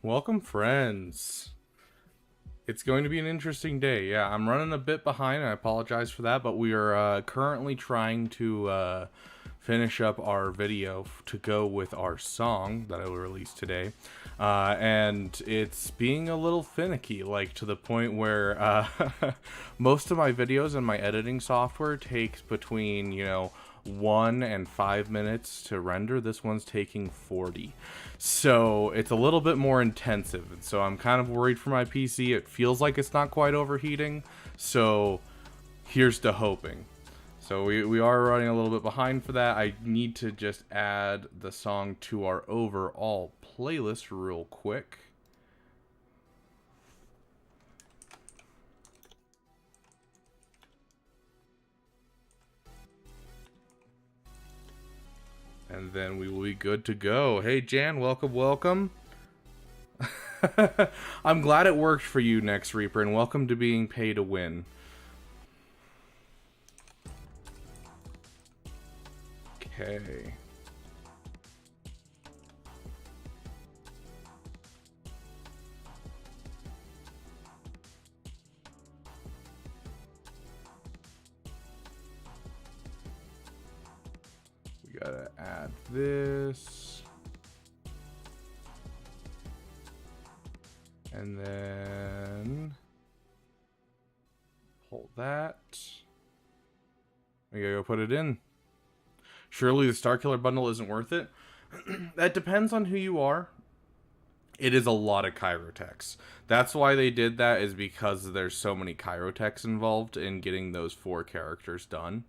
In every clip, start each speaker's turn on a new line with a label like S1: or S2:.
S1: Welcome, friends. It's going to be an interesting day. Yeah, I'm running a bit behind. I apologize for that, but we are currently trying to finish up our video to go with our song that I will release today. And it's being a little finicky, like to the point where most of my videos and my editing software takes between, 1 and 5 minutes to render. This one's taking 40. So it's a little bit more intensive. And so I'm kind of worried for my PC. It feels like it's not quite overheating. So here's to hoping. So we are running a little bit behind for that. I need to just add the song to our overall playlist real quick. And then we will be good to go. Hey, Jan, welcome, welcome. I'm glad it worked for you, Next Reaper, and welcome to being pay to win. Okay. We gotta add this. And then pull that. We gotta go put it in. Surely the Starkiller bundle isn't worth it. That depends on who you are. It is a lot of Chirotechs. That's why they did that, is because there's so many Chirotechs involved in getting those 4 characters done.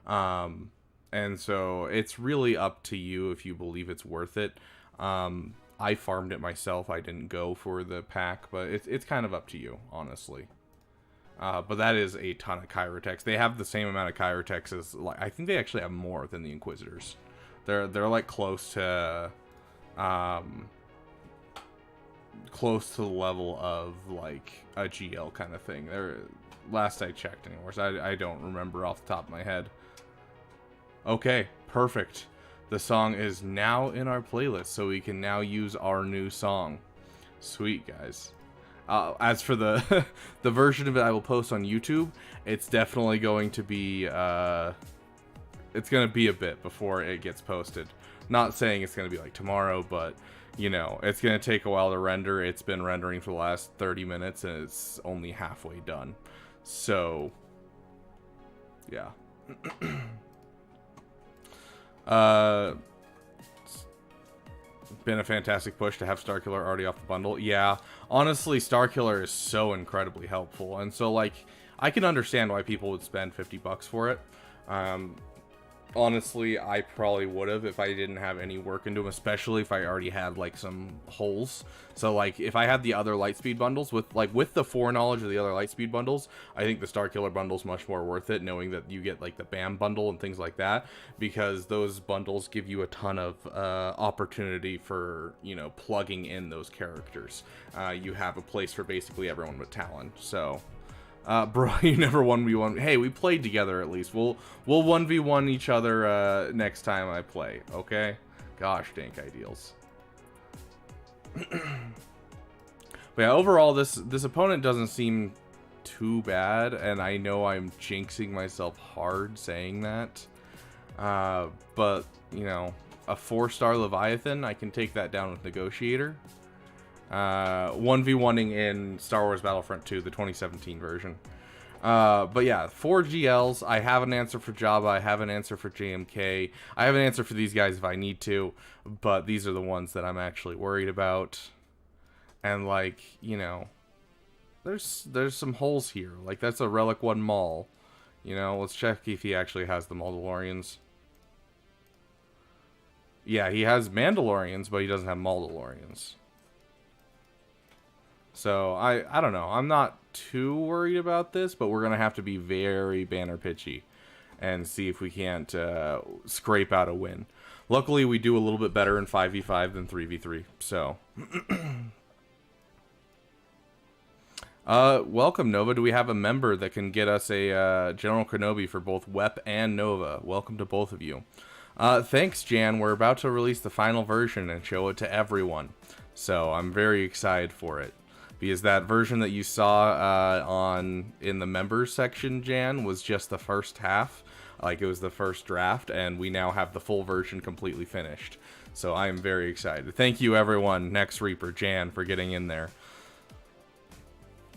S1: And so it's really up to you if you believe it's worth it. I farmed it myself. I didn't go for the pack, but it's kind of up to you, honestly. But that is a ton of Chirotechs. They have the same amount of Chirotechs as, like, I think they actually have more than the Inquisitors. They're like close to the level of like a GL kind of thing. They're, last I checked, anyways. I don't remember off the top of my head. Okay, perfect. The song is now in our playlist, so we can now use our new song. Sweet, guys. As for the the version of it I will post on YouTube, it's definitely going to be it's gonna be a bit before it gets posted. Not saying it's gonna be like tomorrow, but it's gonna take a while to render. It's been rendering for the last 30 minutes and it's only halfway done. So yeah. Been a fantastic push to have Starkiller already off the bundle. Yeah, honestly, Starkiller is so incredibly helpful, and so like I can understand why people would spend $50 for it. Honestly, I probably would have if I didn't have any work into them, especially if I already had like some holes. So like if I had the other Lightspeed bundles with the foreknowledge of the other Lightspeed bundles, I think the Starkiller bundle is much more worth it, knowing that you get like the BAM bundle and things like that, because those bundles give you a ton of opportunity for plugging in those characters. You have a place for basically everyone with Talon. So bro, you never 1v1. Hey, we played together at least. We'll 1v1 each other next time I play, okay? Gosh, dank ideals. But yeah, overall, this opponent doesn't seem too bad, and I know I'm jinxing myself hard saying that. But, a 4-star Leviathan, I can take that down with Negotiator. 1v1ing in Star Wars Battlefront 2, the 2017 version. But yeah, 4 GLs. I have an answer for Jabba. I have an answer for JMK. I have an answer for these guys if I need to, but these are the ones that I'm actually worried about. And like, there's some holes here. Like that's a Relic 1 Maul. Let's check if he actually has the Mandalorians. Yeah, he has Mandalorians, but he doesn't have Mandalorians. So, I don't know. I'm not too worried about this, but we're going to have to be very banner pitchy and see if we can't scrape out a win. Luckily, we do a little bit better in 5v5 than 3v3, so. Welcome, Nova. Do we have a member that can get us a General Kenobi for both WEP and Nova? Welcome to both of you. Thanks, Jan. We're about to release the final version and show it to everyone. So I'm very excited for it. Because that version that you saw in the members section, Jan, was just the first half. Like, it was the first draft, and we now have the full version completely finished. So I am very excited. Thank you, everyone, Next Reaper, Jan, for getting in there.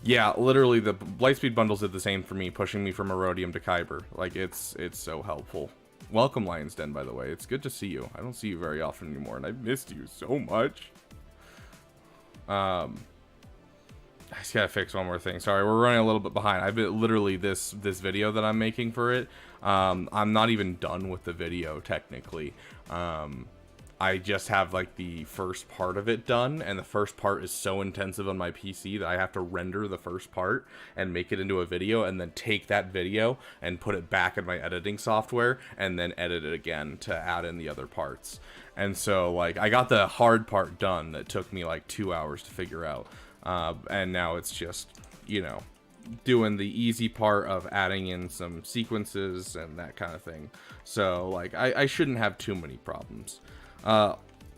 S1: Yeah, literally, the Lightspeed bundles did the same for me, pushing me from Erodium to Kyber. Like, it's so helpful. Welcome, Lion's Den, by the way. It's good to see you. I don't see you very often anymore, and I've missed you so much. I just gotta fix one more thing. Sorry, we're running a little bit behind. I've been literally this video that I'm making for it. I'm not even done with the video technically. I just have like the first part of it done, and the first part is so intensive on my PC that I have to render the first part and make it into a video, and then take that video and put it back in my editing software and then edit it again to add in the other parts. And so like I got the hard part done that took me like 2 hours to figure out. And now it's just, you know, doing the easy part of adding in some sequences and that kind of thing. So like I shouldn't have too many problems.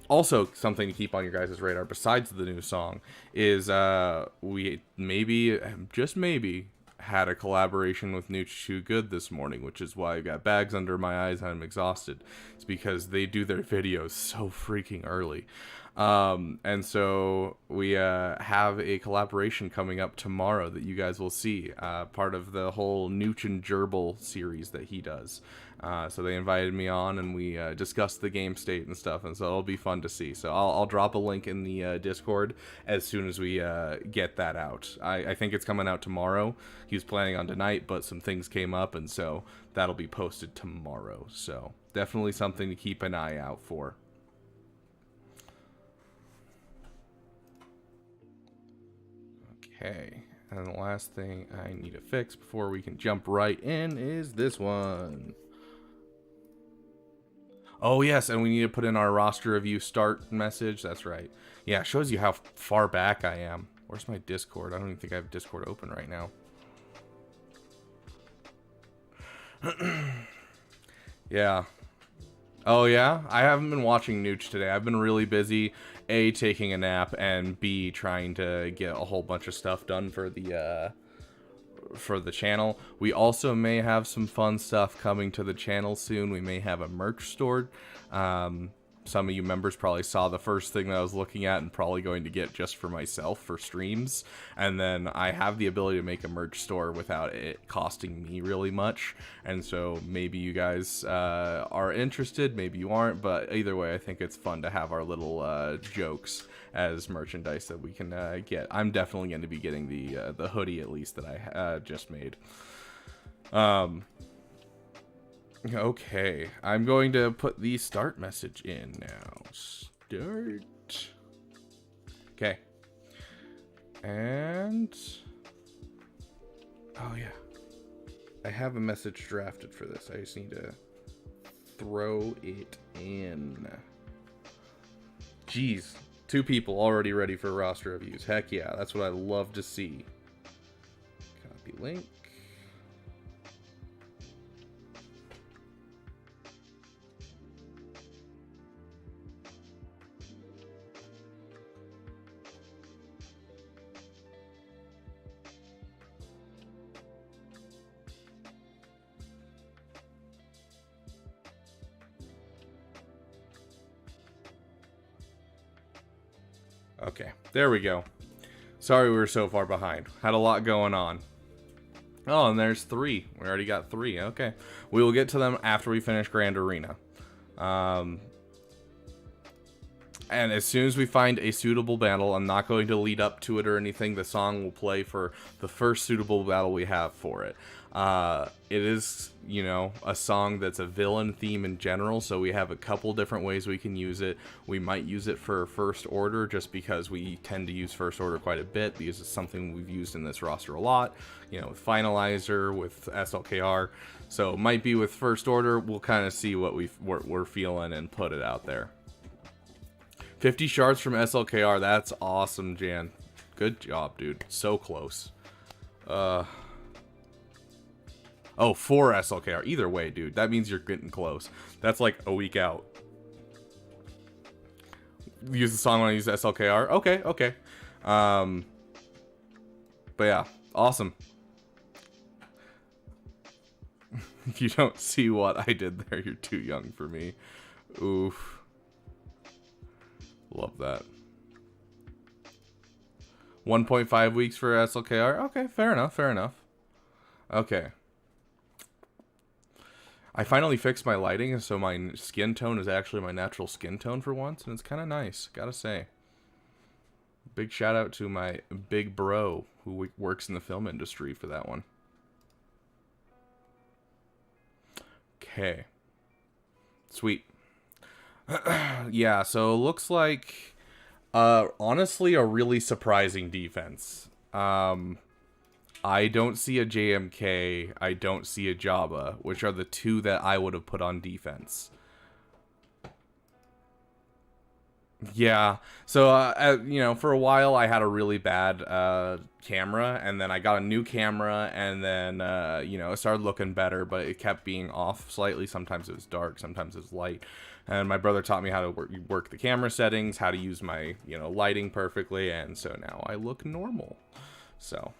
S1: Also, something to keep on your guys' radar besides the new song is we maybe, just maybe, had a collaboration with Nooch Too Good this morning, which is why I got bags under my eyes and I'm exhausted. It's because they do their videos so freaking early. And so we have a collaboration coming up tomorrow that you guys will see, part of the whole Nooch and Gerbil series that he does. So they invited me on, and we discussed the game state and stuff, and so it'll be fun to see. So I'll drop a link in the Discord as soon as we get that out. I think it's coming out tomorrow. He was planning on tonight, but some things came up, and so that'll be posted tomorrow. So definitely something to keep an eye out for. Okay, and the last thing I need to fix before we can jump right in is this one. Oh yes, and we need to put in our roster review start message. That's right. Yeah, it shows you how far back I am. Where's my Discord? I don't even think I have Discord open right now. Yeah. Oh yeah? I haven't been watching Nooch today. I've been really busy. A, taking a nap, and B, trying to get a whole bunch of stuff done for the channel. We also may have some fun stuff coming to the channel soon. We may have a merch store. Some of you members probably saw the first thing that I was looking at and probably going to get just for myself for streams. And then I have the ability to make a merch store without it costing me really much. And so maybe you guys are interested, maybe you aren't, but either way, I think it's fun to have our little jokes as merchandise that we can get. I'm definitely going to be getting the hoodie at least that I just made. Okay, I'm going to put the start message in now. Start. Okay. And oh yeah, I have a message drafted for this. I just need to throw it in. Jeez, 2 people already ready for roster reviews. Heck yeah, that's what I love to see. Copy link. Okay, there we go. Sorry we were so far behind. Had a lot going on. Oh, and there's 3. We already got 3. Okay. We will get to them after we finish Grand Arena. And as soon as we find a suitable battle, I'm not going to lead up to it or anything. The song will play for the first suitable battle we have for it. It is, you know, a song that's a villain theme in general, so we have a couple different ways we can use it. We might use it for First Order just because we tend to use First Order quite a bit, because it's something we've used in this roster a lot, you know, with Finalizer, with SLKR. So it might be with First Order. We'll kind of see what we're feeling and put it out there. 50 shards from SLKR. That's awesome, Jan. Good job, dude. So close. Oh, 4 SLKR. Either way, dude. That means you're getting close. That's like a week out. Use the song when I use the SLKR. Okay, okay. But yeah, awesome. You don't see what I did there. You're too young for me. Oof. Love that. 1.5 weeks for SLKR. Okay, fair enough, fair enough. Okay. I finally fixed my lighting, so my skin tone is actually my natural skin tone for once, and it's kind of nice, gotta say. Big shout out to my big bro who works in the film industry for that one. Okay. Sweet. Yeah, so it looks like, honestly, a really surprising defense. I don't see a JMK, I don't see a Jabba, which are the two that I would have put on defense. Yeah, so, you know, for a while I had a really bad camera, and then I got a new camera, and then, you know, it started looking better, but it kept being off slightly. Sometimes it was dark, sometimes it was light, and my brother taught me how to work the camera settings, how to use my, you know, lighting perfectly, and so now I look normal. So,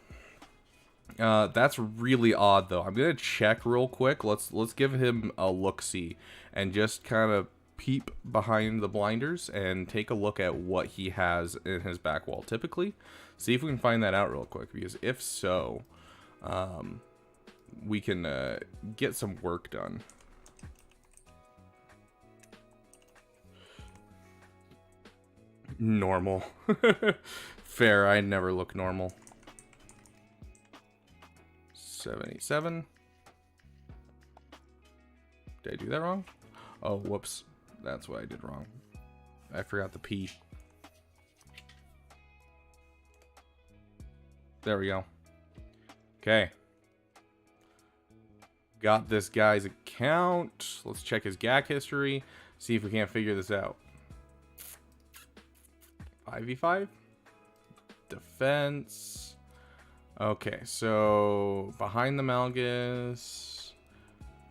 S1: that's really odd, though. I'm gonna check real quick. Let's give him a look-see, and just kind of peep behind the blinders and take a look at what he has in his back wall typically. See if we can find that out real quick, because if so, we can get some work done. Normal. Fair, I never look normal. 77. Did I do that wrong? Oh, whoops. That's what I did wrong. I forgot the P. There we go. Okay. Got this guy's account. Let's check his GAC history. See if we can't figure this out. 5v5? Defense. Okay, so behind the Malgus.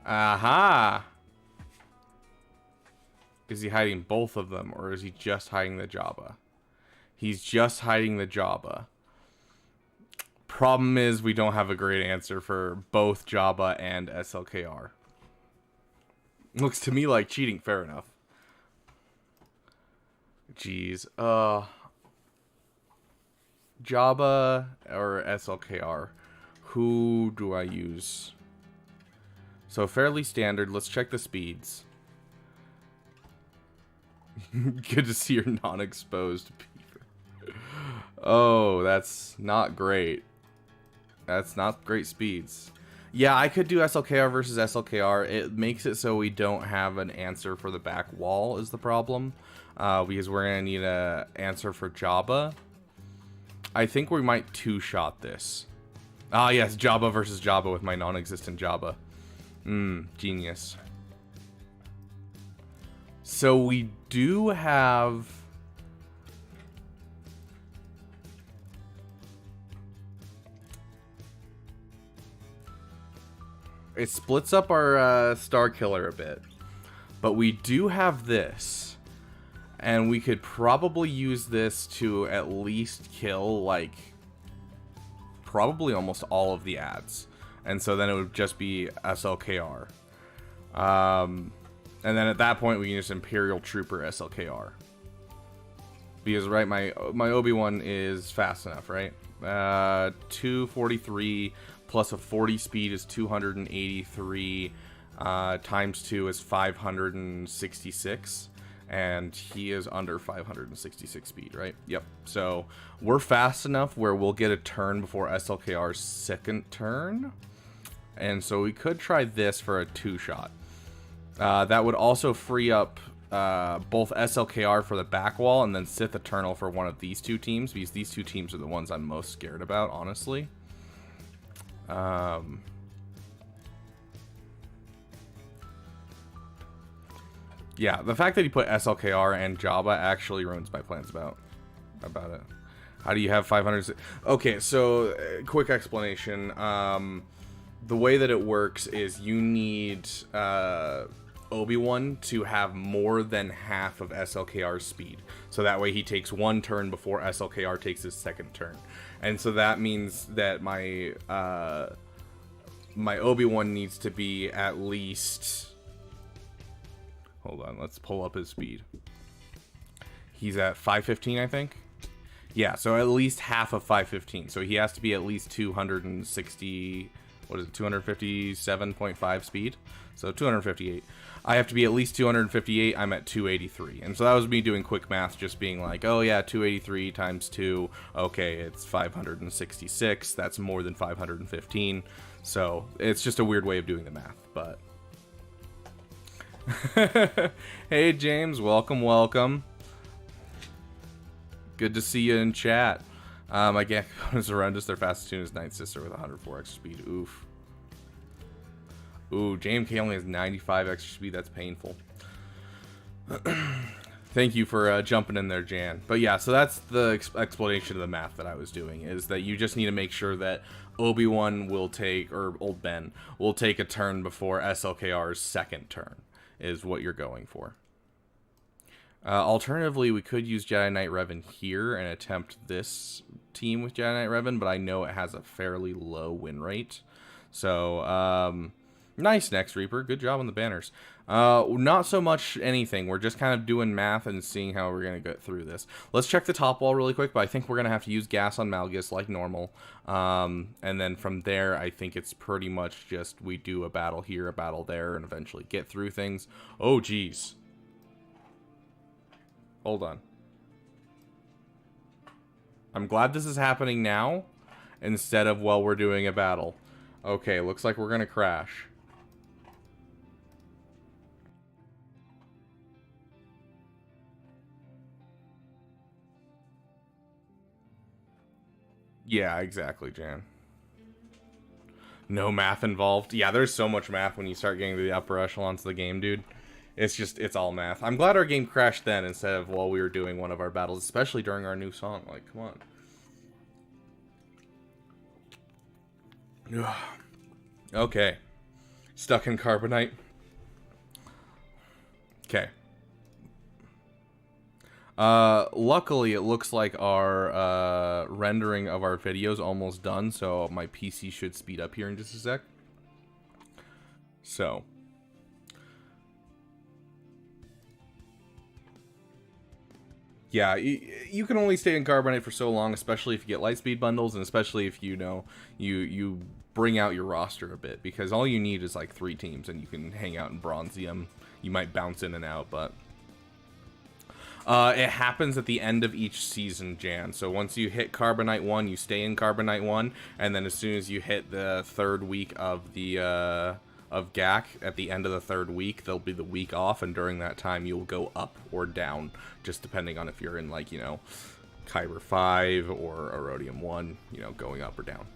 S1: Aha! Is he hiding both of them, or is he just hiding the Jabba? He's just hiding the Jabba. Problem is, we don't have a great answer for both Jabba and SLKR. Looks to me like cheating, fair enough. Jeez. Jabba or SLKR? Who do I use? So fairly standard. Let's check the speeds. Good to see your non-exposed beaver. Oh, that's not great. That's not great speeds. Yeah, I could do SLKR versus SLKR. It makes it so we don't have an answer for the back wall is the problem. Because we're going to need an answer for Jabba. I think we might two-shot this. Ah, yes, Jabba versus Jabba with my non-existent Jabba. Genius. So we do have... It splits up our Star Killer a bit. But we do have this. And we could probably use this to at least kill, like, probably almost all of the ads. And so then it would just be SLKR. And then at that point, we can use Imperial Trooper SLKR. Because, right, my Obi-Wan is fast enough, right? 243 plus a 40 speed is 283. Times 2 is 566. And he is under 566 speed, right? Yep. So we're fast enough where we'll get a turn before SLKR's second turn. And so we could try this for a two-shot. That would also free up both SLKR for the back wall and then Sith Eternal for one of these two teams, because these two teams are the ones I'm most scared about, honestly. Yeah, the fact that he put SLKR and Jabba actually ruins my plans about it. How do you have 500? Okay, so quick explanation. the way that it works is you need Obi-Wan to have more than half of SLKR's speed. So that way he takes one turn before SLKR takes his second turn. And so that means that my Obi-Wan needs to be at least... Hold on, let's pull up his speed. He's at 515, I think. Yeah, so at least half of 515. So he has to be at least 260... What is it, 257.5 speed? So 258. I have to be at least 258. I'm at 283. And so that was me doing quick math, just being like, oh yeah, 283 times 2. Okay, it's 566. That's more than 515. So it's just a weird way of doing the math, but... Hey, James. Welcome, welcome. Good to see you in chat. I get horrendous. Their fastest tune is Night Sister with 104 extra speed. Oof. Ooh, JMK only has 95 extra speed. That's painful. Thank you for jumping in there, Jan. But yeah, so that's the explanation of the math that I was doing, is that you just need to make sure that Obi-Wan will take, or Old Ben, will take a turn before SLKR's second turn, is what you're going for. Alternatively, we could use Jedi Knight Revan here and attempt this team with Jedi Knight Revan, but I know it has a fairly low win rate. So, nice, Next Reaper. Good job on the banners. Not so much anything. We're just kind of doing math and seeing how we're going to get through this. Let's check the top wall really quick, but I think we're going to have to use gas on Malgus like normal. And then from there, I think it's pretty much just we do a battle here, a battle there, and eventually get through things. Oh, geez. Hold on. I'm glad this is happening now instead of while we're doing a battle. Okay, looks like we're going to crash. Yeah, exactly, Jan. No math involved. Yeah, there's so much math when you start getting to the upper echelons of the game, dude. It's all math. I'm glad our game crashed then instead of while we were doing one of our battles, especially during our new song. Like, come on. Okay. Stuck in carbonite. Okay. Luckily, it looks like our rendering of our video is almost done, so my PC should speed up here in just a sec. So... yeah, you can only stay in Carbonite for so long, especially if you get Lightspeed bundles, and especially if you bring out your roster a bit, because all you need is like 3 teams, and you can hang out in Bronzium. You might bounce in and out, but it happens at the end of each season, Jan. So once you hit Carbonite 1, you stay in Carbonite 1, and then as soon as you hit the 3rd week of the of GAC, at the end of the 3rd week, there'll be the week off, and during that time you'll go up or down, just depending on if you're in, like, you know, Kyber 5 or Erodium 1, you know, going up or down.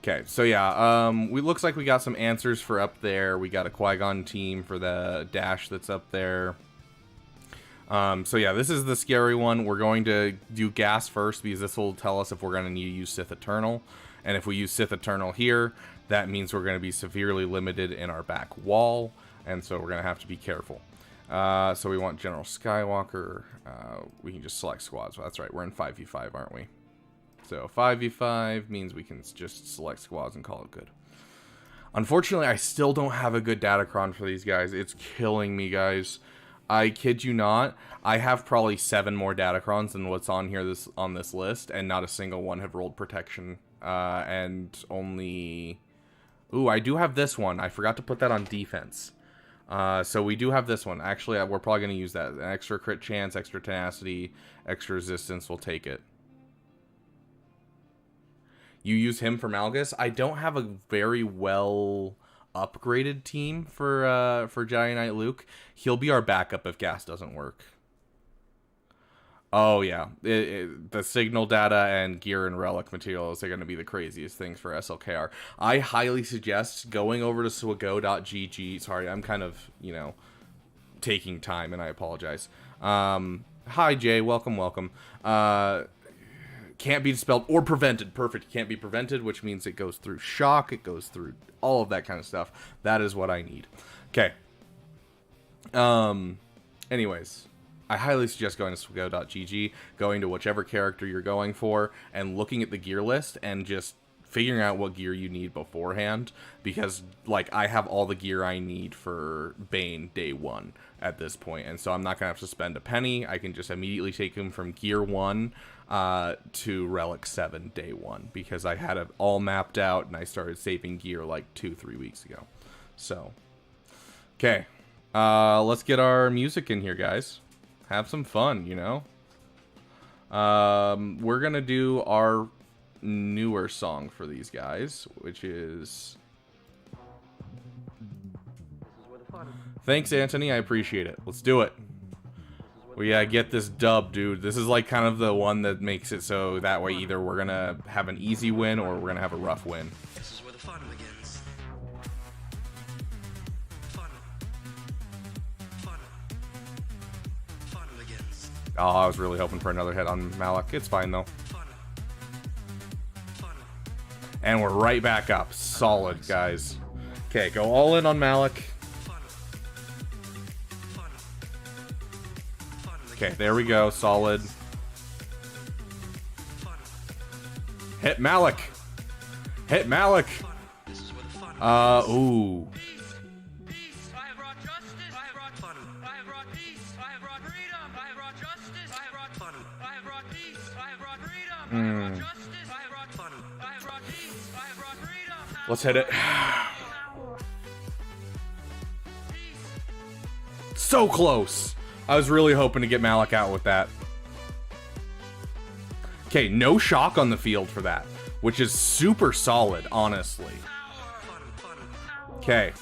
S1: Okay, so yeah, looks like we got some answers for up there. We got a Qui-Gon team for the dash that's up there. So yeah, this is the scary one. We're going to do gas first, because this will tell us if we're going to need to use Sith Eternal. And if we use Sith Eternal here, that means we're going to be severely limited in our back wall, and so we're going to have to be careful. So we want General Skywalker. We can just select squads. Well, that's right, we're in 5v5, aren't we? So 5v5 means we can just select squads and call it good. Unfortunately, I still don't have a good Datacron for these guys. It's killing me, guys. I kid you not. I have probably 7 more Datacrons than what's on here on this list, and not a single one have rolled protection. And only... Ooh, I do have this one. I forgot to put that on defense. So we do have this one. Actually, we're probably going to use that. An extra crit chance, extra tenacity, extra resistance. We'll take it. You use him for Malgus. I don't have a very well upgraded team for Jedi Knight Luke. He'll be our backup if gas doesn't work. Oh yeah, the signal data and gear and relic materials are going to be the craziest things for SLKR. I highly suggest going over to swago.gg. Sorry, I'm kind of, you know, taking time, and I apologize. Hi Jay, welcome. can't be dispelled or prevented. Perfect. Can't be prevented, which means it goes through shock. It goes through all of that kind of stuff. That is what I need. Okay. Anyways, I highly suggest going to swigo.gg, going to whichever character you're going for, and looking at the gear list and just figuring out what gear you need beforehand, because like I have all the gear I need for Bane day 1 at this point, and so I'm not gonna have to spend a penny. I can just immediately take him from gear 1 to relic 7 day 1, because I had it all mapped out and I started saving gear like 2-3 weeks ago. So okay, let's get our music in here, guys. Have some fun, you know. We're gonna do our newer song for these guys, which is thanks, Anthony, I appreciate it. Let's do it. We gotta get this dub, dude. This is like kind of the one that makes it so that way either we're gonna have an easy win or we're gonna have a rough win.
S2: This is where the fun begins. Fun begins.
S1: Oh, I was really hoping for another hit on Malik. It's fine though. And we're right back up. Solid, guys. Okay, go all in on Malik. Okay, there we go. Solid. Hit Malik. Hit Malik. Ooh. Let's hit it. So close. I was really hoping to get Malik out with that. Okay, no shock on the field for that, which is super solid, honestly. Okay.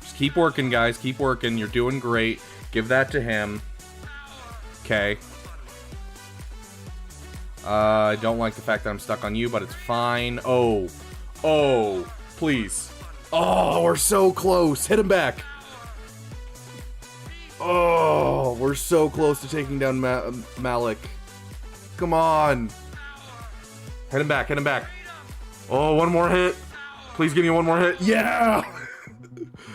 S1: Just keep working, guys. Keep working. You're doing great. Give that to him. Okay. I don't like the fact that I'm stuck on you, but it's fine. Oh. Oh, please. Oh, we're so close. Hit him back. Oh, we're so close to taking down Malik. Come on. Hit him back. Hit him back. Oh, one more hit. Please give me one more hit. Yeah.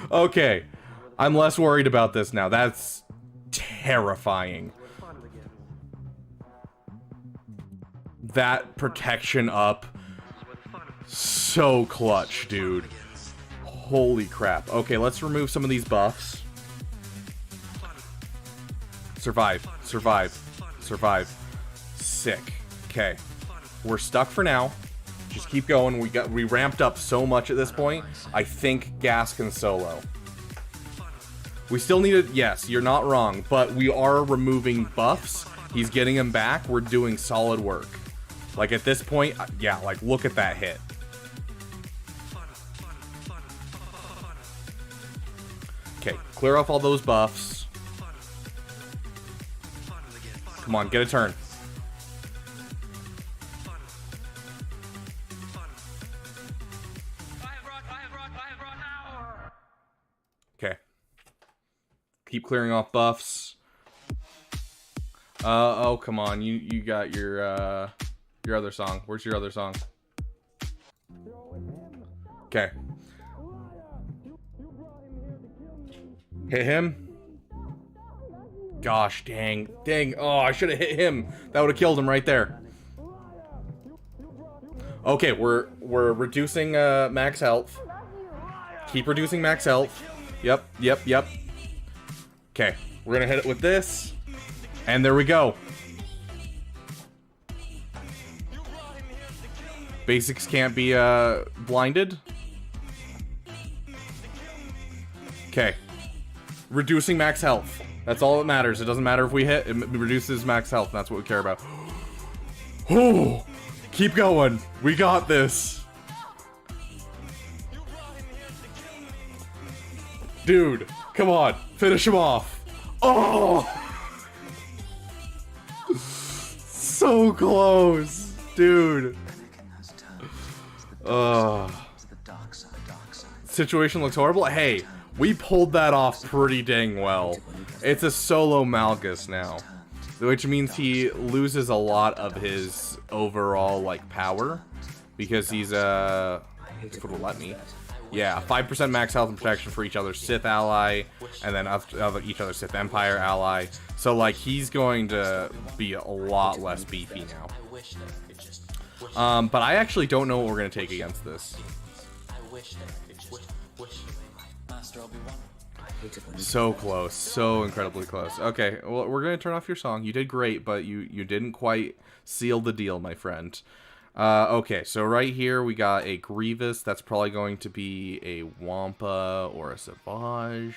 S1: Okay. I'm less worried about this now. That's terrifying. That protection up. So clutch, dude. Holy crap. Okay, let's remove some of these buffs. Survive. Survive. Survive. Sick. Okay. We're stuck for now. Just keep going. We ramped up so much at this point. I think Gas can solo. We still need it. Yes, you're not wrong. But we are removing buffs. He's getting them back. We're doing solid work. Like at this point, yeah, like look at that hit. Okay, clear off all those buffs. Come on, get a turn. Okay. Keep clearing off buffs. Oh, come on. You got your other song. Where's your other song? Okay. Hit him. Gosh, dang. Dang. Oh, I should have hit him. That would have killed him right there. Okay, we're reducing max health. Keep reducing max health. Yep. Okay, we're gonna hit it with this. And there we go. Basics can't be blinded. Okay. Reducing max health. That's all that matters. It doesn't matter if we hit. It reduces max health. That's what we care about. Oh, keep going. We got this. Dude, come on. Finish him off. Oh! So close. Dude. Situation looks horrible. Hey, we pulled that off pretty dang well. It's a solo Malgus now. which means he loses a lot of his overall like power because he's if it will let me. Yeah, 5% max health and protection for each other's Sith ally, and then each other's Sith Empire ally. So, like, he's going to be a lot less beefy now. But I actually don't know what we're going to take against this. So close. So incredibly close. Okay, well, we're going to turn off your song. You did great, but you didn't quite seal the deal, my friend. Okay, so right here we got a Grievous. That's probably going to be a Wampa or a Savage.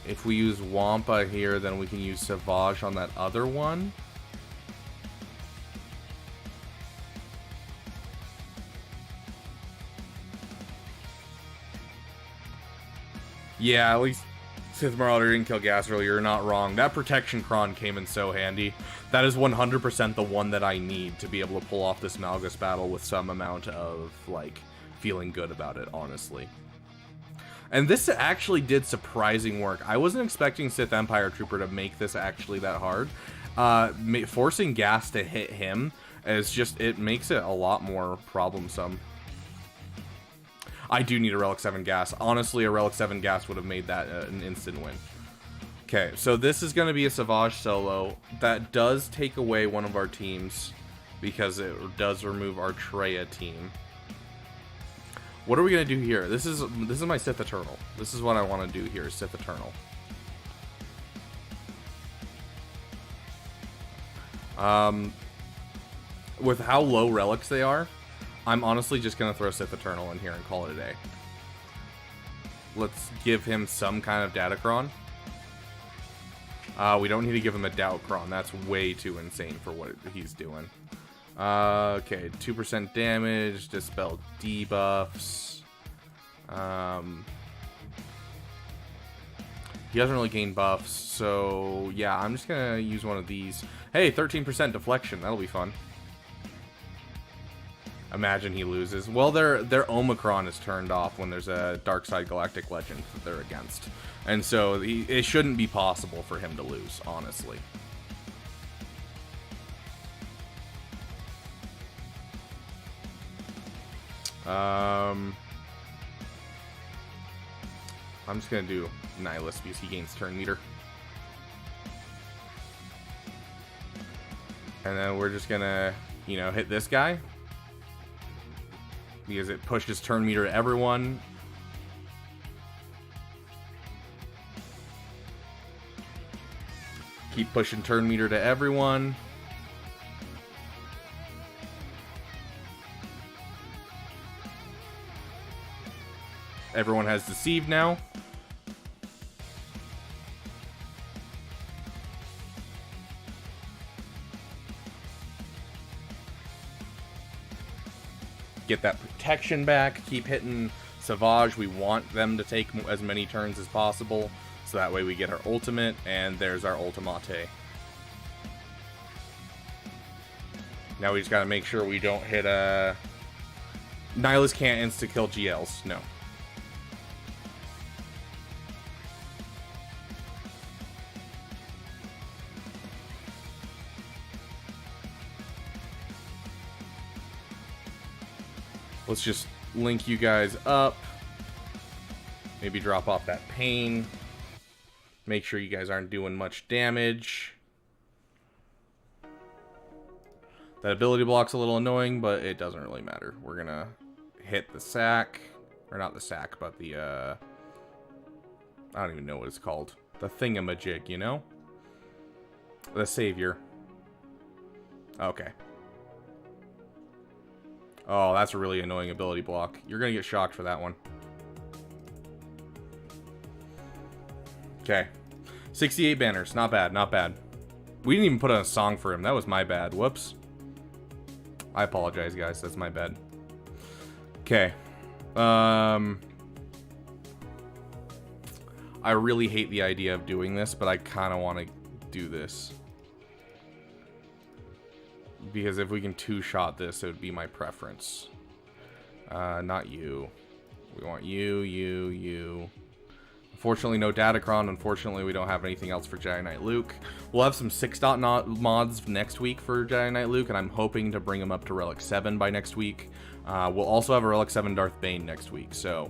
S1: If we use Wampa here, then we can use Savage on that other one. Yeah, at least Sith Marauder didn't kill gas earlier. You're not wrong. That Protection Cron came in so handy. That is 100% the one that I need to be able to pull off this Malgus battle with some amount of, like, feeling good about it, honestly. And this actually did surprising work. I wasn't expecting Sith Empire Trooper to make this actually that hard. Forcing gas to hit him is just, it makes it a lot more problemsome. I do need a Relic 7 gas. Honestly, a Relic 7 gas would have made that an instant win. Okay, so this is going to be a Savage solo. That does take away one of our teams because it does remove our Traya team. What are we going to do here? This is my Sith Eternal. This is what I want to do here, Sith Eternal. With how low relics they are, I'm honestly just going to throw Sith Eternal in here and call it a day. Let's give him some kind of Datacron. We don't need to give him a Datacron. That's way too insane for what he's doing. Okay, 2% damage, dispel debuffs. He doesn't really gain buffs, so yeah, I'm just going to use one of these. Hey, 13% deflection. That'll be fun. Imagine he loses. Well, their Omicron is turned off when there's a Dark Side Galactic Legend that they're against. And so it shouldn't be possible for him to lose, honestly. I'm just going to do Nihilus because he gains turn meter. And then we're just going to, you know, hit this guy. Because it pushes turn meter to everyone. Keep pushing turn meter to everyone. Everyone has deceived now. Get that protection back. Keep hitting Savage. We want them to take as many turns as possible, so that way we get our ultimate, and there's our ultimate. Now we just gotta make sure we don't hit a... Nihilus can't insta-kill GLs. No. Let's just link you guys up. Maybe drop off that pain. Make sure you guys aren't doing much damage. That ability block's a little annoying, but it doesn't really matter. We're gonna hit the sack. Or not the sack, but the, I don't even know what it's called. The thingamajig, you know? The savior. Okay. Oh, that's a really annoying ability block. You're going to get shocked for that one. Okay. 68 banners. Not bad, not bad. We didn't even put on a song for him. That was my bad. Whoops. I apologize, guys. That's my bad. Okay. I really hate the idea of doing this, but I kind of want to do this. Because if we can two-shot this, it would be my preference. Not you. We want you, you, you. Unfortunately, no Datacron. Unfortunately, we don't have anything else for Jedi Knight Luke. We'll have some 6-dot mods next week for Jedi Knight Luke, and I'm hoping to bring him up to Relic 7 by next week. We'll also have a Relic 7 Darth Bane next week, so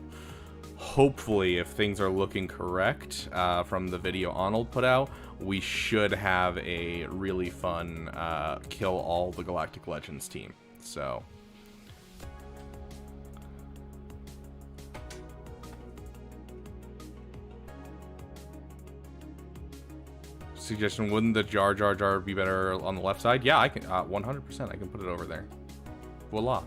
S1: hopefully, if things are looking correct from the video Arnold put out, we should have a really fun kill all the Galactic Legends team. So suggestion, wouldn't the Jar Jar Jar be better on the left side? Yeah, I can 100%. I can put it over there. Voila.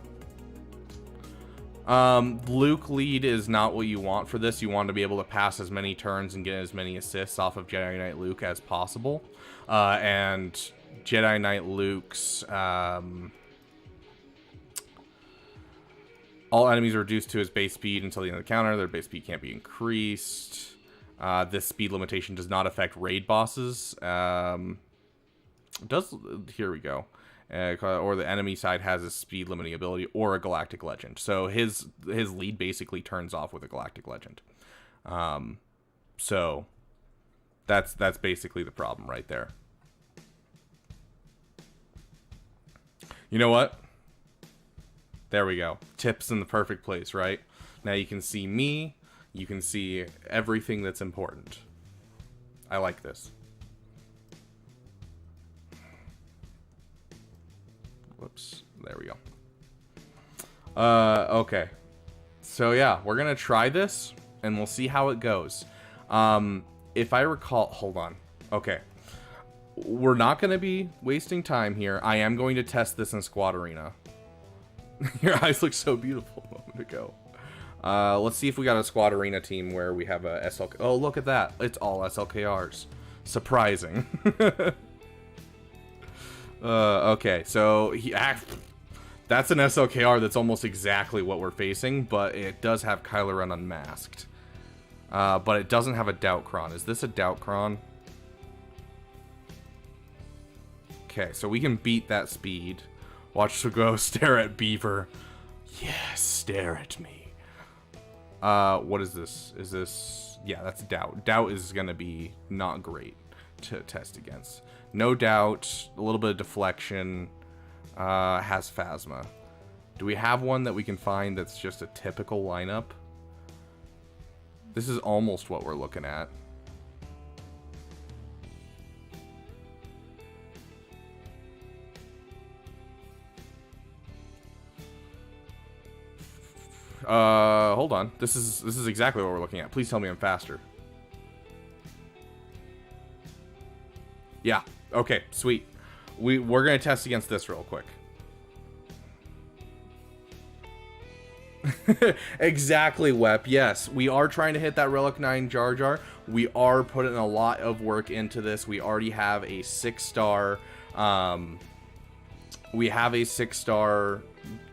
S1: Luke lead is not what you want for this. You want to be able to pass as many turns and get as many assists off of Jedi Knight Luke as possible. And Jedi Knight Luke's all enemies are reduced to his base speed until the end of the counter. Their base speed can't be increased. This speed limitation does not affect raid bosses. Here we go. Or the enemy side has a speed limiting ability or a Galactic Legend. So his lead basically turns off with a Galactic Legend. So that's basically the problem right there. You know what? There we go. Tips in the perfect place, right? Now you can see me. You can see everything that's important. I like this. Whoops. There we go. Okay. So yeah, we're gonna try this, and we'll see how it goes. If I recall... Hold on. Okay. We're not gonna be wasting time here. I am going to test this in Squad Arena. Your eyes look so beautiful a moment ago. Let's see if we got a Squad Arena team where we have a SLK... Oh, look at that. It's all SLKRs. Surprising. Okay, so that's an SLKR that's almost exactly what we're facing, but it does have Kylo Ren unmasked. But it doesn't have a Datacron. Is this a Datacron? Okay, so we can beat that speed. Watch the go stare at Beaver. Yes, stare at me. What is this? Is this... Yeah, that's Doubt. Doubt is gonna be not great to test against. No Doubt, a little bit of deflection, has Phasma. Do we have one that we can find that's just a typical lineup? This is almost what we're looking at. Hold on. This is exactly what we're looking at. Please tell me I'm faster. Yeah. Okay, sweet. We're gonna test against this real quick. Exactly, Wep. Yes, we are trying to hit that Relic 9 Jar Jar. We are putting a lot of work into this. We already have a 6-star. We have a 6-star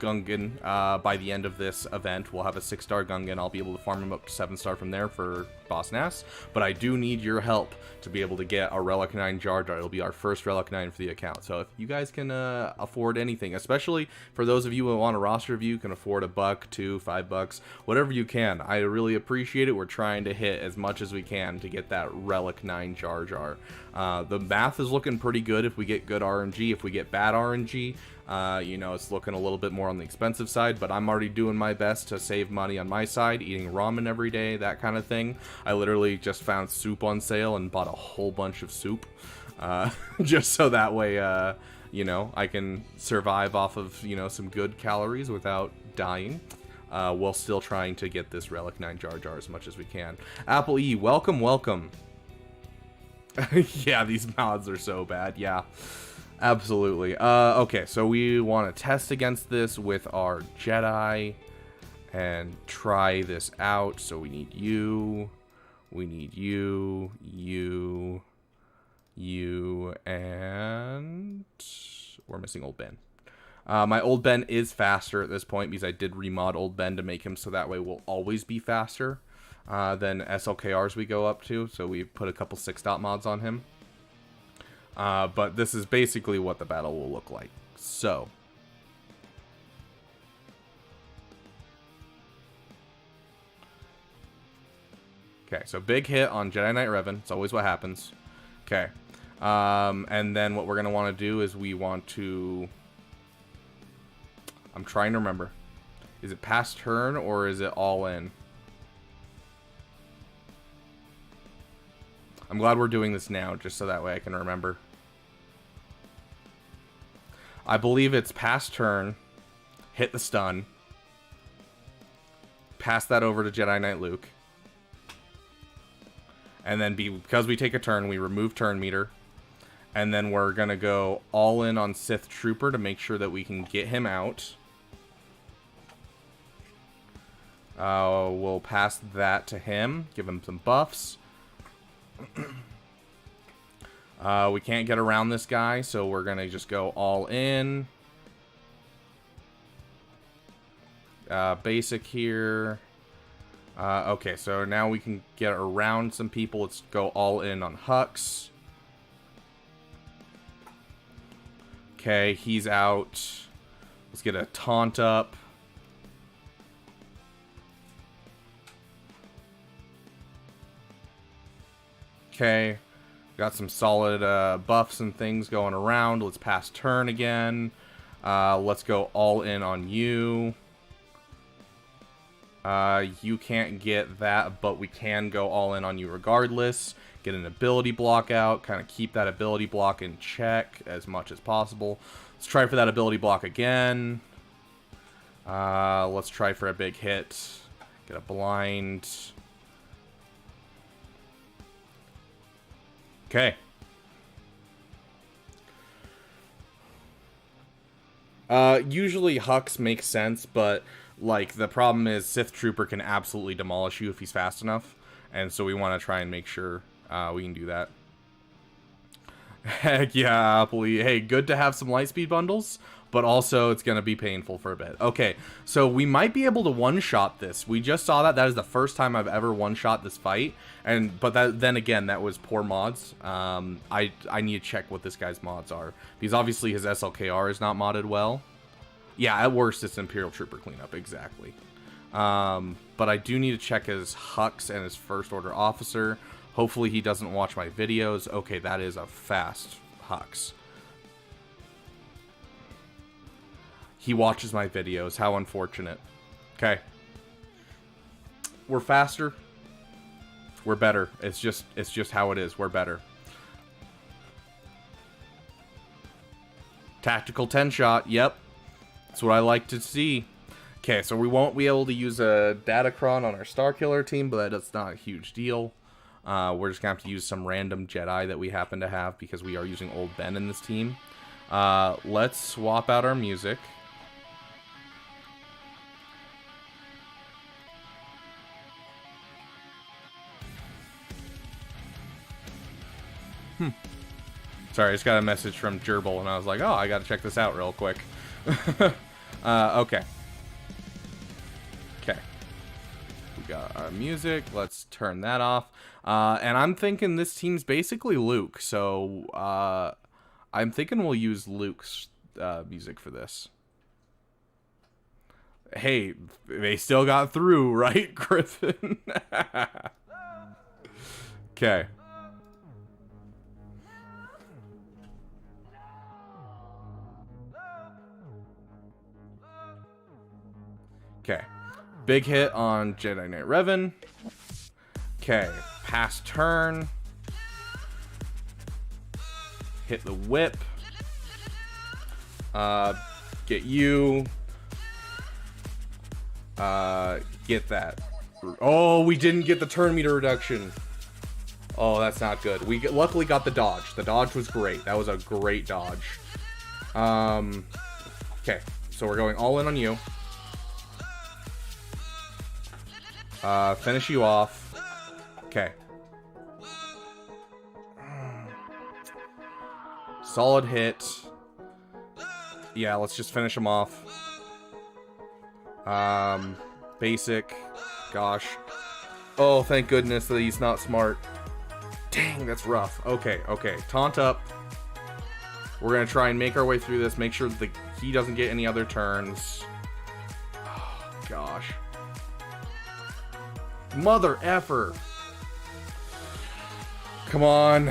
S1: Gungan. By the end of this event, we'll have a 6-star Gungan. I'll be able to farm him up to 7-star from there for Boss Nass. But I do need your help to be able to get a Relic 9 Jar Jar. It'll be our first Relic 9 for the account. So if you guys can afford anything, especially for those of you who want a roster review, can afford $1, $2, $5, whatever you can. I really appreciate it. We're trying to hit as much as we can to get that Relic 9 Jar Jar. The math is looking pretty good if we get good RNG. If we get bad RNG, you know, it's looking a little bit more on the expensive side, but I'm already doing my best to save money on my side, eating ramen every day, that kind of thing. I literally just found soup on sale and bought a whole bunch of soup, just so that way, you know, I can survive off of, you know, some good calories without dying, while still trying to get this Relic 9 Jar Jar as much as we can. Apple E, welcome, welcome. Yeah, these mods are so bad, yeah. Absolutely. Okay, so we want to test against this with our Jedi and try this out. So we need you, and we're missing Old Ben. My Old Ben is faster at this point because I did remod Old Ben to make him so that way we'll always be faster than SLKRs we go up to. So we put a couple 6-dot mods on him. But this is basically what the battle will look like. So, Okay, so big hit on Jedi Knight Revan. It's always what happens. Okay. And then what we're going to want to do is we want to... I'm trying to remember. Is it pass turn or is it all in? I'm glad we're doing this now, just so that way I can remember. I believe it's pass turn, hit the stun, pass that over to Jedi Knight Luke, and then because we take a turn, we remove turn meter, and then we're going to go all in on Sith Trooper to make sure that we can get him out. We'll pass that to him, give him some buffs. We can't get around this guy, so we're gonna just go all in. Basic here. Okay, so now we can get around some people. Let's go all in on Hux. Okay, he's out. Let's get a taunt up. Okay, got some solid buffs and things going around. Let's pass turn again. Let's go all in on you. You can't get that, but we can go all in on you regardless. Get an ability block out, kind of keep that ability block in check as much as possible. Let's try for that ability block again. Let's try for a big hit. Get a blind. Okay. Usually Hux makes sense, but like the problem is Sith Trooper can absolutely demolish you if he's fast enough, and so we want to try and make sure we can do that. Heck yeah, Appley. Hey, good to have some lightspeed bundles, but also it's gonna be painful for a bit. Okay, so we might be able to one-shot this. We just saw that. That is the first time I've ever one-shot this fight, but then again, that was poor mods. I need to check what this guy's mods are, because obviously his SLKR is not modded well. Yeah, at worst it's Imperial Trooper cleanup, exactly. But I do need to check his Hux and his First Order Officer. Hopefully he doesn't watch my videos. Okay, that is a fast Hux. He watches my videos. How unfortunate. Okay. We're faster. We're better. It's just how it is. We're better. Tactical 10-shot. Yep. That's what I like to see. Okay, so we won't be able to use a Datacron on our Starkiller team, but that's not a huge deal. We're just going to have to use some random Jedi that we happen to have because we are using Old Ben in this team. Let's swap out our music. Sorry, I just got a message from Gerbil, and I was like, oh, I got to check this out real quick. Okay. Okay. We got our music. Let's turn that off. And I'm thinking this team's basically Luke, so I'm thinking we'll use Luke's music for this. Hey, they still got through, right, Griffin? Okay. Okay. Big hit on Jedi Knight Revan. Okay. Pass turn. Hit the whip. Get you. Get that. Oh, we didn't get the turn meter reduction. Oh, that's not good. We luckily got the dodge. The dodge was great. That was a great dodge. Okay. So we're going all in on you. Finish you off. Okay. Solid hit. Yeah, let's just finish him off. Basic. Gosh. Oh, thank goodness that he's not smart. Dang, that's rough. Okay, okay. Taunt up. We're gonna try and make our way through this. Make sure that he doesn't get any other turns. Oh, gosh. Mother effer. Come on.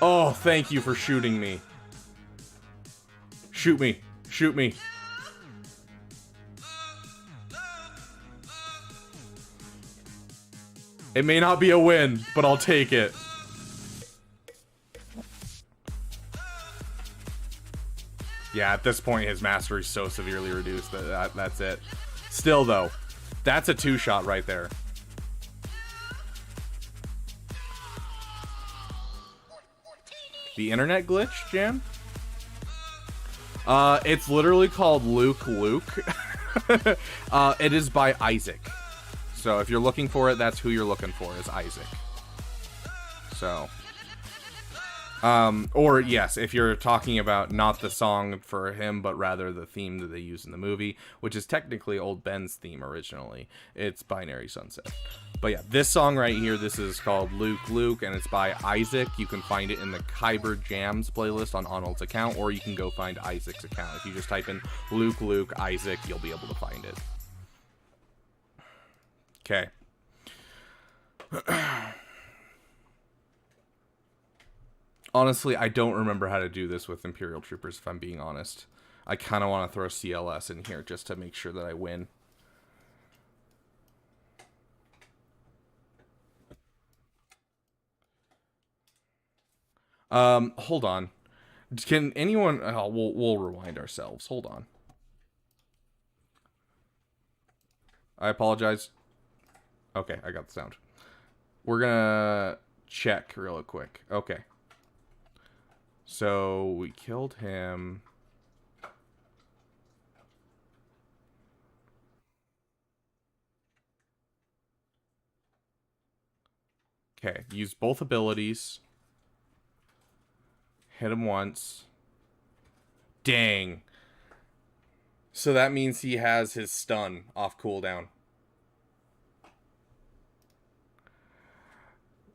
S1: Oh, thank you for shooting me. Shoot me. Shoot me. It may not be a win, but I'll take it. Yeah, at this point, his mastery's so severely reduced that that's it. Still, though, that's a two-shot right there. The internet glitch, Jam? It's literally called Luke. It is by Isaac. So if you're looking for it, that's who you're looking for, is Isaac. So, or yes, if you're talking about not the song for him, but rather the theme that they use in the movie, which is technically Old Ben's theme originally, it's Binary Sunset. But yeah, this song right here, this is called Luke, and it's by Isaac. You can find it in the Kyber Jams playlist on Arnold's account, or you can go find Isaac's account. If you just type in Luke, Isaac, you'll be able to find it. Okay. Honestly, I don't remember how to do this with Imperial Troopers, if I'm being honest. I kind of want to throw CLS in here just to make sure that I win. Hold on. Can anyone... Oh, we'll rewind ourselves. Hold on. I apologize. Okay, I got the sound. We're gonna check real quick. Okay. So, we killed him. Okay, use both abilities. Hit him once. Dang. So that means he has his stun off cooldown.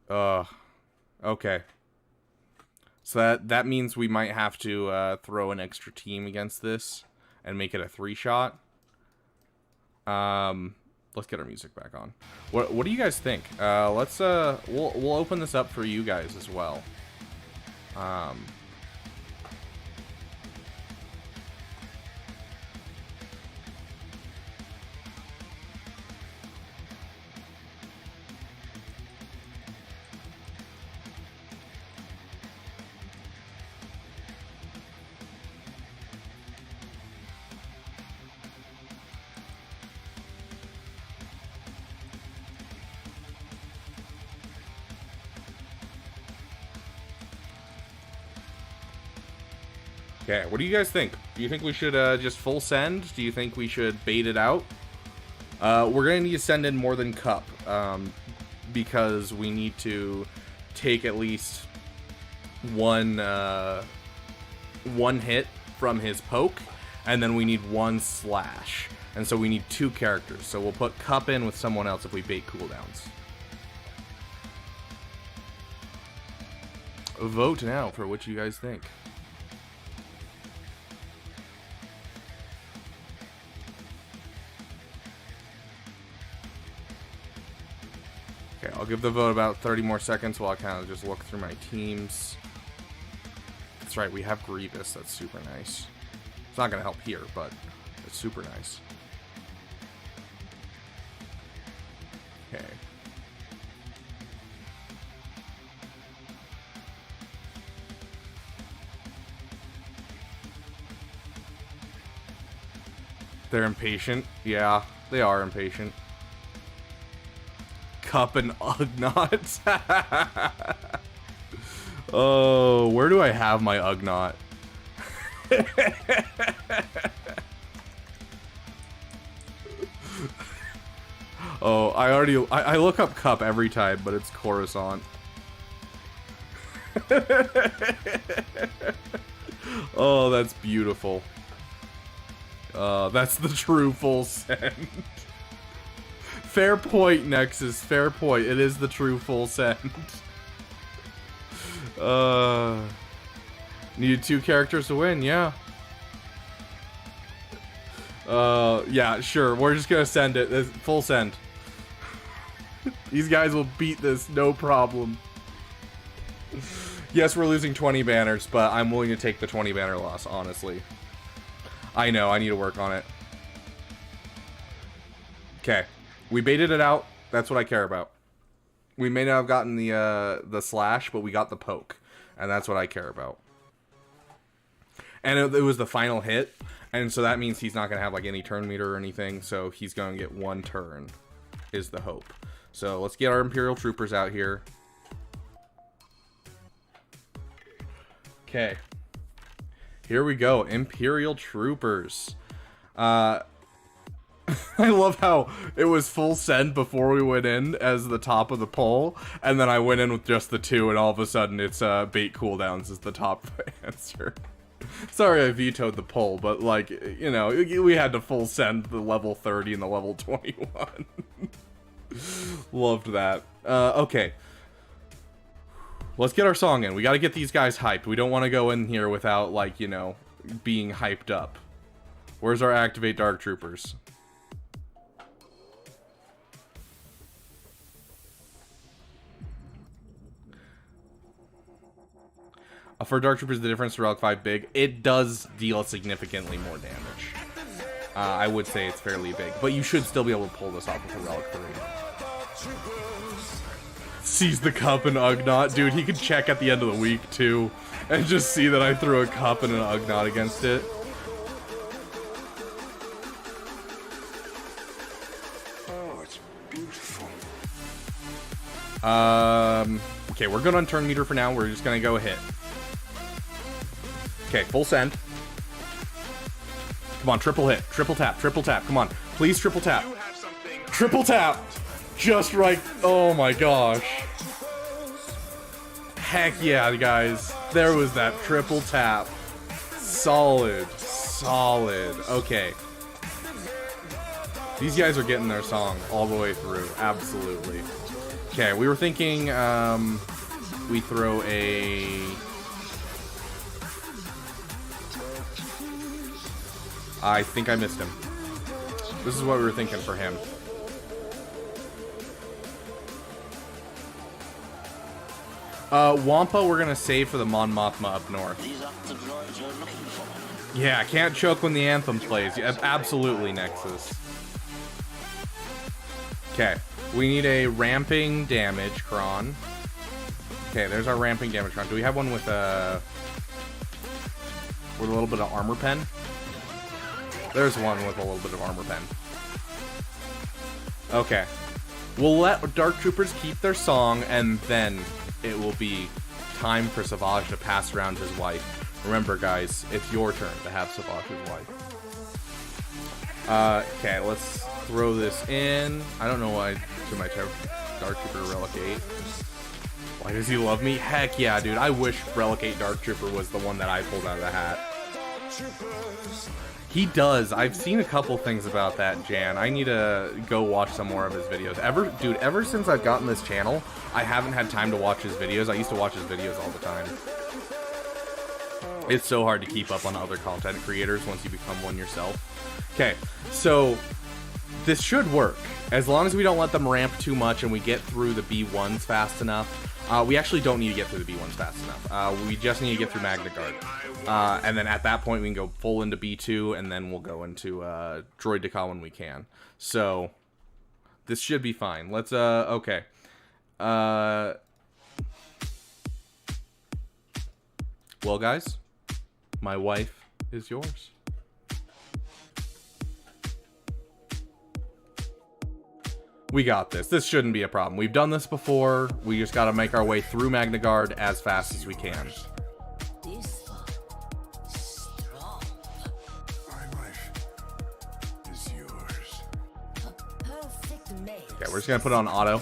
S1: Okay. So that means we might have to throw an extra team against this and make it a 3-shot. Let's get our music back on. What do you guys think? Let's we'll open this up for you guys as well. Okay, what do you guys think? Do you think we should just full send? Do you think we should bait it out? We're going to need to send in more than Cup, because we need to take at least one hit from his poke, and then we need 1 slash. And so we need 2 characters, so we'll put Cup in with someone else if we bait cooldowns. Vote now for what you guys think. I'll give the vote about 30 more seconds while I kind of just look through my teams. That's right, we have Grievous. That's super nice. It's not going to help here, but it's super nice. Okay. They're impatient. Yeah, they are impatient. Cup and Ugnaught. Oh, where do I have my Ugnaught? Oh, I look up Cup every time, but it's Coruscant. Oh, that's beautiful. That's the true full send. Fair point, Nexus. Fair point. It is the true full send. Needed 2 characters to win, yeah. Yeah, sure. We're just gonna send it. It's full send. These guys will beat this, no problem. Yes, we're losing 20 banners, but I'm willing to take the 20 banner loss, honestly. I know, I need to work on it. Okay. We baited it out. That's what I care about. We may not have gotten the slash, but we got the poke. And that's what I care about. And it was the final hit. And so that means he's not going to have like any turn meter or anything. So he's going to get one turn, is the hope. So let's get our Imperial Troopers out here. Okay. Here we go. Imperial Troopers. I love how it was full send before we went in as the top of the poll, and then I went in with just the 2, and all of a sudden it's bait cooldowns is the top answer. Sorry I vetoed the poll, but like, you know, we had to full send the level 30 and the level 21. Loved that. Okay. Let's get our song in. We gotta get these guys hyped. We don't want to go in here without, like, you know, being hyped up. Where's our Activate Dark Troopers? For Dark Troopers, the difference to Relic 5 big. It does deal significantly more damage. I would say it's fairly big, but you should still be able to pull this off with a Relic 3. Sees the cup and Ugnaught. Dude, he could check at the end of the week, too, and just see that I threw a cup and an Ugnaught against it.
S3: Oh, it's beautiful.
S1: Okay, we're good on turn meter for now. We're just gonna go hit. Okay, full send. Come on, triple hit. Triple tap, triple tap. Come on. Please triple tap. Triple tap! Just right. Oh my gosh. Heck yeah, guys. There was that triple tap. Solid. Solid. Okay. These guys are getting their song all the way through. Absolutely. Okay, we were thinking we throw a... I think I missed him. This is what we were thinking for him. Wampa we're gonna save for the Mon Mothma up north.
S4: These are the droids you're looking for.
S1: Yeah, can't choke when the anthem plays. Yeah, absolutely, Nexus. Okay, we need a ramping damage cron. Okay, there's our ramping damage cron. Do we have one with a little bit of armor pen? There's one with a little bit of armor pen. Okay. We'll let Dark Troopers keep their song, and then it will be time for Savage to pass around his wife. Remember, guys, it's your turn to have Savage's wife. Okay, let's throw this in. I don't know why I do my Dark Trooper Relic 8. Why does he love me? Heck yeah, dude. I wish Relic 8 Dark Trooper was the one that I pulled out of the hat. He does. I've seen a couple things about that, Jan. I need to go watch some more of his videos. Ever since I've gotten this channel, I haven't had time to watch his videos. I used to watch his videos all the time. It's so hard to keep up on other content creators once you become one yourself. Okay, so this should work. As long as we don't let them ramp too much and we get through the B1s fast enough. We actually don't need to get through the B1s fast enough. We just need to get through Magna Guard. And then at that point we can go full into B2 and then we'll go into Droid Decon when we can. So this should be fine. Let's okay. Well, guys, my wife is yours. We got this. This shouldn't be a problem. We've done this before. We just got to make our way through Magna Guard as fast as we can.
S4: This one strong.
S3: My wife is yours.
S4: Perfect mate.
S1: Okay, we're just going to put it on auto.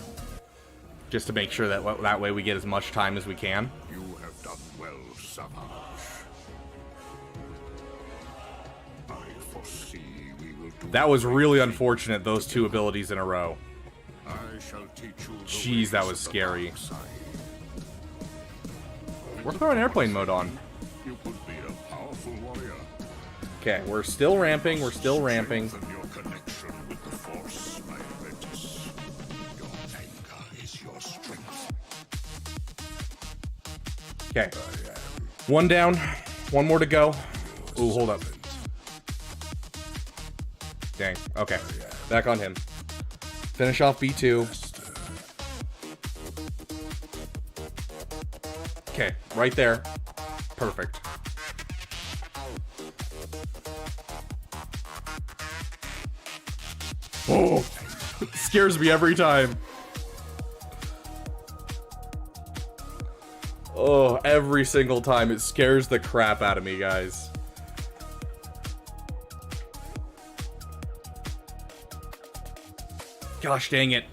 S1: Just to make sure that that way we get as much time as we can.
S3: You have done well, Savage. I foresee we will do.
S1: That was really unfortunate, those two abilities in a row.
S3: I shall teach you the
S1: Jeez, that
S3: ways
S1: was
S3: of the
S1: scary.
S3: dark side.
S1: We're throwing airplane mode on.
S3: You could be a powerful warrior.
S1: Okay, we're still ramping. We're still ramping.
S3: Strengthen your connection with the Force, my apprentice. Your anger is your strength.
S1: Okay. One down. One more to go. Ooh, hold up. Dang. Okay. Back on him. Finish off B2. Okay, right there. Perfect. Oh, scares me every time. Oh, every single time. It scares the crap out of me, guys. Gosh dang it.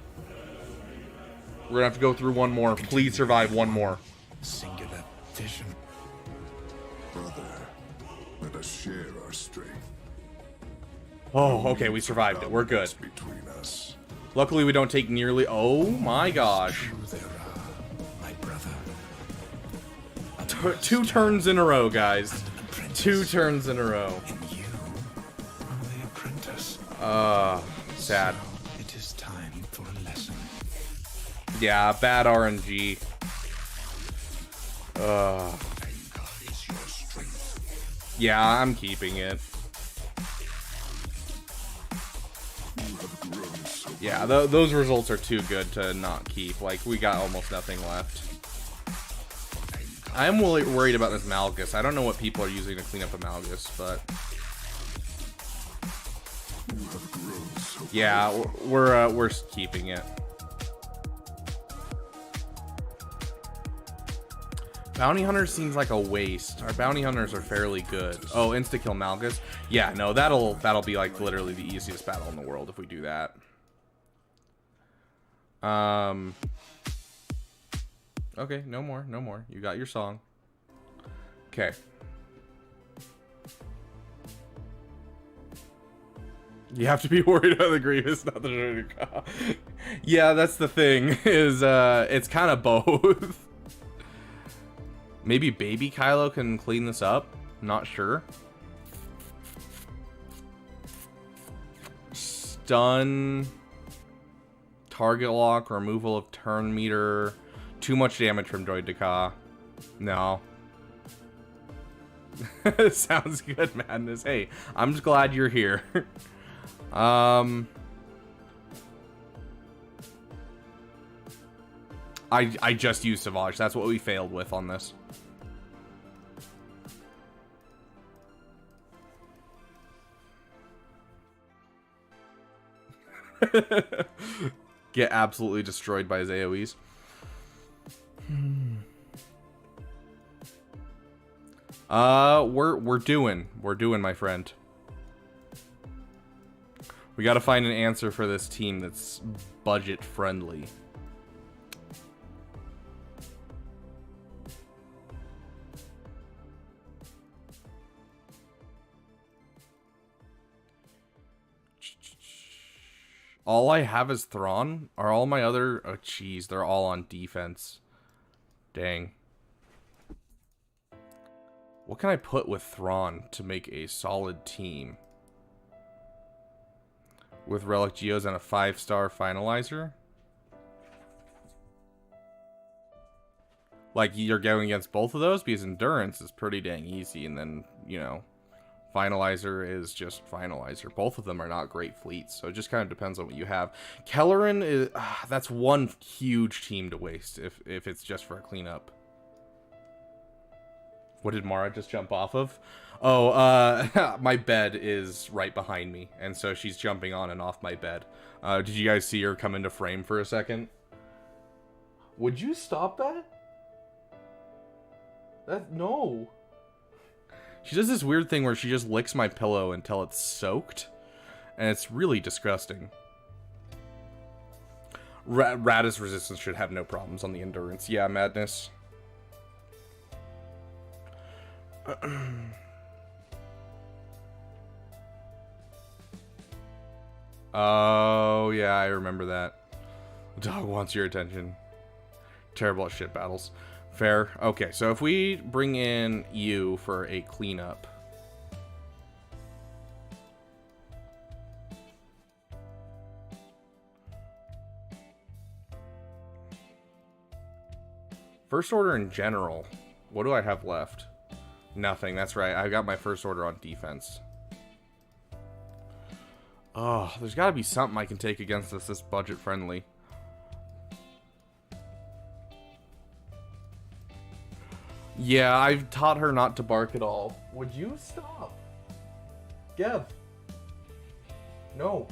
S1: We're gonna have to go through one more. Please survive one more.
S3: Singular vision. Brother, let us share our strength.
S1: Oh, okay, we survived it. We're good.
S3: Between us.
S1: Luckily, we don't take nearly... Oh my gosh.
S3: There are, my brother.
S1: Two turns in a row, guys. 2 turns in a row.
S3: And you are the apprentice.
S1: Sad.
S3: It is time for a lesson.
S1: Yeah, bad RNG.
S3: Anger is your strength.
S1: Yeah, I'm keeping it.
S3: You have grown so
S1: Yeah, those results are too good to not keep. Like, we got almost nothing left. I am worried about this Malgus. I don't know what people are using to clean up a Malgus, but...
S3: you have grown so
S1: Yeah, we're keeping it. Bounty Hunter seems like a waste. Our bounty hunters are fairly good. Oh, insta-kill Malgus. Yeah, no, that'll be like literally the easiest battle in the world if we do that. Okay, no more, no more. You got your song. Okay. You have to be worried about the Grievous, not the Jedi. Yeah, that's the thing. Is it's kind of both. Maybe Baby Kylo can clean this up. Not sure. Stun. Target lock. Removal of turn meter. Too much damage from Droid Daka. No. Sounds good, Madness. Hey, I'm just glad you're here. I just used Savage. That's what we failed with on this. Get absolutely destroyed by his AoEs. We're doing, my friend. We gotta find an answer for this team that's budget friendly. All I have is Thrawn. Are all my other... Oh, jeez. They're all on defense. Dang. What can I put with Thrawn to make a solid team? With Relic Geos and a 5-star finalizer? Like, you're going against both of those? Because Endurance is pretty dang easy. And then, you know... Finalizer is just Finalizer. Both of them are not great fleets, so it just kind of depends on what you have. Kelleran is... that's one huge team to waste if it's just for a cleanup. What did Mara just jump off of? Oh, my bed is right behind me, and so she's jumping on and off my bed. Did you guys see her come into frame for a second? Would you stop that? No. She does this weird thing where she just licks my pillow until it's soaked. And it's really disgusting. Radis resistance should have no problems on the Endurance. Yeah, Madness. Oh, yeah, I remember that. The dog wants your attention. Terrible at shit battles. Fair. Okay, so if we bring in you for a cleanup. First order in general. What do I have left? Nothing. That's right. I got my first order on defense. Oh, there's got to be something I can take against this that's budget friendly. Yeah, I've taught her not to bark at all. Would you stop? Gev. No.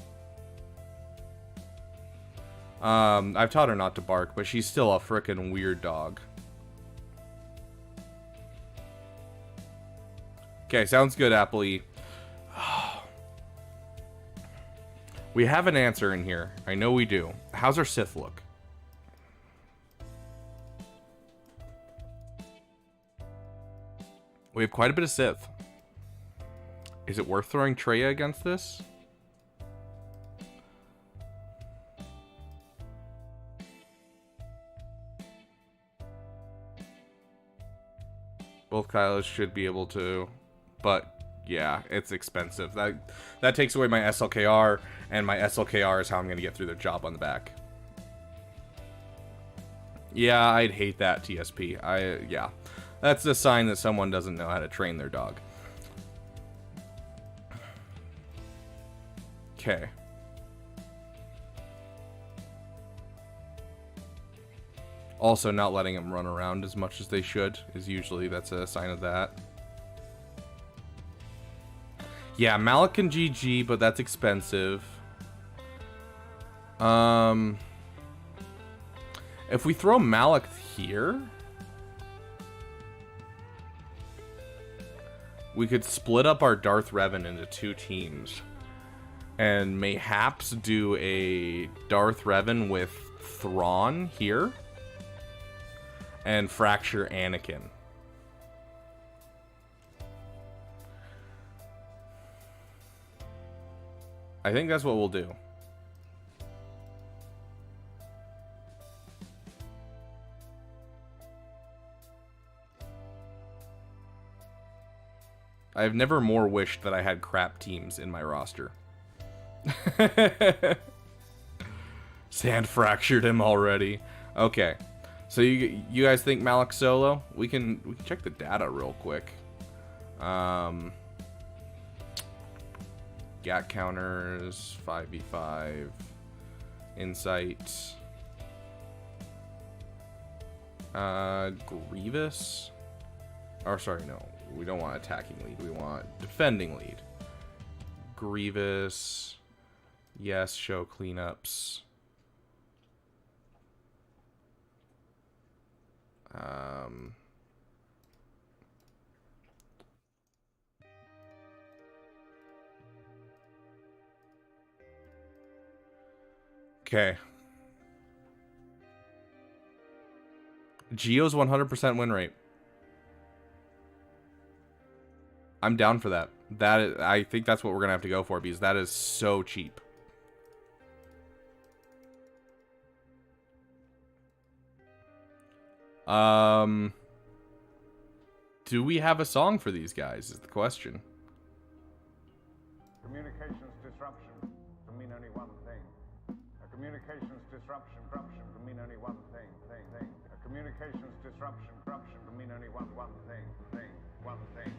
S1: I've taught her not to bark, but she's still a frickin' weird dog. Okay, sounds good, Appley. We have an answer in here. I know we do. How's our Sith look? We have quite a bit of Sith. Is it worth throwing Traya against this? Both Kylos should be able to, but yeah, it's expensive. That takes away my SLKR, and my SLKR is how I'm going to get through the job on the back. Yeah, I'd hate that, TSP. Yeah. That's a sign that someone doesn't know how to train their dog. Okay. Also, not letting them run around as much as they should is usually, that's a sign of that. Yeah, Malak can GG, but that's expensive. If we throw Malak here, we could split up our Darth Revan into 2 teams. And mayhaps do a Darth Revan with Thrawn here. And fracture Anakin. I think that's what we'll do. I've never more wished that I had crap teams in my roster. Sand fractured him already. Okay. So you guys think Malak solo? We can check the data real quick. Gat counters, 5v5, insight. Grievous. Or sorry, no. We don't want attacking lead. We want defending lead. Grievous. Yes, show cleanups. Okay. Geo's 100% win rate. I'm down for that. I think that's what we're gonna have to go for because that is so cheap. Do we have a song for these guys is the question.
S5: Communications disruption can mean only one thing. A communications disruption can mean only one thing. A communications disruption can mean only one thing. One thing.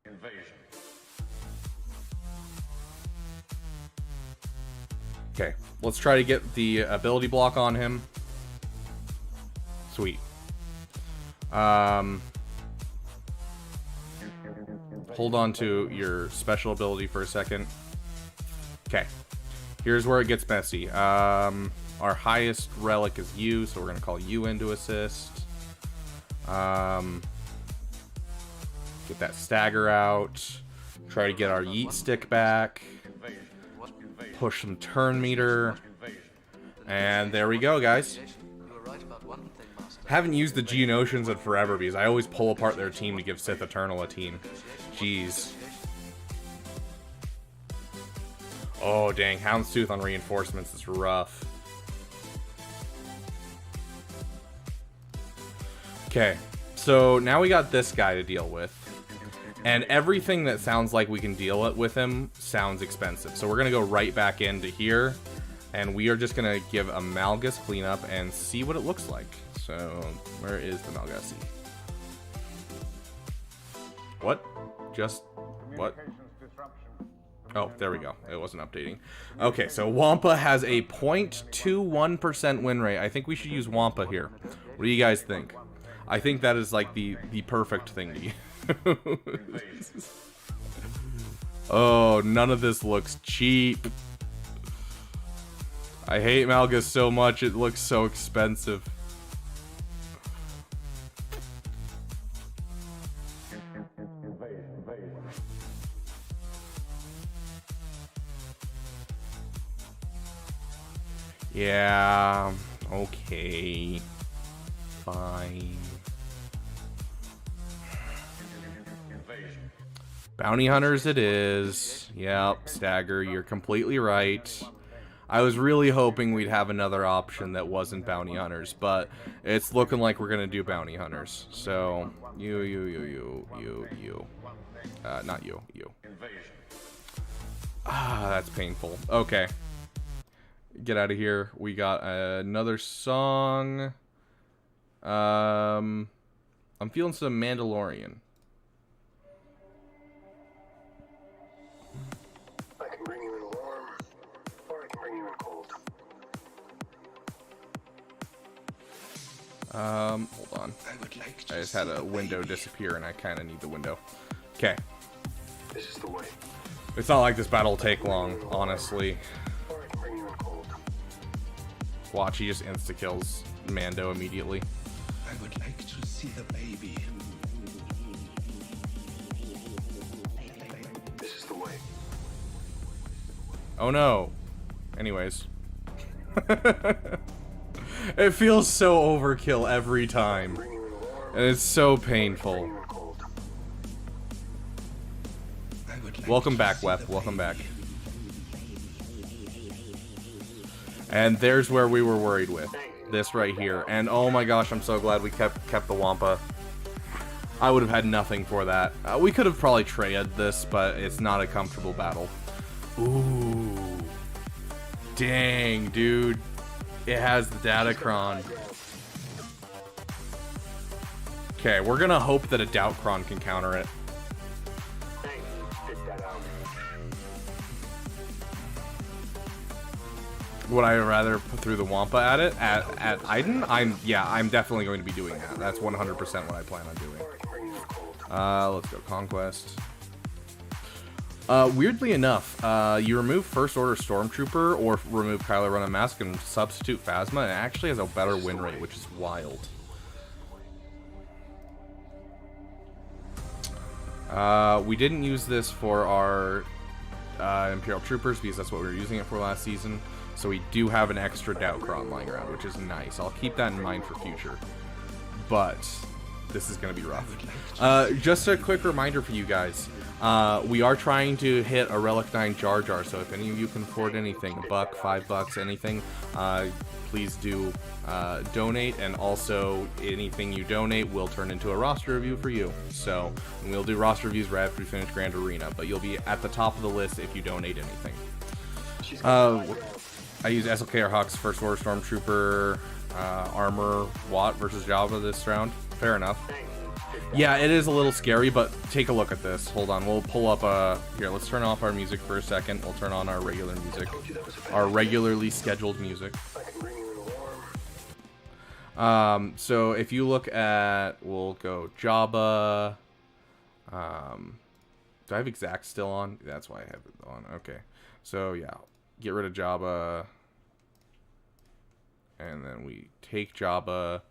S5: Invasion.
S1: Okay, let's try to get the ability block on him. Sweet. Hold on to your special ability for a second. Okay. Here's where it gets messy. Our highest relic is you, so we're going to call you in to assist. Get that stagger out. Try to get our yeet stick back. Push some turn meter. And there we go, guys. Haven't used the Geonosians in forever because I always pull apart their team to give Sith Eternal a team. Jeez. Oh, dang. Houndstooth on reinforcements is rough. Okay. So now we got this guy to deal with. And everything that sounds like we can deal it with him sounds expensive. So we're going to go right back into here And we are just going to give a Malgus cleanup and see what it looks like. So, where is the Malgus? What? Just... what? Oh, there we go. It wasn't updating. Okay, so Wampa has a 0.21% win rate. I think we should use Wampa here. What do you guys think? I think that is like the perfect thing to use. Oh, none of this looks cheap. I hate Malgus so much, it looks so expensive. Yeah, okay. Fine. Bounty hunters it is. Yep, Stagger, you're completely right. I was really hoping we'd have another option that wasn't bounty hunters, but it's looking like we're gonna do bounty hunters. So, you. Not you. Ah, that's painful. Okay. Get out of here. We got another song. I'm feeling some Mandalorian.
S3: I can bring you in warm, or I can bring you in cold.
S1: Hold on. I just had a window disappear and I kind of need the window. Okay.
S3: This is the way.
S1: It's not like this battle will take long, honestly.
S3: Or I can bring you in cold.
S1: Watch, he just insta-kills Mando immediately.
S3: I would like to see the baby. This is the way.
S1: Oh no. Anyways. It feels so overkill every time. And it's so painful. Welcome back, Weth. Welcome back. And there's where we were worried with. This right here. And oh my gosh, I'm so glad we kept the Wampa. I would have had nothing for that. We could have probably traded this, but it's not a comfortable battle. Ooh. Dang, dude. It has the Datacron. Okay, we're gonna hope that a Datacron can counter it. Would I rather put through the Wampa at it? At Iden? I'm definitely going to be doing that. That's 100% what I plan on doing. Let's go Conquest. Weirdly enough, you remove First Order Stormtrooper or remove Kylo Ren and Mask and substitute Phasma, and it actually has a better win rate, which is wild. We didn't use this for our Imperial Troopers because that's what we were using it for last season. So we do have an extra Datacron lying around, which is nice. I'll keep that in mind for future. But this is going to be rough. Just a quick reminder for you guys. We are trying to hit a Relic 9 Jar Jar, so if any of you can afford anything, $1, $5, anything, please do donate, and also anything you donate will turn into a roster review for you. So we'll do roster reviews right after we finish Grand Arena, but you'll be at the top of the list if you donate anything. I use SLK or Hawk's First Order Stormtrooper armor Watt versus Jabba this round. Fair enough. Yeah, it is a little scary, but take a look at this. Hold on, we'll pull up here, let's turn off our music for a second. We'll turn on our regular music. Our regularly scheduled music. So if you look at, we'll go Jabba. Do I have Exact still on? That's why I have it on. Okay. So yeah, get rid of Jabba. And then we take Jabba.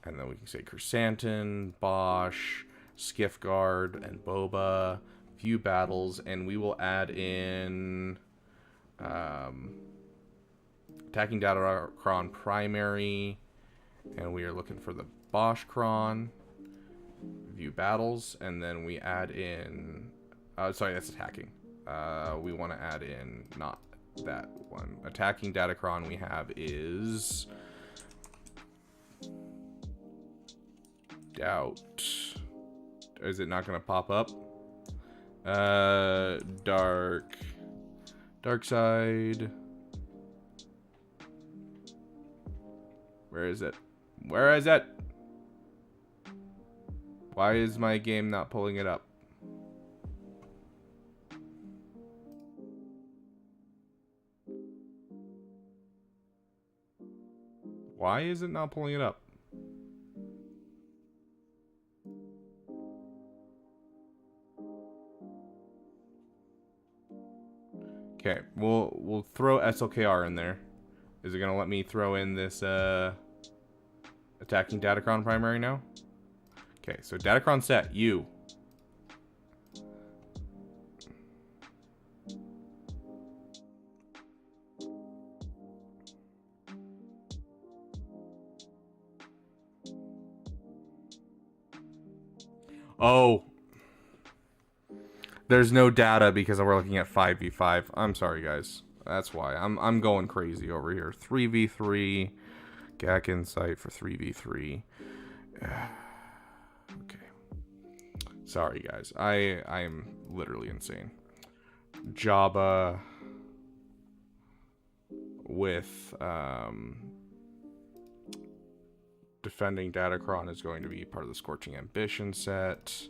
S1: And then we can say Chrysanthemum, Bosch, Skiff Guard, and Boba. Few battles, and we will add in attacking Datacron primary, and we are looking for the Bosch Cron. View battles, and then we add in. Sorry, that's attacking. We want to add in not that one. Attacking Datacron we have is. Doubt. Is it not going to pop up? Dark side. Where is it? Where is it? Why is my game not pulling it up? Why is it not pulling it up? Okay, we'll throw SLKR in there. Is it gonna let me throw in this attacking Datacron primary now? Okay, so Datacron set, you. Oh. There's no data because we're looking at 5v5. I'm sorry, guys. That's why. I'm going crazy over here. 3v3. GAC Insight for 3v3. Okay. Sorry, guys. I am literally insane. Jabba with defending Datacron is going to be part of the Scorching Ambition set,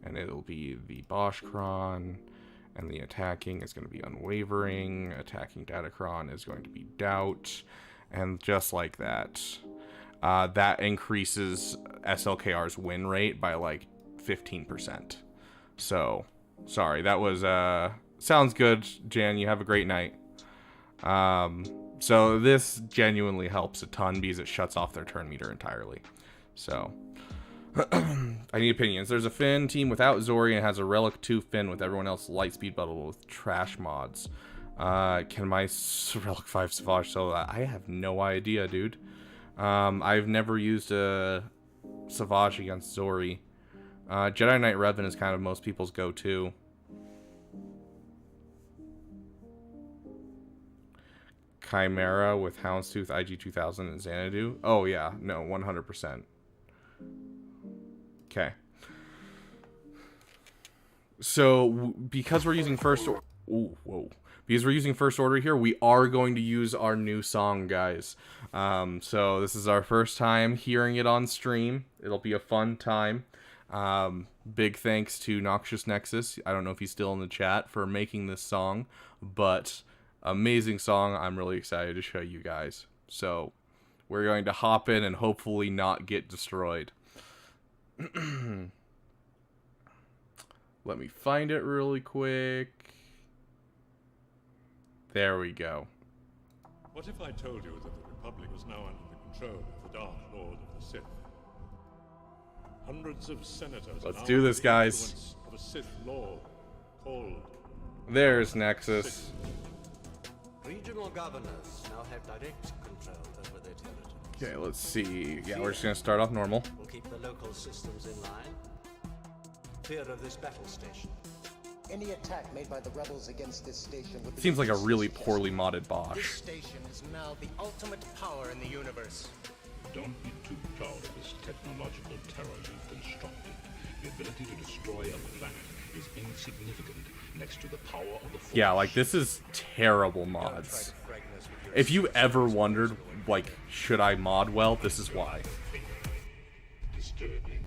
S1: and it'll be the Boschkron, and the attacking is going to be Unwavering. Attacking Datacron is going to be Doubt, and just like that, that increases SLKR's win rate by like 15%. So, sorry, that was sounds good, Jan. You have a great night. So this genuinely helps a ton because it shuts off their turn meter entirely. So I need opinions. There's a Finn team without Zori and has a Relic 2 Finn with everyone else Lightspeed bundle with trash mods. Can my Relic 5 Savage sell that? I have no idea, dude. I've never used a Savage against Zori. Jedi Knight Revan is kind of most people's go-to. Chimera with Houndstooth, IG-2000, and Xanadu. Oh, yeah. No, 100%. Okay. So, because we're using first... Ooh, whoa. Because we're using first order here, we are going to use our new song, guys. So, this is our first time hearing it on stream. It'll be a fun time. Big thanks to Noxious Nexus. I don't know if he's still in the chat for making this song, but... amazing song. I'm really excited to show you guys. So we're going to hop in and hopefully not get destroyed. Let me find it really quick. There we go.
S3: What if I told you that the Republic was now under the control of the Dark Lord of the Sith? Hundreds of senators.
S1: Let's do this, guys.
S3: Of a Sith Lord called.
S1: There's Nexus.
S6: Regional governors now have direct control over their territories.
S1: Okay, let's see. Yeah, we're just gonna start off normal.
S6: We'll keep the local systems in line. Fear of this battle station.
S7: Any attack made by the rebels against this station would be...
S1: Seems like a really poorly modded Bosch.
S7: This station is now the ultimate power in the universe.
S3: Don't be too proud of this technological terror you've constructed. The ability to destroy a planet is insignificant next to the power of the Force.
S1: Yeah, like, this is terrible mods. If you ever wondered, like, should I mod well, this is why.
S3: Disturbing.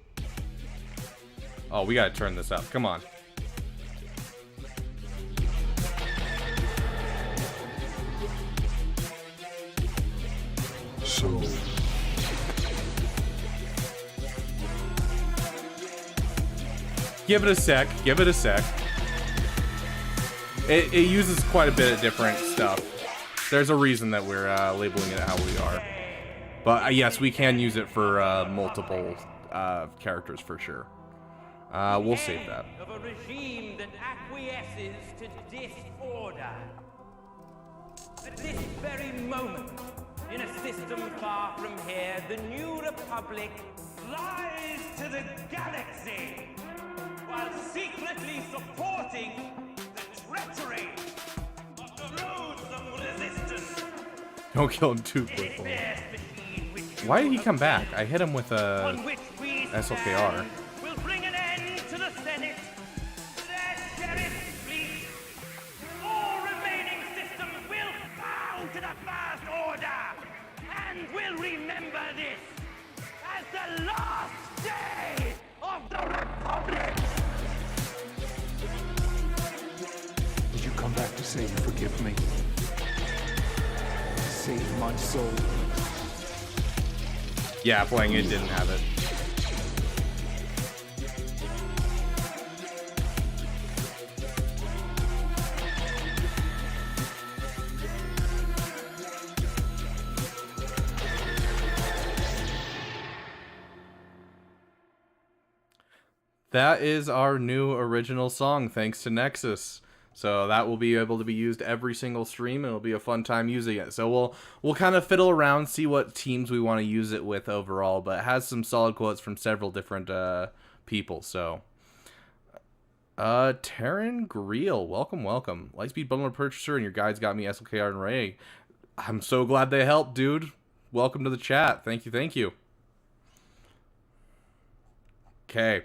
S1: Oh, we gotta turn this up. Come on.
S3: So...
S1: Give it a sec. Give it a sec. It uses quite a bit of different stuff. There's a reason that we're labeling it how we are. But yes, we can use it for multiple characters for sure. We'll save that.
S8: Of a regime that acquiesces to disorder. At this very moment, in a system far from here, the New Republic lies to the galaxy, while secretly supporting the treachery of the roads of resistance.
S1: Don't kill him too quickly. Why did he come back? I hit him with a SLKR.
S8: Will bring an end to the Senate, their sheriff fleet. All remaining systems will bow to the First Order and will remember
S9: Did you come back to say you forgive me? Save my soul.
S1: Yeah, playing it didn't have it. That is our new original song, thanks to Nexus. So that will be able to be used every single stream, and it'll be a fun time using it. So we'll kind of fiddle around, see what teams we want to use it with overall, but it has some solid quotes from several different people. So Taryn Greel, welcome. Lightspeed Bundler Purchaser and your guides got me SLKR and Ray. I'm so glad they helped, dude. Welcome to the chat. Thank you. Okay.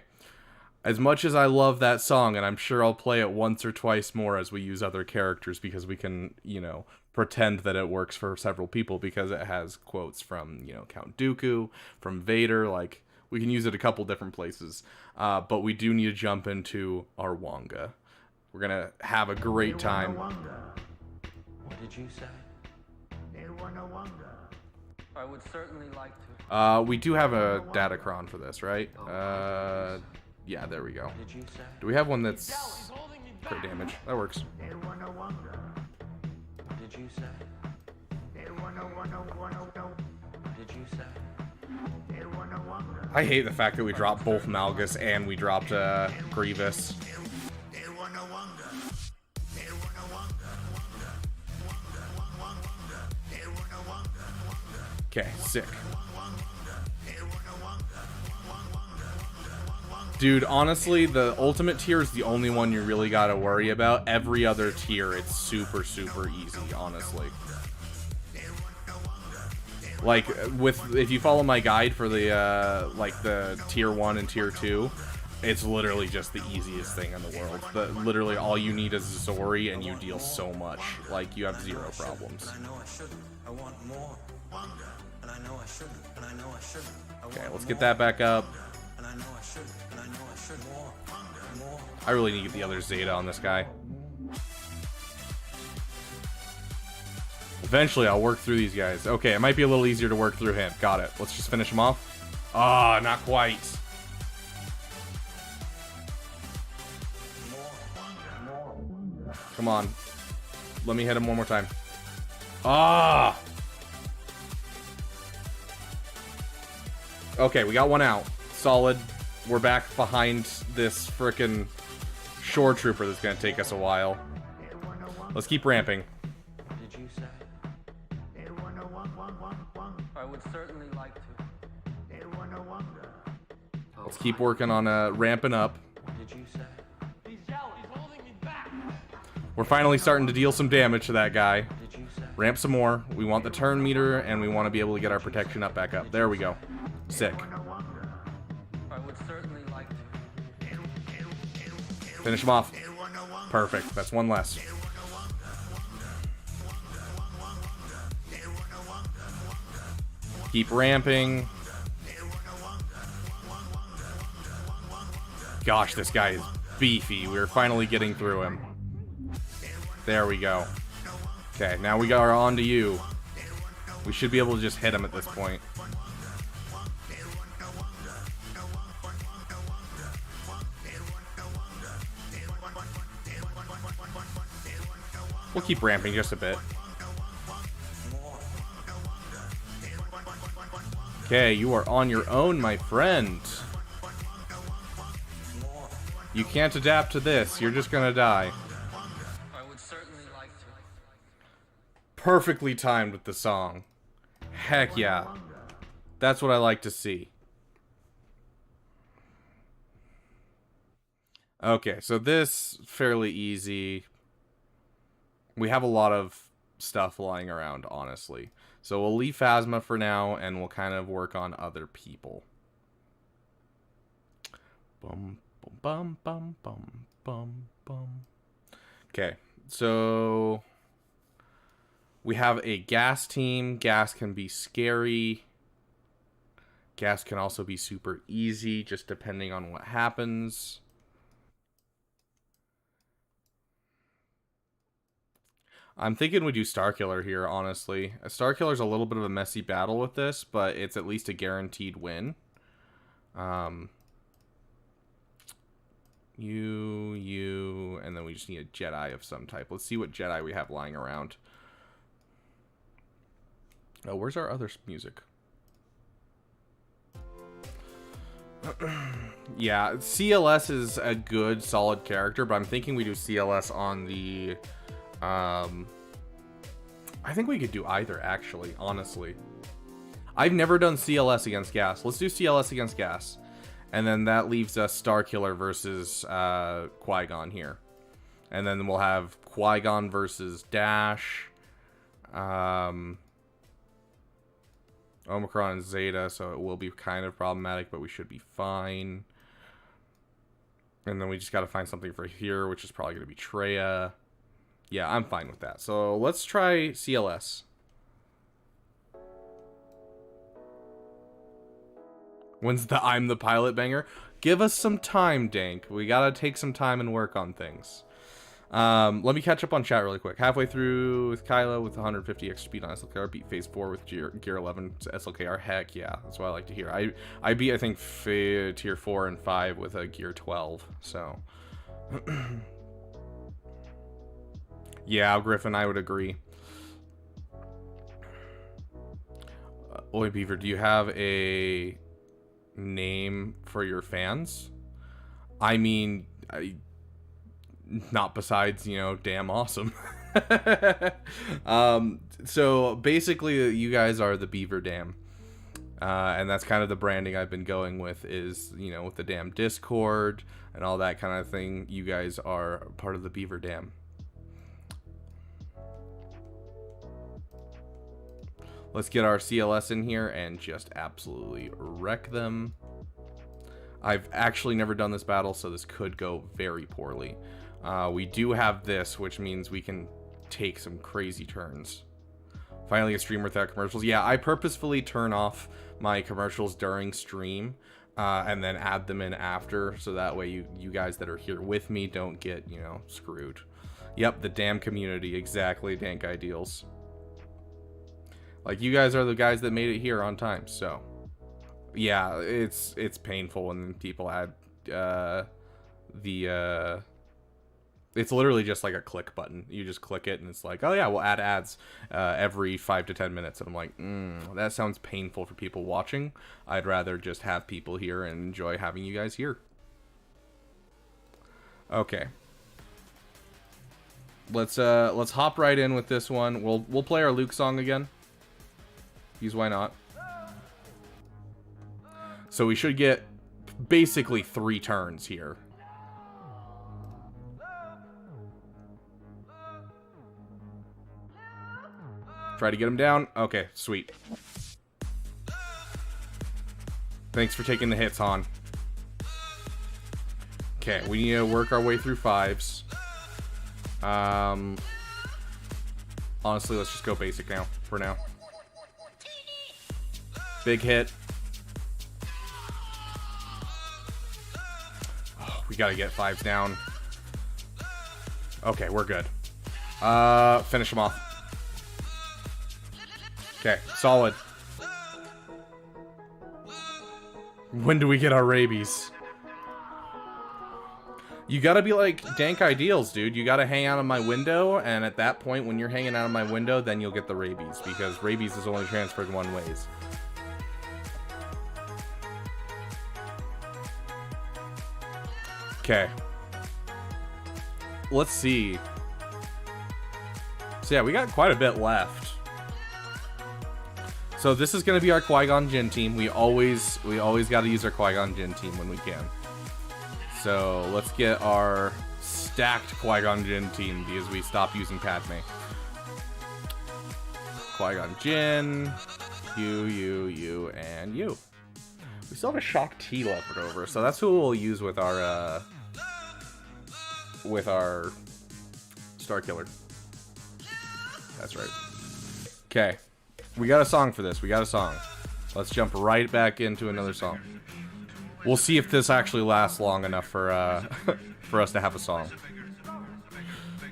S1: As much as I love that song, and I'm sure I'll play it once or twice more as we use other characters, because we can, you know, pretend that it works for several people, because it has quotes from, you know, Count Dooku, from Vader, like, we can use it a couple different places. But we do need to jump into our Wonga. We're gonna have a great time.
S8: What did you say? I would certainly like to.
S1: We do have a Datacron for this, right? Yeah, there we go. Do we have one that's crit damage? That works.
S8: What did you say? What did you say?
S1: I hate the fact that we dropped both Malgus and we dropped Grievous. Okay, sick. Dude, honestly, the ultimate tier is the only one you really gotta worry about. Every other tier, it's super easy, honestly. Like, if you follow my guide for the, like, the tier 1 and tier 2, it's literally just the easiest thing in the world. Literally, all you need is Zori, and you deal so much. Like, you have zero problems. Okay, let's get that back up. I really need to get the other Zeta on this guy. Eventually, I'll work through these guys. Okay, it might be a little easier to work through him. Got it. Let's just finish him off. Ah, not quite. Come on. Let me hit him one more time. Ah! Okay, we got one out. Solid. We're back behind this frickin' shore trooper that's gonna take us a while. Let's keep ramping.
S8: What did you say? I would certainly like to.
S1: Let's keep working on ramping up.
S8: What did you say? He's holding me back.
S1: We're finally starting to deal some damage to that guy.
S8: What did you say?
S1: Ramp some more. We want the turn meter, and we want to be able to get our protection up back up. There we go. Sick.
S8: I would certainly like to.
S1: Finish him off. Perfect. That's one less. Keep ramping. Gosh, this guy is beefy. We're finally getting through him. There we go. Okay, now we got on to you. We should be able to just hit him at this point. We'll keep ramping just a bit. Okay, you are on your own, my friend. You can't adapt to this. You're just gonna die.
S8: I would certainly like to.
S1: Perfectly timed with the song. Heck yeah. That's what I like to see. Okay, so this, fairly easy. We have a lot of stuff lying around, honestly. So we'll leave Phasma for now, and we'll kind of work on other people. Bum, bum, bum, bum, bum, bum. Okay, so we have a gas team. Gas can be scary. Gas can also be super easy, just depending on what happens. I'm thinking we do Starkiller here, honestly. Starkiller's a little bit of a messy battle with this, but it's at least a guaranteed win. You, and then we just need a Jedi of some type. Let's see what Jedi we have lying around. Oh, where's our other music? Yeah, CLS is a good, solid character, but I'm thinking we do CLS on the... I think we could do either, actually, honestly. I've never done CLS against Gas. Let's do CLS against Gas. And then that leaves us Starkiller versus Qui-Gon here. And then we'll have Qui-Gon versus Dash. Omicron and Zeta, so it will be kind of problematic, but we should be fine. And then we just got to find something for here, which is probably going to be Traya. Yeah, I'm fine with that. So let's try CLS. When's the I'm the pilot banger? Give us some time, Dank. We gotta take some time and work on things. Let me catch up on chat really quick. Halfway through with Kylo with 150 extra speed on SLKR. Beat phase 4 with gear 11 SLKR. Heck yeah, that's what I like to hear. I beat, I think, tier 4 and 5 with a gear 12. So yeah, Griffin, I would agree. Oi Beaver, do you have a name for your fans? I mean, not besides, you know, damn awesome. So basically you guys are the Beaver Dam, and that's kind of the branding I've been going with, is, you know, with the damn Discord and all that kind of thing. You guys are part of the Beaver Dam. Let's get our CLS in here and just absolutely wreck them. I've actually never done this battle, so this could go very poorly. We do have this, which means we can take some crazy turns. Finally, a stream without commercials. Yeah, I purposefully turn off my commercials during stream and then add them in after, so that way you guys that are here with me don't get, you know, screwed. Yep, the damn community. Exactly, Dank Ideals. Like, you guys are the guys that made it here on time, so yeah, it's painful when people add it's literally just like a click button. You just click it and it's like, oh yeah, we'll add ads every 5 to 10 minutes. And I'm like, that sounds painful for people watching. I'd rather just have people here and enjoy having you guys here. Okay. Let's hop right in with this one. We'll play our Luke song again. Use why not. So we should get basically 3 turns here. Try to get him down. Okay, sweet. Thanks for taking the hits, Han. Okay, we need to work our way through 5s. Honestly, let's just go basic now, for now. Big hit. Oh, we gotta get 5s down. Okay, we're good. Finish him off. Okay, solid. When do we get our rabies? You gotta be like Dank Ideals, dude. You gotta hang out of my window, and at that point, when you're hanging out of my window, then you'll get the rabies, because rabies is only transferred one ways. Okay. Let's see. So yeah, we got quite a bit left. So this is going to be our Qui-Gon Jinn team. We always got to use our Qui-Gon Jinn team when we can. So let's get our stacked Qui-Gon Jinn team, because we stopped using Padme. Qui-Gon Jinn, you, and you. We still have a Shock T left over, so that's who we'll use with our Starkiller. That's right. Okay. We got a song for this. We got a song. Let's jump right back into another song. We'll see if this actually lasts long enough for for us to have a song.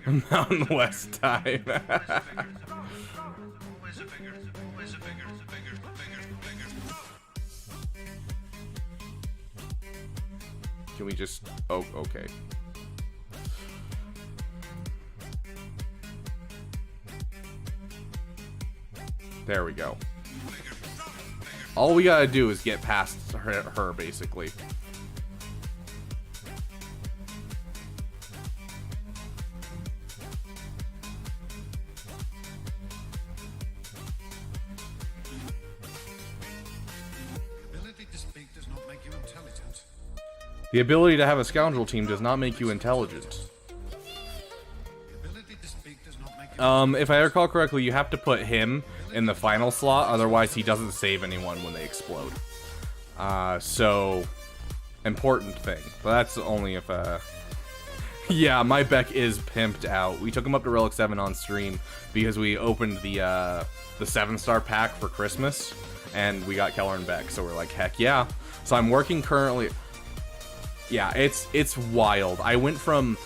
S1: Mountain West time. Can we just... Oh, okay. There we go. All we gotta do is get past her basically. The ability to have a scoundrel team does not make you intelligent. If I recall correctly, you have to put him in the final slot, otherwise he doesn't save anyone when they explode. So, important thing. But that's only if, yeah, my Beck is pimped out. We took him up to Relic 7 on stream because we opened the 7-star pack for Christmas, and we got Keller and Beck, so we're like, heck yeah. So I'm working currently... Yeah, it's wild. I went from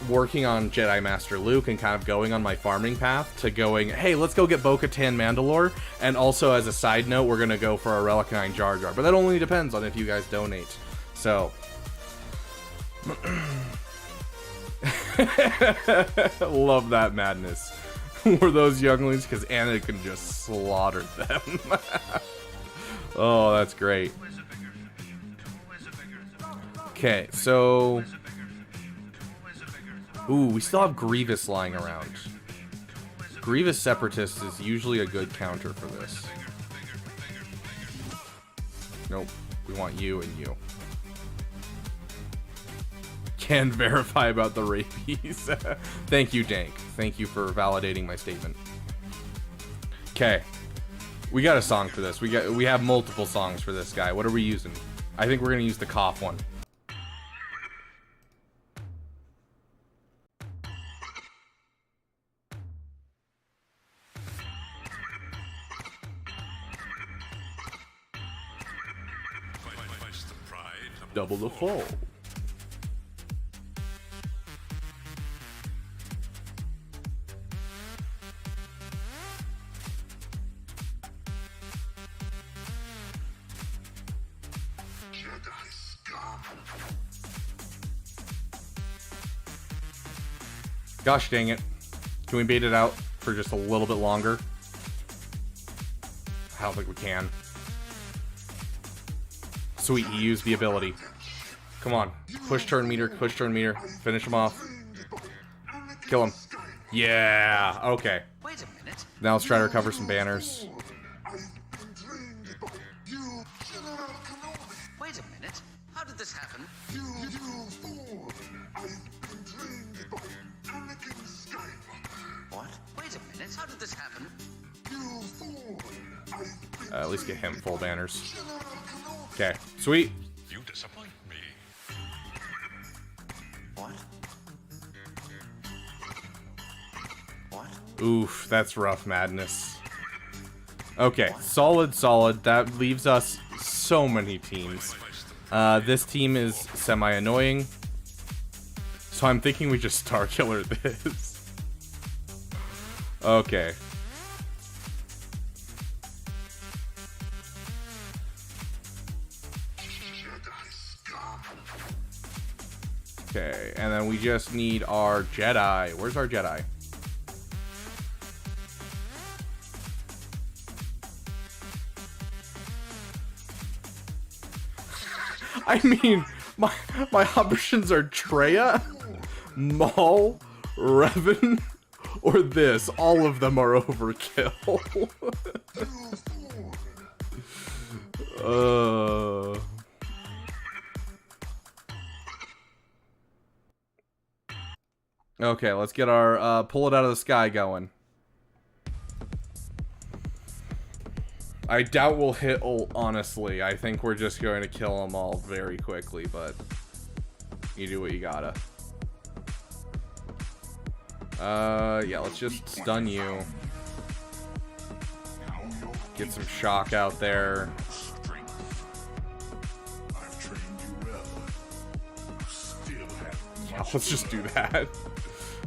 S1: working on Jedi Master Luke and kind of going on my farming path to going, hey, let's go get Bo-Katan Mandalore, and also as a side note, we're gonna go for a Relic 9 Jar Jar, but that only depends on if you guys donate. So, love that madness. Were those younglings? Because Anakin just slaughtered them. Oh, that's great. Okay, so... Ooh, we still have Grievous lying around. Grievous Separatist is usually a good counter for this. Nope, we want you and you. Can verify about the rabies. Thank you, Dank. Thank you for validating my statement. Okay, we got a song for this. We have multiple songs for this guy. What are we using? I think we're gonna use the cough one. Double the fall. Gosh dang it. Can we bait it out for just a little bit longer? I don't think we can. Sweet, he used the ability. Come on. Push turn meter, finish him off. Kill him. Yeah, okay.
S2: Wait a minute.
S1: Now let's try to recover some banners.
S2: Wait a minute. How did this happen? What? Wait a minute. How did this happen?
S1: At least get him full banners. Okay, sweet.
S3: You disappoint me.
S2: What? What?
S1: Oof, that's rough madness. Okay, solid. That leaves us so many teams. This team is semi-annoying. So I'm thinking we just Star Killer this. Okay. Okay, and then we just need our Jedi. Where's our Jedi? I mean, my options are Traya, Maul, Revan, or this. All of them are overkill. Okay, let's get our pull it out of the sky going. I doubt we'll hit ult, honestly. I think we're just going to kill them all very quickly, but you do what you gotta. Yeah, let's just stun you. Get some shock out there. Yeah, let's just do that.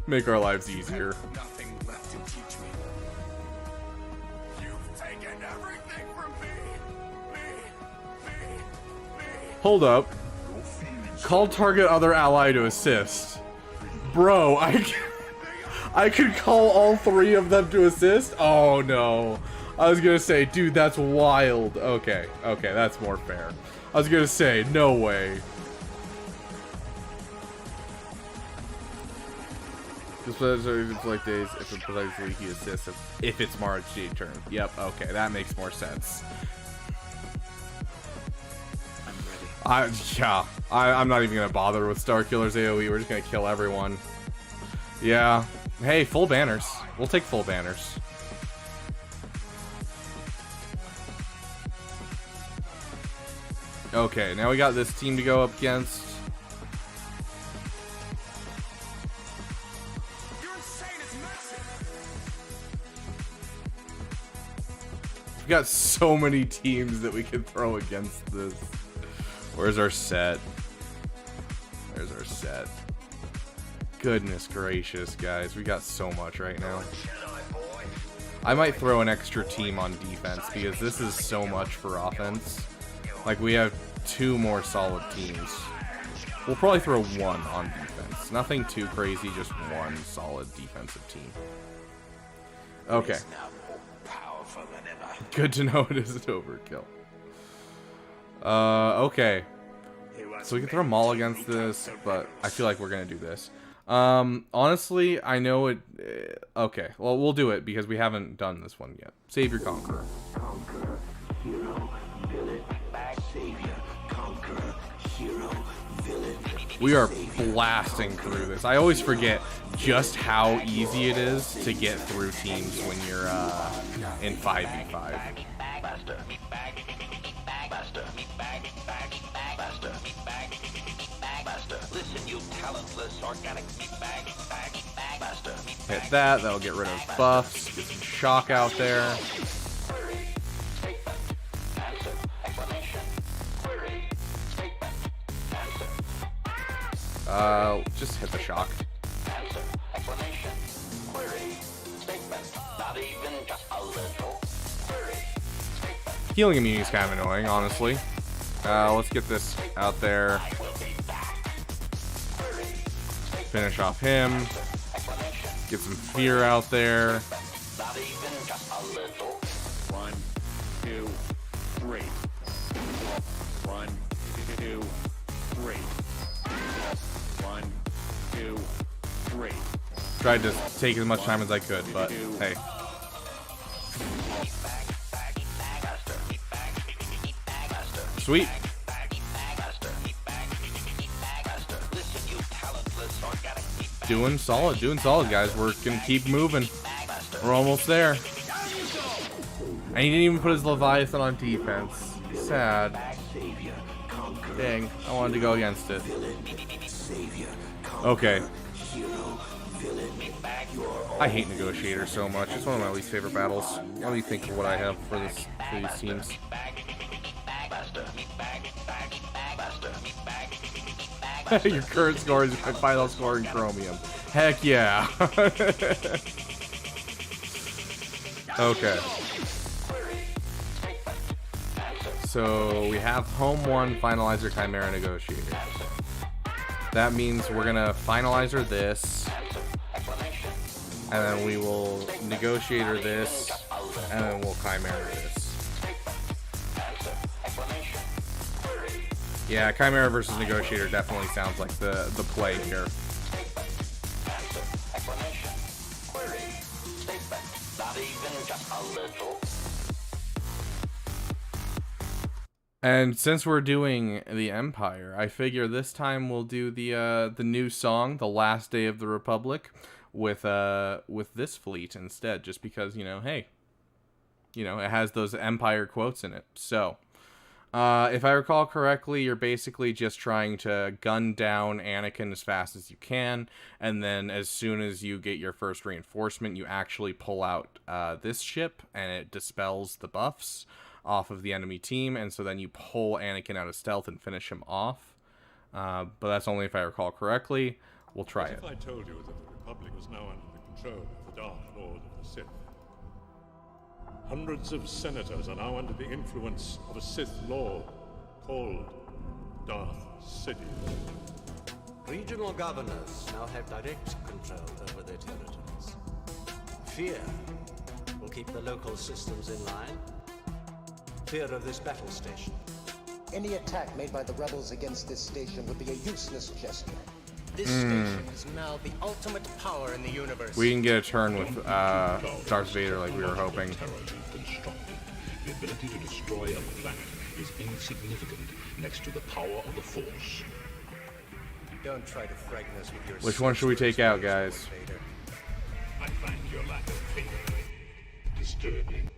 S1: Make our lives easier.
S10: Nothing left to teach me. You've taken everything from me.
S1: Hold up. Call target other ally to assist. Bro, I could call all 3 of them to assist? Oh no. I was gonna say, dude, that's wild. Okay, that's more fair. I was gonna say, no way. This is like days if it precisely he assists if it's March turn. Yep, okay, that makes more sense. I'm not even gonna bother with Starkiller's AoE. We're just gonna kill everyone. Yeah. Hey, full banners. We'll take full banners. Okay, now we got this team to go up against. We got so many teams that we can throw against this. Where's our set? There's our set. Goodness gracious, guys. We got so much right now. I might throw an extra team on defense because this is so much for offense. Like, we have 2 more solid teams. We'll probably throw 1 on defense. Nothing too crazy, just 1 solid defensive team. Okay. Good to know it isn't overkill. Okay. So we can throw Maul against this, but I feel like we're gonna do this. Honestly, I know it... okay, well, we'll do it because we haven't done this one yet. Savior Conqueror.
S10: Conqueror, hero, villain, savior, conqueror, hero, villain.
S1: We are blasting through this. I always forget just how easy it is to get through teams when you're in 5v5. Hit that, that'll get rid of buffs, get some shock out there. Just hit the shock. Healing immunity is kind of annoying, honestly. Let's get this out there. Finish off him. Get some fear out there.
S10: 1, 2, 3. 1, 2, 3. 1, 2, 3.
S1: Tried to take as much time as I could, but hey. Sweet. Doing solid, guys. We're gonna keep moving. We're almost there. And he didn't even put his Leviathan on defense. Sad. Dang, I wanted to go against it. Okay. I hate Negotiator so much. It's one of my least favorite battles. Let me think of what I have for these teams. Your current score is my final score in Chromium. Heck yeah. Okay. So we have Home 1, Finalizer, Chimera, Negotiator. That means we're gonna Finalizer this, and then we will Negotiator this, and then we'll Chimera this. Yeah, Chimera versus Negotiator definitely sounds like the play here. And since we're doing the Empire, I figure this time we'll do the new song, "The Last Day of the Republic," with this fleet instead, just because, hey, it has those Empire quotes in it. So, if I recall correctly, you're basically just trying to gun down Anakin as fast as you can, and then as soon as you get your first reinforcement, you actually pull out this ship, and it dispels the buffs off of the enemy team, and so then you pull Anakin out of stealth and finish him off. But that's only if I recall correctly. We'll try it.
S3: What if I told you that the Republic is now under the control of the Dark Lord of the Sith. Hundreds of senators are now under the influence of a Sith Lord called Darth Sidious.
S6: Regional governors now have direct control over their territories. Fear will keep the local systems in line. Fear of this battle station.
S7: Any attack made by the rebels against this station would be a useless gesture. This station is now the ultimate power in the universe.
S1: We can get a turn with Darth Vader like we were hoping.
S3: The ability to destroy a planet is insignificant next to the power of the Force.
S6: Don't try to frighten us with your
S1: Which one should we take out, guys?
S6: Vader.
S3: I find your lack of faith disturbing.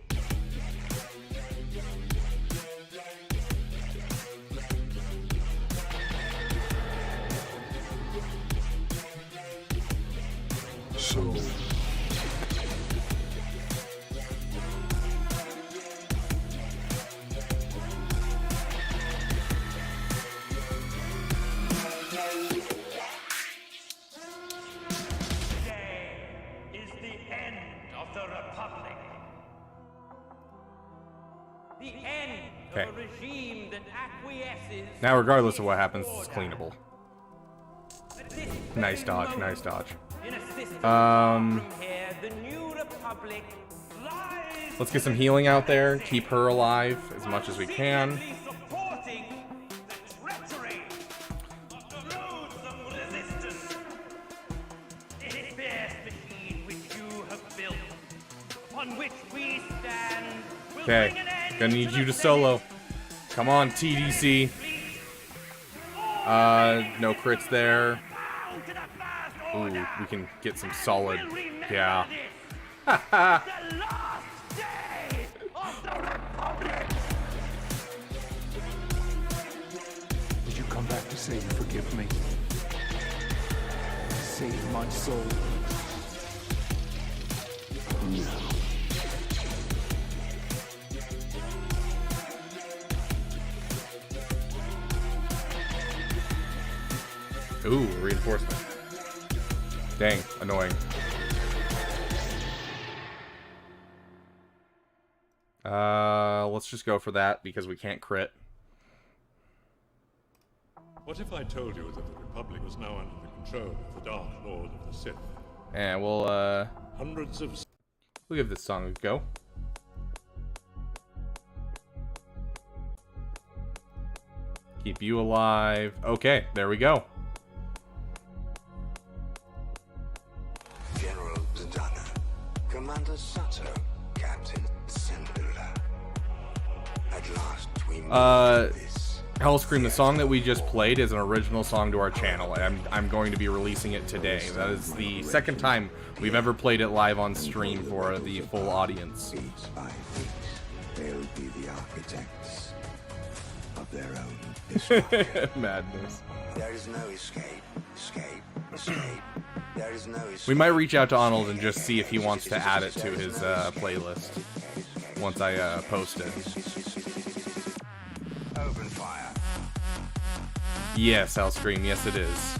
S9: So,
S8: Today is the end of the Republic. The end
S1: Okay.
S8: of a regime that acquiesces.
S1: Now, regardless of what happens, it's cleanable.
S8: At this
S1: Nice
S8: very
S1: dodge,
S8: moment,
S1: nice dodge.
S8: in a system far
S1: Um,
S8: from here, the new Republic lies
S1: Let's get some healing out there. Keep her alive as much as we can.
S8: secretly supporting the treachery of the roots of resistance. This fierce machine which you have built, upon which we stand, will
S1: Okay,
S8: bring an end
S1: gonna need
S8: to
S1: you
S8: the
S1: to solo.
S8: fleeing
S1: Come on, TDC. No crits there.
S8: bound to the first
S1: Ooh,
S8: order.
S1: we can get some solid.
S8: Will remember
S1: Yeah.
S8: this, the last day of the Republic.
S9: did you come back to say you forgive me? Save my soul.
S1: Ooh, reinforcement. Dang, annoying. Let's just go for that because we can't crit.
S3: What if I told you that the Republic was now under the control of the Dark Lord of the Sith?
S1: And we'll
S3: Hundreds of
S1: give this song a go. Keep you alive. Okay, there we go.
S2: General Zidana, Commander Sato, Captain Syndulla. At last we this.
S1: Hellscream, the song that we just played is an original song to our channel, and I'm going to be releasing it today. That is the second time we've ever played it live on stream for the full audience.
S2: Piece by piece, they'll be the architects of their own destruction.
S1: Madness.
S2: There is no escape, escape, escape. There is no escape.
S1: We might reach out to Arnold and just see if he wants to add it to his playlist once I post it.
S2: Open fire.
S1: Yes, Hellscream, yes it is.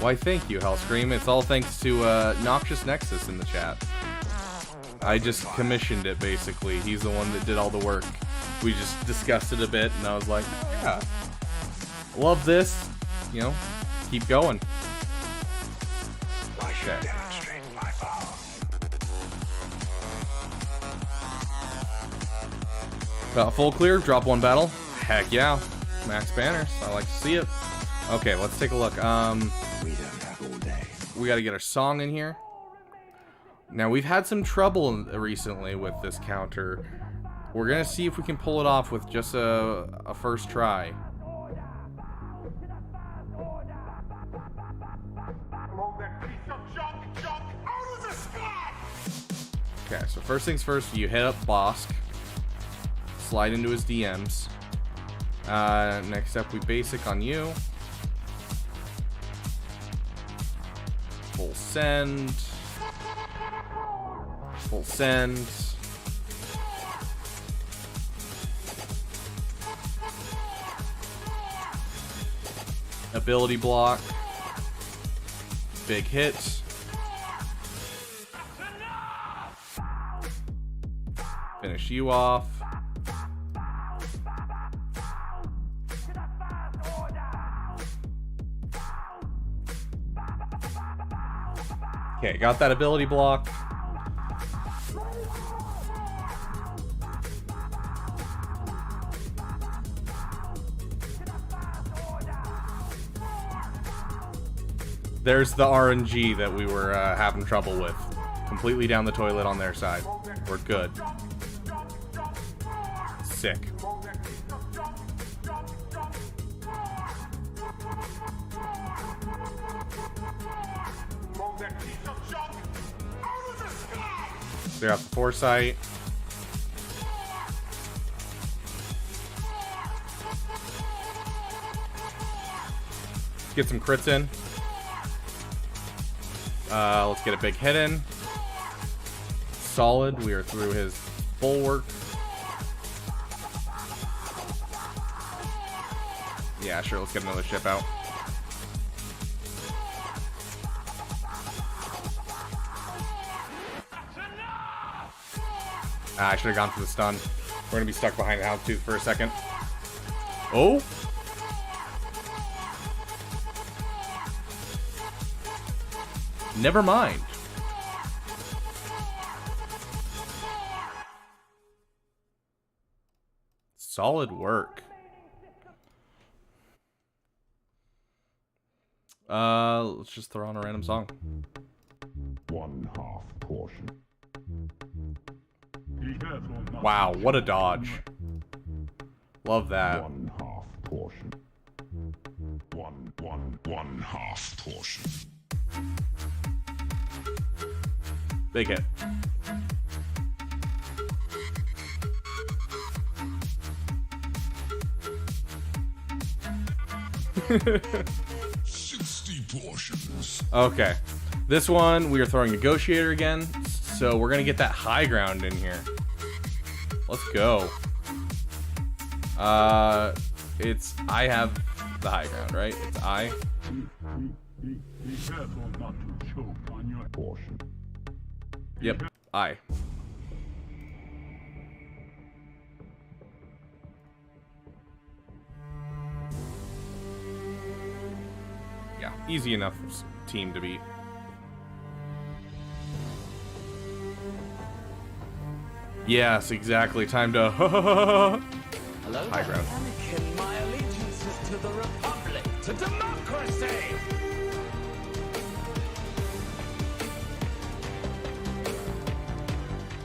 S1: Why, thank you, Hellscream. It's all thanks to Noxious Nexus in the chat. I just commissioned it, basically. He's the one that did all the work. We just discussed it a bit, and I was like, yeah, love this. You know, keep going.
S2: I shall
S1: Okay.
S2: demonstrate my power.
S1: Got full clear, drop one battle. Heck yeah. Max banners. I like to see it. Okay, let's take a look.
S2: We don't have all day.
S1: We got to get our song in here. Now, we've had some trouble recently with this counter. We're going to see if we can pull it off with just a first try. Okay, so first things first, you hit up Bosk. Slide into his DMs. Next up, we basic on you. Full send. Full send. ability block. Big hit. Finish you off. Okay, got that ability block. There's the RNG that we were having trouble with. Completely down the toilet on their side. We're good. Sick. Clear out the foresight. Get some crits in. Let's get a big hit in. Solid. We are through his bulwark. Yeah, sure. Let's get another ship out. I should have gone for the stun. We're going to be stuck behind the houndstooth for a second. Oh! Never mind. Solid work. Let's just throw on a random song.
S3: 1/2 portion.
S1: Wow, what a dodge. Love that.
S3: 1/2 portion. 1/2 portion.
S1: Big hit. Okay. This one, we are throwing Negotiator again. So we're going to get that high ground in here. Let's go. It's... I have the high ground, right? It's I.
S3: Be careful not to choke on your portion.
S1: Yep, I. Yeah, easy enough team to beat. Yes, exactly. Time to
S6: Hello,
S1: high ground.
S6: Anakin. My allegiance is to the Republic, to democracy.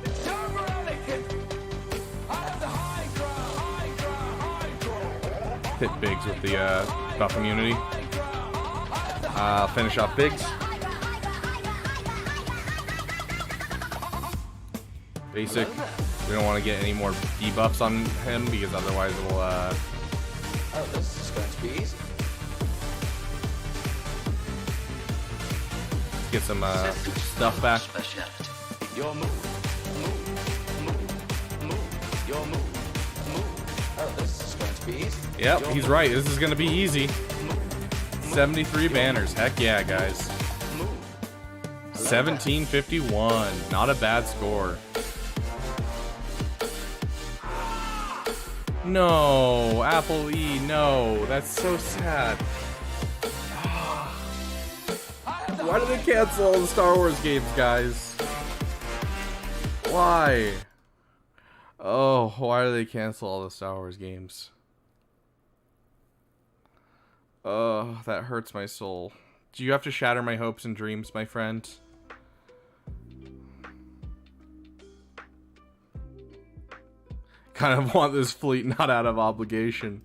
S6: It's over, Anakin. I have the high ground.
S1: Hit Biggs with the buff immunity. Finish off Biggs. Basic. We don't want to get any more debuffs on him because otherwise it will
S6: Oh, this is going to be easy.
S1: get some stuff back.
S6: Your move. Your move. Oh, this is going to be easy.
S1: Yep, he's right. This is going to be easy. 73 banners. Heck yeah, guys. 1751. Not a bad score. No, Apple E, no. That's so sad. Why do they cancel all the Star Wars games, guys? Why? Oh, why do they cancel all the Star Wars games? Oh, that hurts my soul. Do you have to shatter my hopes and dreams, my friend? Kind of want this fleet not out of obligation.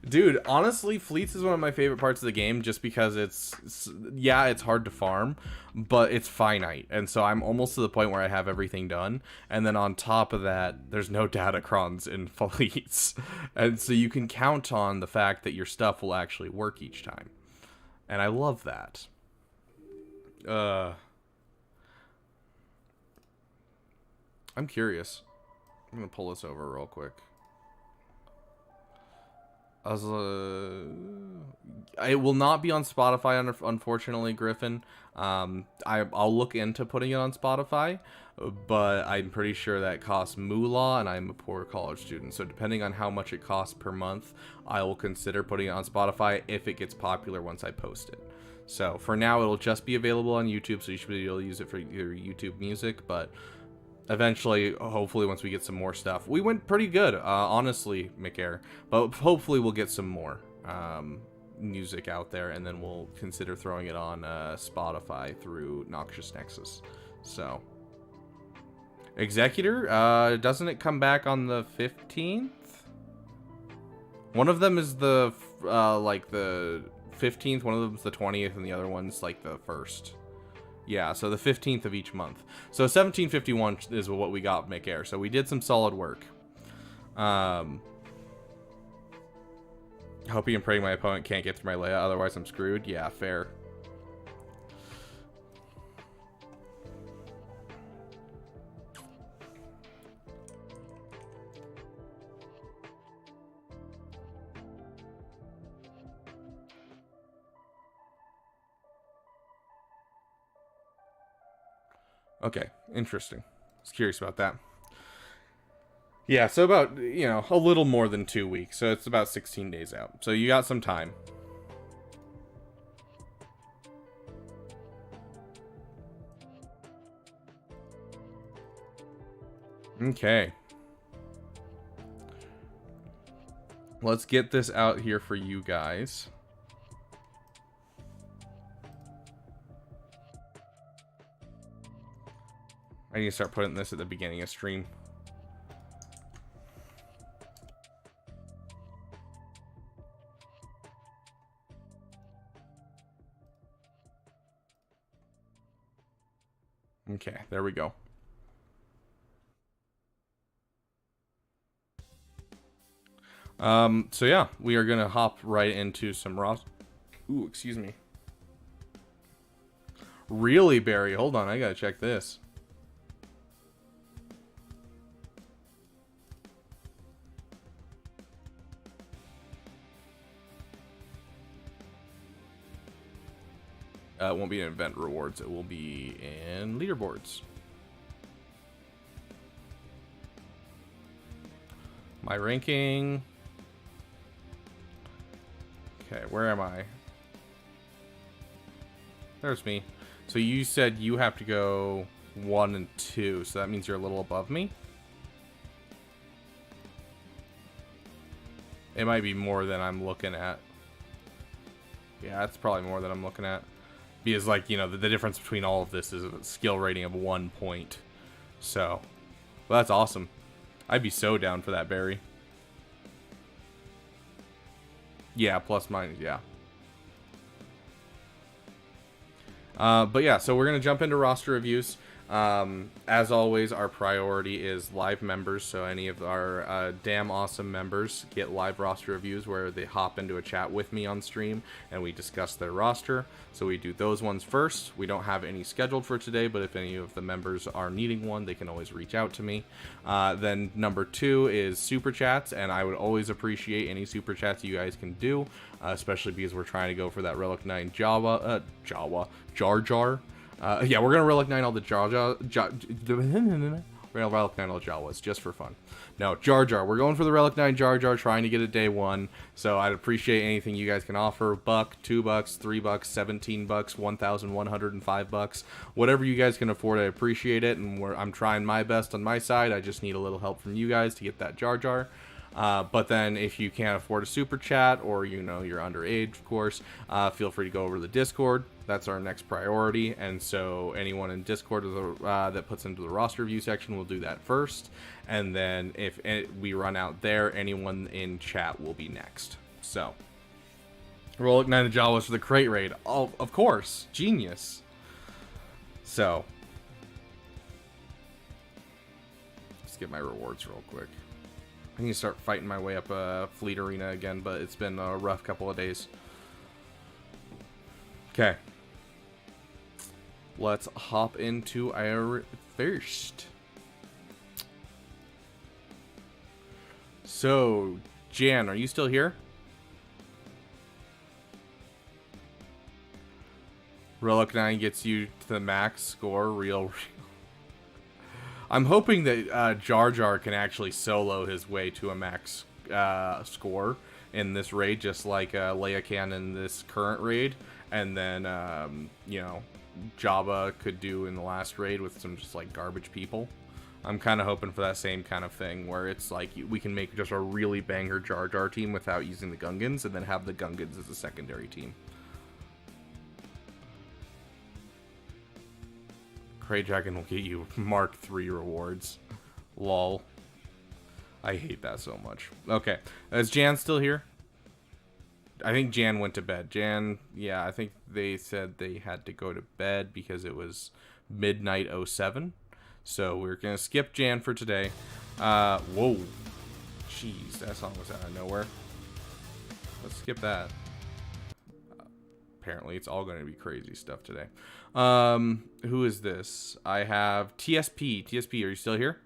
S1: Dude, honestly, fleets is one of my favorite parts of the game just because it's yeah, it's hard to farm, but it's finite. And so I'm almost to the point where I have everything done. And then on top of that, there's no Datacrons in fleets. And so you can count on the fact that your stuff will actually work each time. And I love that. I'm curious. I'm gonna pull this over real quick. It will not be on Spotify, unfortunately, Griffin. I'll look into putting it on Spotify, but I'm pretty sure that costs moolah, and I'm a poor college student. So depending on how much it costs per month, I will consider putting it on Spotify if it gets popular once I post it. So for now, it'll just be available on YouTube, so you should be able to use it for your YouTube music, but eventually, hopefully, once we get some more stuff. We went pretty good, honestly, McAir, but hopefully we'll get some more music out there, and then we'll consider throwing it on Spotify through Noxious Nexus. So, Executor, doesn't it come back on the 15th? One of them is the, like, the 15th, one of them's the 20th, and the other one's, like, the 1st. Yeah, so the 15th of each month. So 1751 is what we got, McAir. So we did some solid work. Hoping and praying my opponent can't get through my layout, otherwise I'm screwed. Yeah, fair. Okay, interesting. I was curious about that. Yeah, so about, you know, a little more than 2 weeks. So it's about 16 days out. So you got some time. Okay. Let's get this out here for you guys. I need to start putting this at the beginning of stream. Okay, there we go. So yeah, we are gonna hop right into some Ooh, excuse me. Really, Barry? Hold on, I gotta check this. It won't be in event rewards. It will be in leaderboards. My ranking. Okay, where am I? There's me. So you said you have to go 1 and 2, so that means you're a little above me? It might be more than I'm looking at. Yeah, that's probably more than I'm looking at. Because, like, you know, the difference between all of this is a skill rating of 1 point. So, well, that's awesome. I'd be so down for that, Barry. Yeah, plus minus, yeah. But yeah, so we're going to jump into roster reviews. As always, our priority is live members, so any of our damn awesome members get live roster reviews where they hop into a chat with me on stream and we discuss their roster. So we do those ones first. We don't have any scheduled for today, but if any of the members are needing one, they can always reach out to me. Then number 2 is super chats, and I would always appreciate any super chats you guys can do, especially because we're trying to go for that Relic 9 Jar Jar. Yeah, we're gonna Relic 9 all the we're gonna Relic 9 all the Jawas, just for fun. No, Jar Jar. We're going for the Relic 9 Jar Jar, trying to get it day 1. So I'd appreciate anything you guys can offer. $1, $2, $3, $17, $1,105. Whatever you guys can afford, I appreciate it. And I'm trying my best on my side. I just need a little help from you guys to get that Jar Jar. But then if you can't afford a super chat, or you know you're underage, of course, feel free to go over to the Discord. That's our next priority, and so anyone in Discord that puts into the roster review section will do that first, and then if we run out there, anyone in chat will be next. So Relic 9 of Jawas for the crate raid. Oh, of course, genius. So let's get my rewards real quick. I need to start fighting my way up Fleet Arena again, but it's been a rough couple of days. Okay. Let's hop into our first. So, Jan, are you still here? Relic 9 gets you to the max score, real. I'm hoping that Jar Jar can actually solo his way to a max score in this raid, just like Leia can in this current raid, and then you know, Jabba could do in the last raid with some just like garbage people. I'm kind of hoping for that same kind of thing where it's like we can make just a really banger Jar Jar team without using the Gungans, and then have the Gungans as a secondary team. Cray Dragon will get you Mark III rewards. Lol. I hate that so much. Okay. Is Jan still here? I think Jan went to bed. Jan, yeah, I think they said they had to go to bed because it was midnight 07. So we're going to skip Jan for today. Whoa. Jeez, that song was out of nowhere. Let's skip that. Apparently it's all going to be crazy stuff today. Who is this? I have TSP. TSP, are you still here?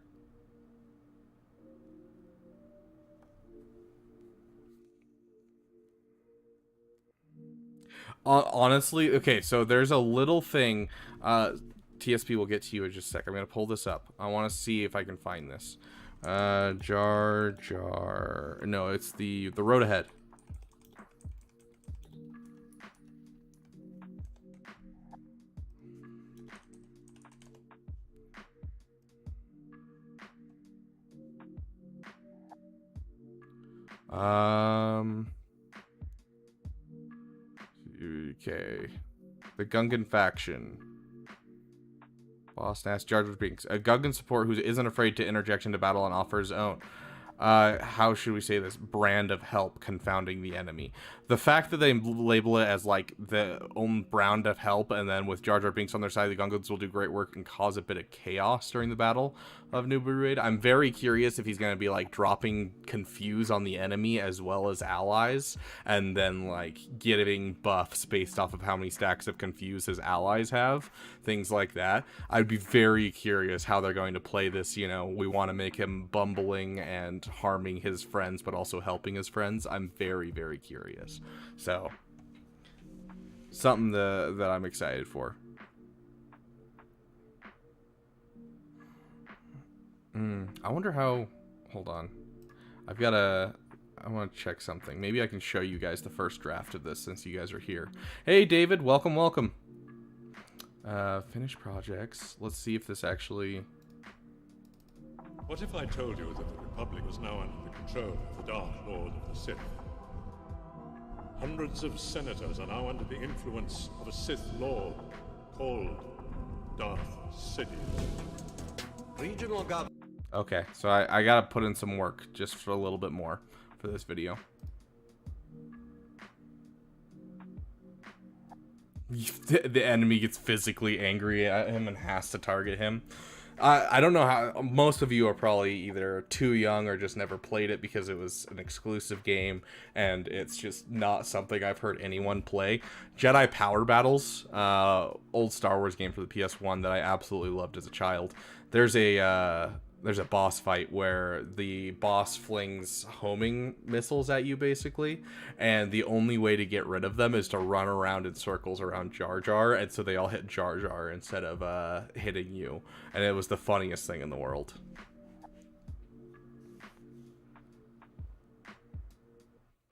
S1: Honestly, okay, so there's a little thing. TSP will get to you in just a sec. I'm going to pull this up. I want to see if I can find this. Jar Jar. No, it's the road ahead. Okay. The Gungan faction. Boss Nass Jar Jar Binks. A Gungan support who isn't afraid to interject into battle and offer his own. How should we say this? Brand of help confounding the enemy. The fact that they label it as like the own brand of help, and then with Jar Jar Binks on their side, the Gungans will do great work and cause a bit of chaos during the battle of Naboo Raid. I'm very curious if he's going to be like dropping confuse on the enemy as well as allies, and then like giving buffs based off of how many stacks of confuse his allies have, things like that. I'd be very curious how they're going to play this. You know, we want to make him bumbling and harming his friends but also helping his friends. I'm very, very curious. So something that I'm excited for. I wonder how. Hold on, I want to check something. Maybe I can show you guys the first draft of this since you guys are here. Hey David, welcome. Finish projects. Let's see if this actually.
S11: What if I told you that the Republic was now under the control of the Dark Lord of the Sith? Hundreds of senators are now under the influence of a Sith Lord called Darth Sidious.
S6: Regional government.
S1: Okay, so I gotta put in some work just for a little bit more for this video. The enemy gets physically angry at him and has to target him. I don't know how. Most of you are probably either too young or just never played it because it was an exclusive game and it's just not something I've heard anyone play. Jedi Power Battles, old Star Wars game for the PS1 that I absolutely loved as a child. There's a boss fight where the boss flings homing missiles at you, basically, and the only way to get rid of them is to run around in circles around Jar Jar, and so they all hit Jar Jar instead of hitting you, and it was the funniest thing in the world.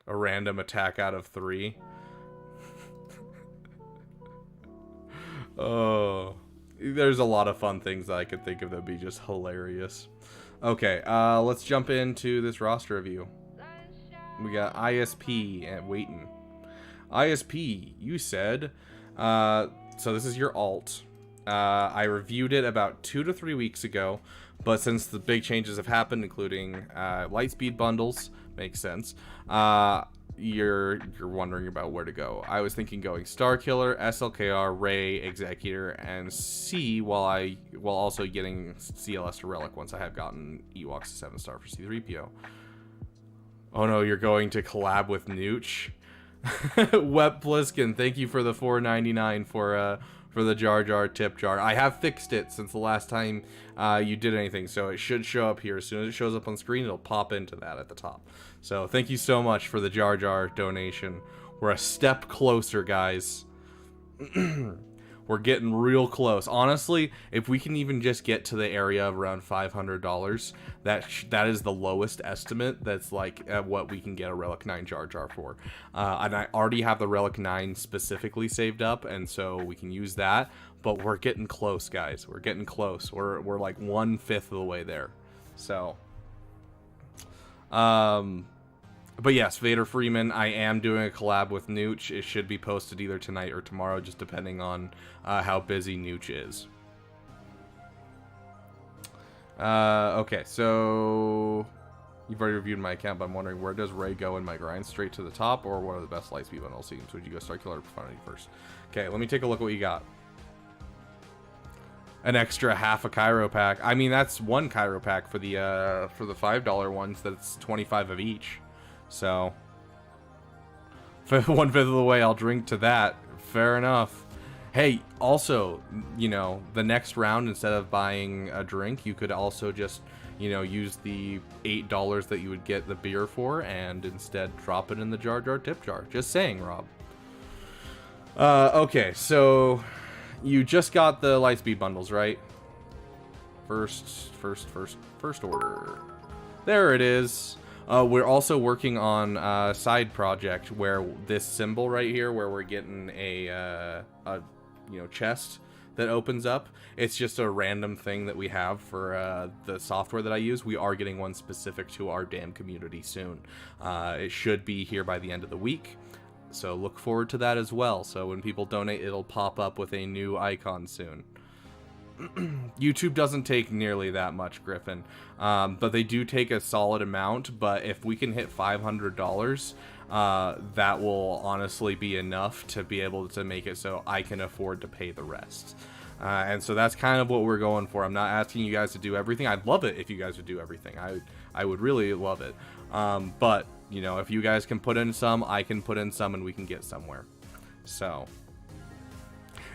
S1: A random attack out of 3. Oh... There's a lot of fun things that I could think of that would be just hilarious. Okay, let's jump into this roster review. We got ISP and waiting. ISP, you said. So this is your alt. I reviewed it about 2 to 3 weeks ago, but since the big changes have happened, including lightspeed bundles, makes sense. You're wondering about where to go. I was thinking going Starkiller, SLKR, Rey, Executor, and C while also getting CLS to Relic once I have gotten Ewoks to 7-star for C-3PO. Oh no, you're going to collab with Nooch? Wep Pliskin, thank you for the $4.99 for the Jar Jar tip jar. I have fixed it since the last time you did anything, so it should show up here. As soon as it shows up on screen, it'll pop into that at the top. So thank you so much for the Jar Jar donation. We're a step closer, guys. We're getting real close. Honestly, if we can even just get to the area of around $500, that is the lowest estimate. That's like what we can get a Relic 9 Jar Jar for. And I already have the Relic 9 specifically saved up, and so we can use that. But we're getting close, guys. We're getting close. We're like 1/5 of the way there. So, but yes, Vader Freeman, I am doing a collab with Nooch. It should be posted either tonight or tomorrow, just depending on how busy Nooch is. Okay, so you've already reviewed my account, but I'm wondering, where does Rey go in my grind? Straight to the top, or what are the best Lightspeed bundle schemes? Would you go Starkiller or Profundity first? Okay, let me take a look at what you got. An extra half a Cairo pack. I mean, that's one Cairo pack for the $5 ones. That's 25 of each. So 1/5 of the way I'll drink to that. Fair enough. Hey, also, you know, the next round, instead of buying a drink, you could also just, you know, use the $8 that you would get the beer for and instead drop it in the Jar Jar tip jar. Just saying, Rob. Okay, so you just got the Lightspeed bundles, right? First order. There it is. We're also working on a side project where this symbol right here, where we're getting a you know, chest that opens up. It's just a random thing that we have for the software that I use. We are getting one specific to our damn community soon. It should be here by the end of the week. So look forward to that as well. So when people donate, it'll pop up with a new icon soon. YouTube doesn't take nearly that much, Griffin, but they do take a solid amount. But if we can hit $500, that will honestly be enough to be able to make it so I can afford to pay the rest. And so that's kind of what we're going for. I'm not asking you guys to do everything. I'd love it if you guys would do everything. I would really love it. But you know, if you guys can put in some, I can put in some, and we can get somewhere. So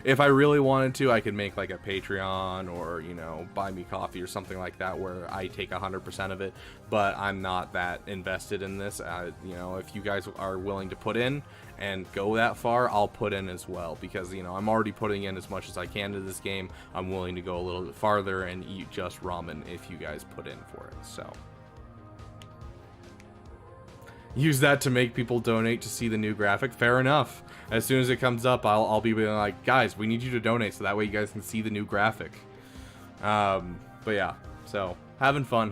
S1: if I really wanted to, I could make like a Patreon or, you know, buy me coffee or something like that where I take 100% of it, but I'm not that invested in this. You know, if you guys are willing to put in and go that far, I'll put in as well, because, you know, I'm already putting in as much as I can to this game. I'm willing to go a little bit farther and eat just ramen if you guys put in for it. So use that to make people donate to see the new graphic. Fair enough. As soon as it comes up, I'll be like, guys, we need you to donate so that way you guys can see the new graphic. But yeah, so having fun.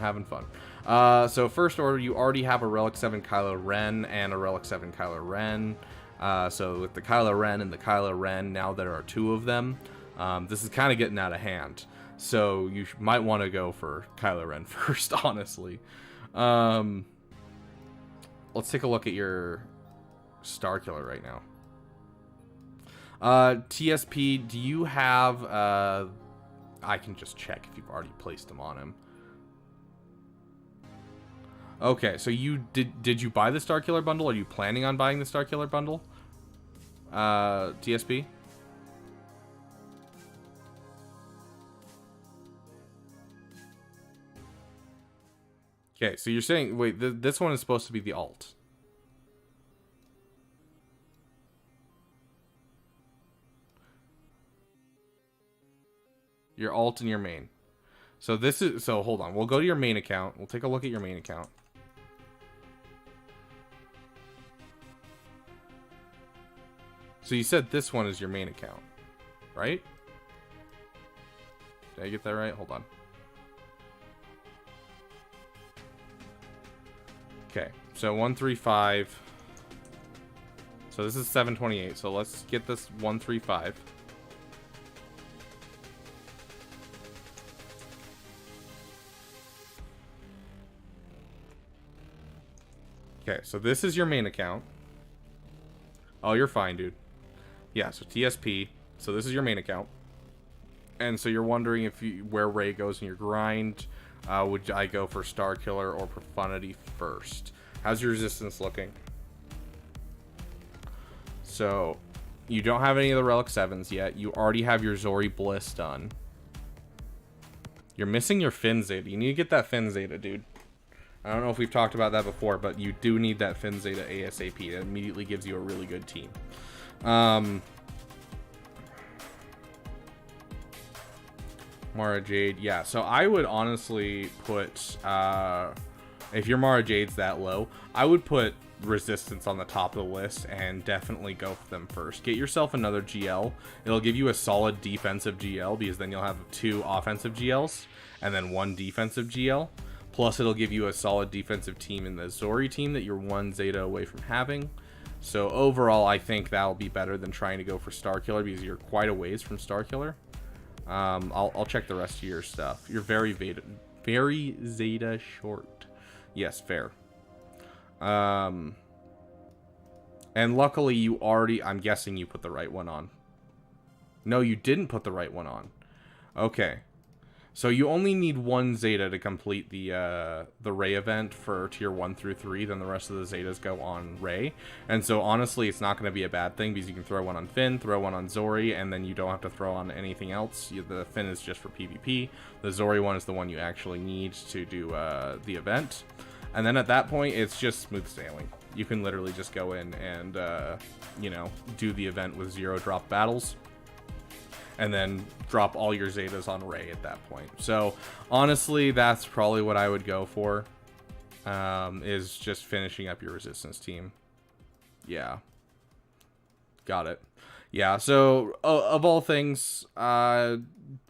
S1: So first order, you already have a Relic 7 Kylo Ren and a Relic 7 Kylo Ren. So with the Kylo Ren and the Kylo Ren, now there are 2 of them. This is kind of getting out of hand. So you might want to go for Kylo Ren first, honestly. Let's take a look at your Starkiller right now. TSP, do you have, I can just check if you've already placed them on him. Okay, so did you buy the Starkiller bundle? Are you planning on buying the Starkiller bundle? TSP? Okay, so you're saying, wait, this one is supposed to be the alt. Your alt and your main. So hold on. We'll go to your main account. We'll take a look at your main account. So you said this one is your main account, right? Did I get that right? Hold on. Okay, so 135. So this is 728. So let's get this 135. Okay, so this is your main account. Oh, you're fine, dude. Yeah, so TSP. So this is your main account. And so you're wondering where Rey goes in your grind. Would I go for Starkiller or Profundity first? How's your resistance looking? So you don't have any of the Relic 7s yet. You already have your Zori Bliss done. You're missing your Finn Zeta. You need to get that Finn Zeta, dude. I don't know if we've talked about that before, but you do need that Finn Zeta ASAP. That immediately gives you a really good team. Mara Jade, yeah. So I would honestly put, if your Mara Jade's that low, I would put Resistance on the top of the list and definitely go for them first. Get yourself another GL. It'll give you a solid defensive GL because then you'll have 2 offensive GLs and then 1 defensive GL. Plus it'll give you a solid defensive team in the Zori team that you're 1 Zeta away from having. So overall, I think that'll be better than trying to go for Starkiller because you're quite a ways from Starkiller. I'll check the rest of your stuff. You're very Zeta short. Yes, fair. And luckily you already, I'm guessing you put the right one on. No, you didn't put the right one on. Okay. So you only need 1 Zeta to complete the Rey event for tier 1 through 3, then the rest of the Zetas go on Rey. And so honestly, it's not going to be a bad thing because you can throw one on Finn, throw one on Zori, and then you don't have to throw on anything else. The Finn is just for PvP. The Zori one is the one you actually need to do the event. And then at that point, it's just smooth sailing. You can literally just go in and, you know, do the event with 0 drop battles. And then drop all your Zetas on Rey at that point. So, honestly, that's probably what I would go for. Is just finishing up your Resistance team. Yeah. Got it. Yeah, so, of all things,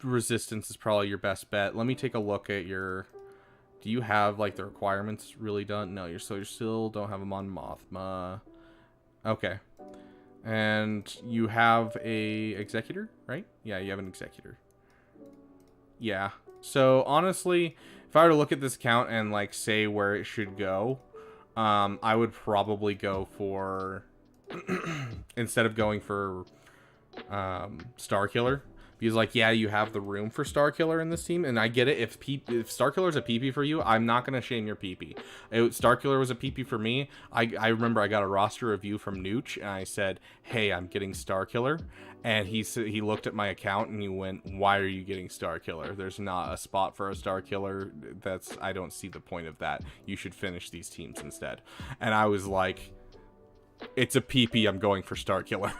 S1: Resistance is probably your best bet. Let me take a look at your... Do you have, like, the requirements really done? No, you still don't have them on Mothma. Okay. And you have a Executor, right? Yeah, you have an Executor. Yeah. So, honestly, if I were to look at this account and, like, say where it should go, I would probably go for... instead of going for Starkiller. Because, like, yeah, you have the room for Starkiller in this team, and I get it. If Starkiller's a PP for you, I'm not going to shame your PP. Starkiller was a PP for me. I remember I got a roster review from Nooch, and I said, hey, I'm getting Starkiller. And he looked at my account, and he went, why are you getting Starkiller? There's not a spot for a Starkiller. I don't see the point of that. You should finish these teams instead. And I was like, it's a PP, I'm going for Starkiller.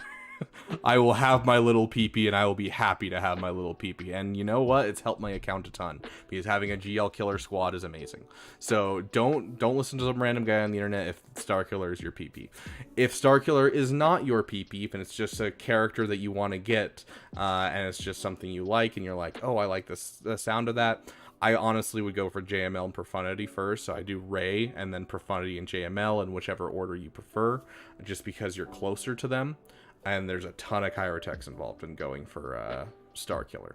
S1: I will have my little PP, and I will be happy to have my little PP. And you know what? It's helped my account a ton because having a GL killer squad is amazing. So don't listen to some random guy on the internet if Starkiller is your PP. If Starkiller is not your PP, and it's just a character that you want to get, and it's just something you like, and you're like, oh, I like the sound of that. I honestly would go for JML and Profundity first. So I do Rey and then Profundity and JML in whichever order you prefer, just because you're closer to them. And there's a ton of Chirotechs involved in going for Starkiller.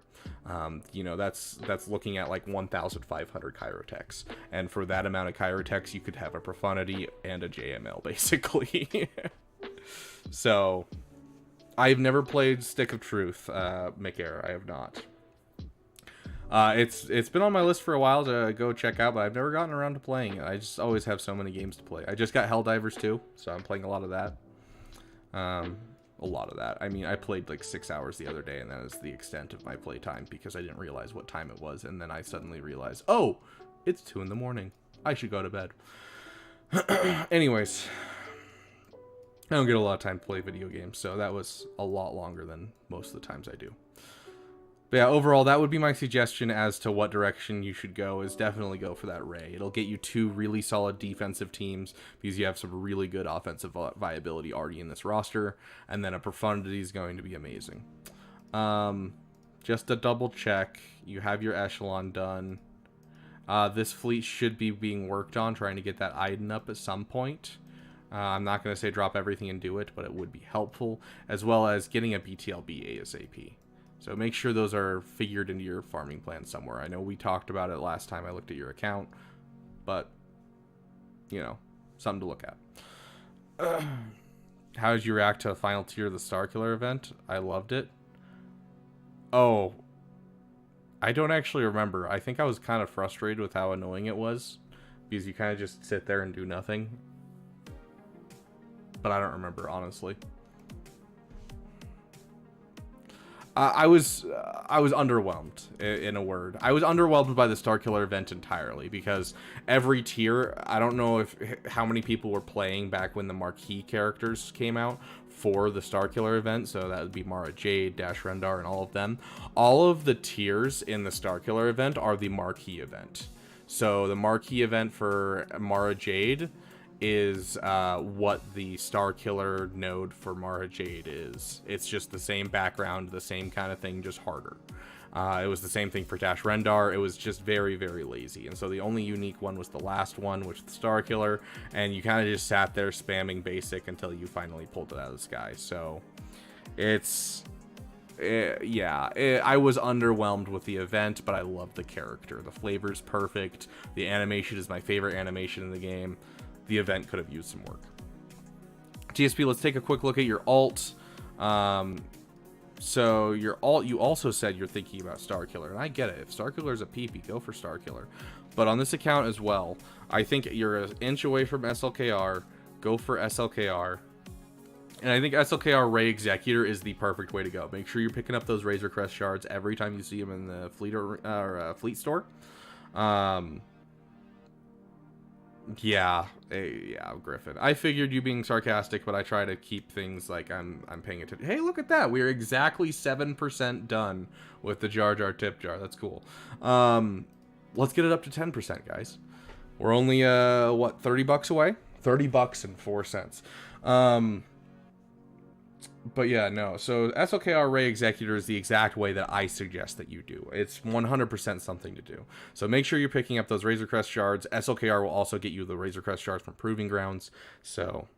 S1: You know, that's looking at like 1,500 Chirotechs. And for that amount of Chirotechs, you could have a Profundity and a JML, basically. So, I've never played Stick of Truth, Mick-Air. I have not. It's been on my list for a while to go check out, but I've never gotten around to playing it. I just always have so many games to play. I just got Helldivers too, so I'm playing a lot of that. A lot of that. I mean, I played like 6 hours the other day, and that is the extent of my playtime because I didn't realize what time it was, and then I suddenly realized, oh, it's 2 in the morning. I should go to bed. Anyways, I don't get a lot of time to play video games, so that was a lot longer than most of the times I do. But yeah, overall, that would be my suggestion as to what direction you should go, is definitely go for that Rey. It'll get you 2 really solid defensive teams because you have some really good offensive viability already in this roster, and then a Profundity is going to be amazing. Just to double check, you have your Echelon done. This fleet should be being worked on, trying to get that Iden up at some point. I'm not going to say drop everything and do it, but it would be helpful, as well as getting a BTLB ASAP. So make sure those are figured into your farming plan somewhere. I know we talked about it last time I looked at your account, but, you know, something to look at. How did you react to a final tier of the Starkiller event? I loved it. Oh, I don't actually remember. I think I was kind of frustrated with how annoying it was, because you kind of just sit there and do nothing. But I don't remember, honestly. I was underwhelmed, in a word. I was underwhelmed by the Starkiller event entirely, because every tier, I don't know how many people were playing back when the marquee characters came out for the Starkiller event, so that would be Mara Jade, Dash Rendar, and all of them. All of the tiers in the Starkiller event are the marquee event. So the marquee event for Mara Jade is what the Starkiller node for Mara Jade is. It's just the same background, the same kind of thing, just harder. It was the same thing for Dash Rendar. It was just very, very lazy. And so the only unique one was the last one, which was the Starkiller, and you kind of just sat there spamming basic until you finally pulled it out of the sky. So it's... I was underwhelmed with the event, but I love the character. The flavor's perfect. The animation is my favorite animation in the game. The event could have used some work. TSP, let's take a quick look at your alt. So your alt, you also said you're thinking about Starkiller, and I get it. If Starkiller is a PP, go for Starkiller. But on this account as well, I think you're an inch away from SLKR. Go for SLKR. And I think SLKR Ray Executor is the perfect way to go. Make sure you're picking up those Razor Crest shards every time you see them in the fleet store. Yeah, Griffin. I figured you being sarcastic, but I try to keep things like I'm paying attention. Hey, look at that. We're exactly 7% done with the Jar Jar tip jar. That's cool. Let's get it up to 10%, guys. We're only, what, 30 bucks away? 30 bucks and 4 cents. But yeah, no. So SLKR Ray Executor is the exact way that I suggest that you do. It's 100% something to do. So make sure you're picking up those Razor Crest shards. SLKR will also get you the Razor Crest shards from Proving Grounds. So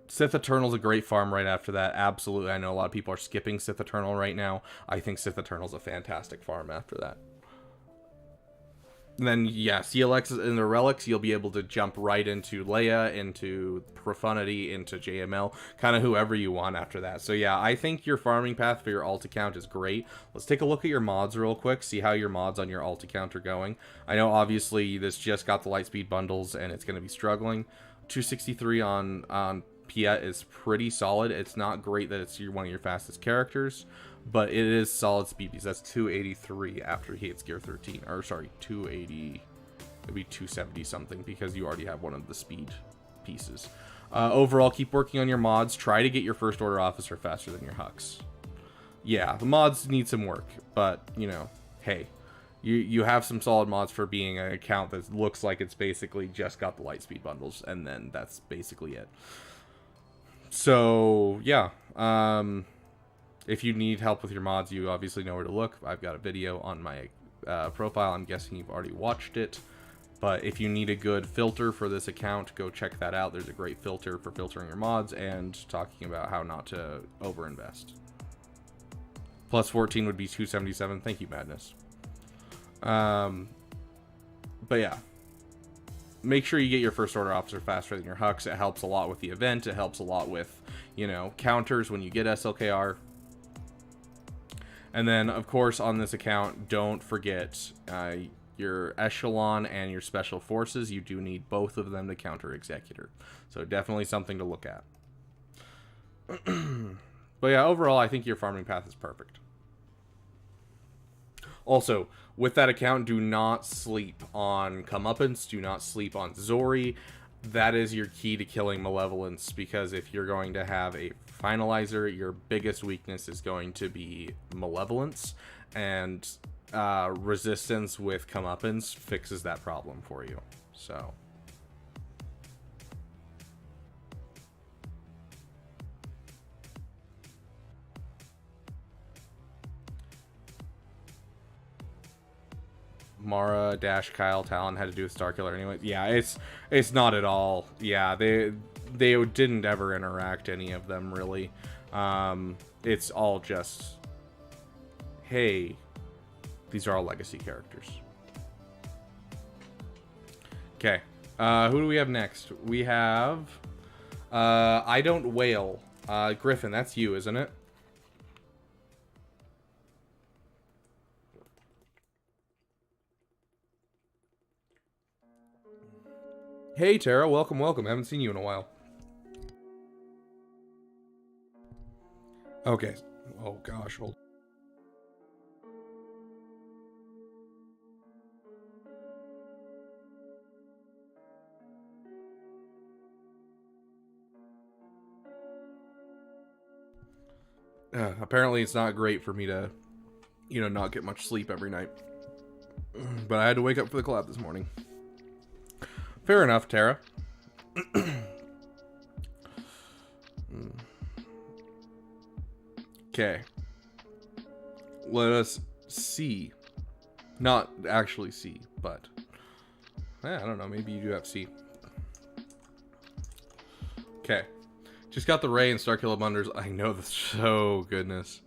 S1: Sith Eternal's a great farm right after that. Absolutely. I know a lot of people are skipping Sith Eternal right now. I think Sith Eternal's a fantastic farm after that. And then, yeah, CLX in the relics, you'll be able to jump right into Leia, into Profundity, into JML, kind of whoever you want after that. So yeah, I think your farming path for your alt account is great. Let's take a look at your mods real quick, see how your mods on your alt account are going. I know obviously this just got the Lightspeed bundles and it's going to be struggling. 263 on Piet is pretty solid. It's not great that it's one of your fastest characters, but it is solid speed because that's 283 after he hits gear 13. Or sorry, 280. It'd be 270 something because you already have one of the speed pieces. Overall, keep working on your mods. Try to get your first order officer faster than your Hux. Yeah, the mods need some work, but you know, hey, you have some solid mods for being an account that looks like it's basically just got the Lightspeed bundles, and then that's basically it. So yeah, if you need help with your mods, you obviously know where to look. I've got a video on my profile. I'm guessing you've already watched it. But if you need a good filter for this account, go check that out. There's a great filter for filtering your mods and talking about how not to overinvest. Plus 14 would be 277. Thank you, Madness. But yeah. Make sure you get your first order officer faster than your Hux. It helps a lot with the event. It helps a lot with, you know, counters when you get SLKR. And then, of course, on this account, don't forget your Echelon and your Special Forces. You do need both of them to counter Executor. So definitely something to look at. But yeah, overall, I think your farming path is perfect. Also, with that account, do not sleep on Comeuppance. Do not sleep on Zori. That is your key to killing Malevolence, because if you're going to have a finalizer, your biggest weakness is going to be Malevolence, and Resistance with Comeuppance fixes that problem for you. So Mara, Dash, Kyle, Talon had to do with Starkiller anyway. Yeah, it's not at all. Yeah, they didn't ever interact, any of them, really. It's all just, hey, these are all legacy characters. Okay, who do we have next? We have I Don't Wail. Griffin, that's you, isn't it? Hey Tara, welcome. Haven't seen you in a while. Okay. Oh gosh, hold. Apparently it's not great for me to, not get much sleep every night. But I had to wake up for the collab this morning. Fair enough, Tara. Okay. Let us see. Not actually see, but... I don't know, maybe you do have C. Okay. Just got the Ray and Starkiller Bunders. I know this. Oh, goodness.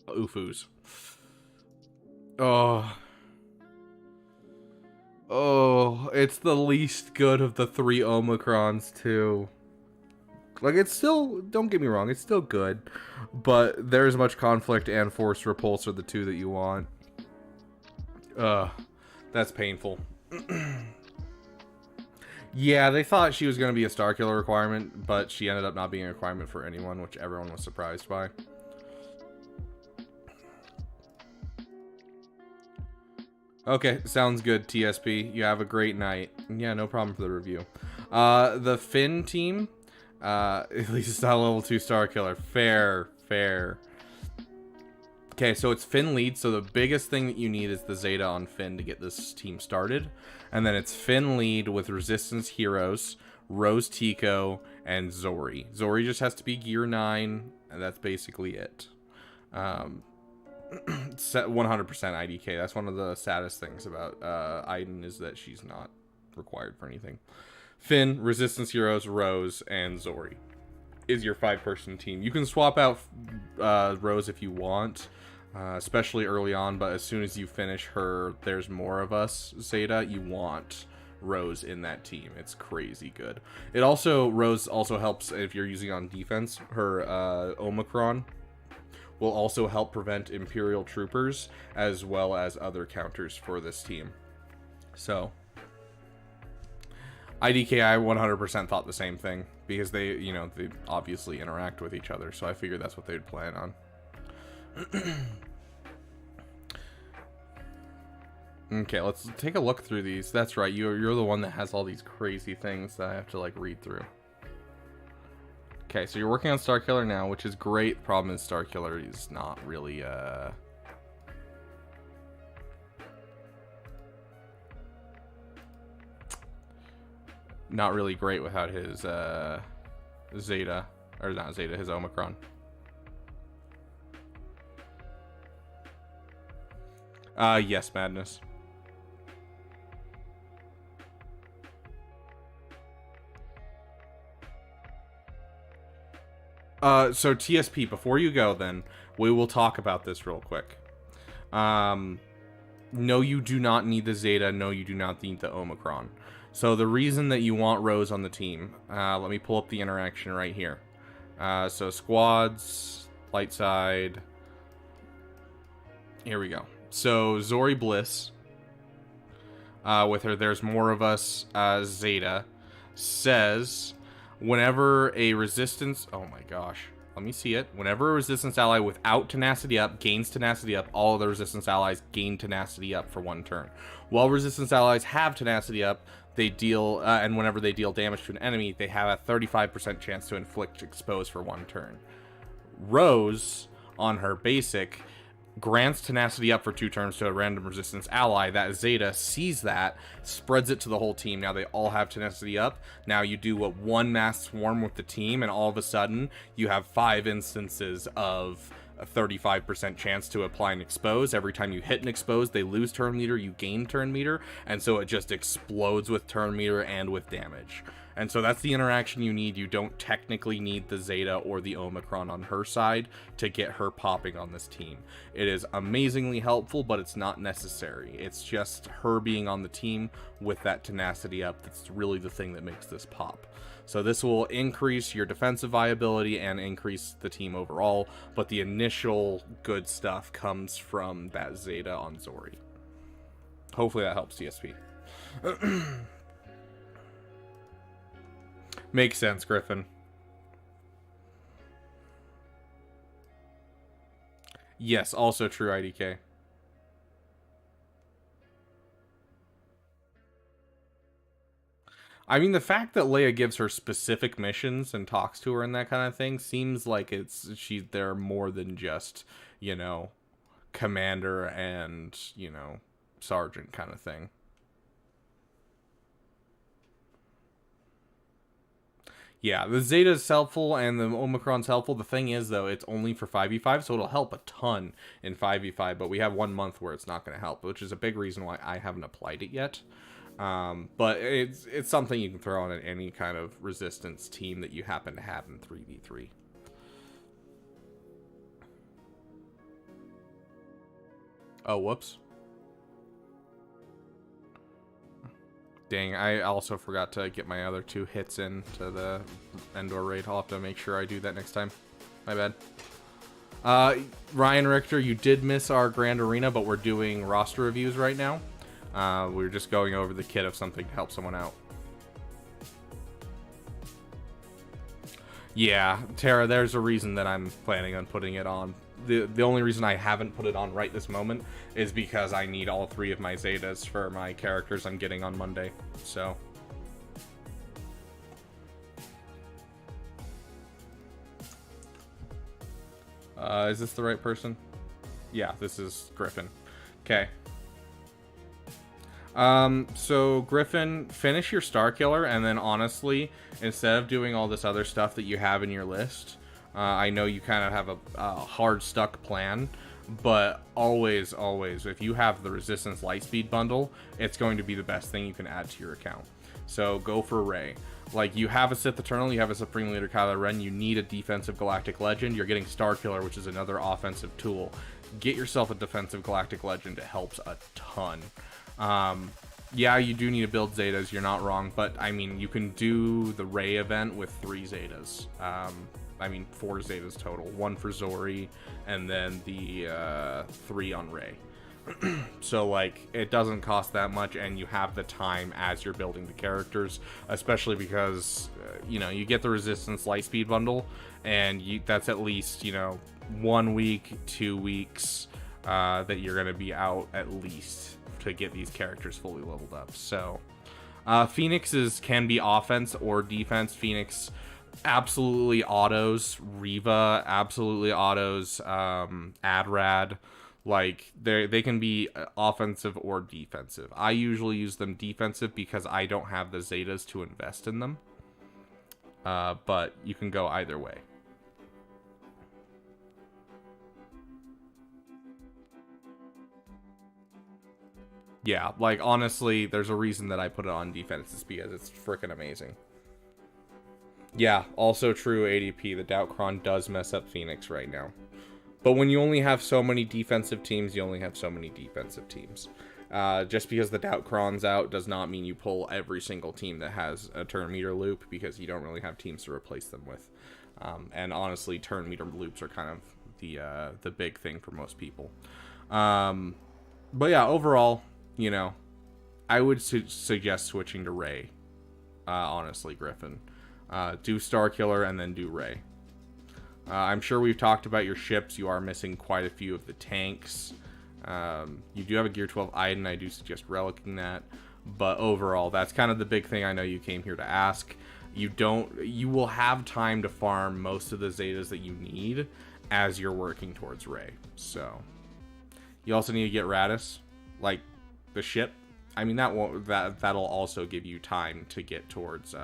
S1: Oofus. Oh. Oh, it's the least good of the 3 Omicrons, too. Like, it's still, don't get me wrong, it's still good. But there's much conflict and force repulse are the 2 that you want. That's painful. Yeah, they thought she was going to be a Starkiller requirement, but she ended up not being a requirement for anyone, which everyone was surprised by. Okay, sounds good, TSP. You have a great night. Yeah, no problem for the review. The Finn team, at least it's not level 2 Starkiller. Fair. Okay, so it's Finn lead, so the biggest thing that you need is the Zeta on Finn to get this team started. And then it's Finn lead with Resistance heroes, Rose Tico, and Zori. Zori just has to be gear 9, and that's basically it. 100% IDK. That's one of the saddest things about Iden is that she's not required for anything. Finn, Resistance heroes, Rose, and Zori is your 5-person team. You can swap out Rose if you want, especially early on, but as soon as you finish her There's More of Us Zeta, you want Rose in that team. It's crazy good. Rose also helps if you're using on defense. Her Omicron will also help prevent Imperial Troopers as well as other counters for this team. So IDKI 100% thought the same thing because they obviously interact with each other, so I figured that's what they'd plan on. Okay, let's take a look through these. That's right, you're the one that has all these crazy things that I have to like read through. Okay, so you're working on Starkiller now, which is great. The problem is Starkiller is not really not really great without his Zeta, or not Zeta, his Omicron. Yes, Madness. So TSP, before you go then, we will talk about this real quick. No, you do not need the Zeta. No, you do not need the Omicron. So the reason that you want Rose on the team, let me pull up the interaction right here. So squads, light side. Here we go. So Zori Bliss, with her There's More of Us Zeta, says whenever a resistance... Oh my gosh. Let me see it. Whenever a resistance ally without tenacity up gains tenacity up, all of the resistance allies gain tenacity up for 1 turn. While resistance allies have tenacity up, they deal, and whenever they deal damage to an enemy, they have a 35% chance to inflict expose for 1 turn. Rose, on her basic, grants tenacity up for 2 turns to a random resistance ally. That Zeta sees that, spreads it to the whole team. Now they all have tenacity up. Now you do what 1 mass swarm with the team, and all of a sudden you have 5 instances of a 35% chance to apply an expose. Every time you hit an expose, they lose turn meter, you gain turn meter, and so it just explodes with turn meter and with damage. And so that's the interaction you need. You don't technically need the Zeta or the Omicron on her side to get her popping on this team. It is amazingly helpful, but it's not necessary. It's just her being on the team with that tenacity up that's really the thing that makes this pop. So this will increase your defensive viability and increase the team overall, but the initial good stuff comes from that Zeta on Zori. Hopefully that helps, TSP. Makes sense, Griffin. Yes, also true, IDK. I mean, the fact that Leia gives her specific missions and talks to her and that kind of thing seems like they're more than just, you know, commander and, you know, sergeant kind of thing. Yeah, the Zeta's helpful and the Omicron's helpful. The thing is, though, it's only for 5v5, so it'll help a ton in 5v5, but we have 1 month where it's not going to help, which is a big reason why I haven't applied it yet. But it's something you can throw on at any kind of resistance team that you happen to have in 3v3. Oh, whoops. Dang, I also forgot to get my other 2 hits in to the Endor raid. I'll have to make sure I do that next time. My bad. Ryan Richter, you did miss our Grand Arena, but we're doing roster reviews right now. We're just going over the kit of something to help someone out. Yeah, Tara, there's a reason that I'm planning on putting it on. The only reason I haven't put it on right this moment is because I need all 3 of my Zetas for my characters I'm getting on Monday. So. Is this the right person? Yeah, this is Griffin. Okay. So Griffin, finish your Starkiller, and then honestly, instead of doing all this other stuff that you have in your list, I know you kind of have a hard stuck plan, but always, if you have the Resistance Lightspeed bundle, it's going to be the best thing you can add to your account. So go for Rey. Like, you have a Sith Eternal, you have a Supreme Leader Kylo Ren, you need a defensive Galactic Legend, you're getting Starkiller, which is another offensive tool. Get yourself a defensive Galactic Legend, it helps a ton. Yeah, you do need to build Zetas, you're not wrong, but I mean, you can do the Rey event with 3 Zetas. 4 Zetas total. 1 for Zori, and then the 3 on Rey. So, like, it doesn't cost that much, and you have the time as you're building the characters, especially because, you know, you get the Resistance Lightspeed bundle, and that's at least, you know, 1 week, 2 weeks that you're going to be out at least to get these characters fully leveled up. So, Phoenix's can be offense or defense. Phoenix absolutely autos. Reva absolutely autos. Adrad, like they can be offensive or defensive. I usually use them defensive because I don't have the Zetas to invest in them. But you can go either way. Yeah, like, honestly, there's a reason that I put it on defense. It's because it's freaking amazing. Yeah, also true, ADP. The Datacron does mess up Phoenix right now. But when you only have so many defensive teams, you only have so many defensive teams. Just because the Datacron's out does not mean you pull every single team that has a turn meter loop, because you don't really have teams to replace them with. And honestly, turn meter loops are kind of the big thing for most people. But yeah, overall, you know, I would suggest switching to Rey. Honestly, Griffin. Do Starkiller and then do Rey. I'm sure we've talked about your ships. You are missing quite a few of the tanks. You do have a Gear 12 Iden. I do suggest relicking that. But overall, that's kind of the big thing I know you came here to ask. You will have time to farm most of the Zetas that you need as you're working towards Rey. So, you also need to get Radis, like the ship. I mean, that'll also give you time to get towards.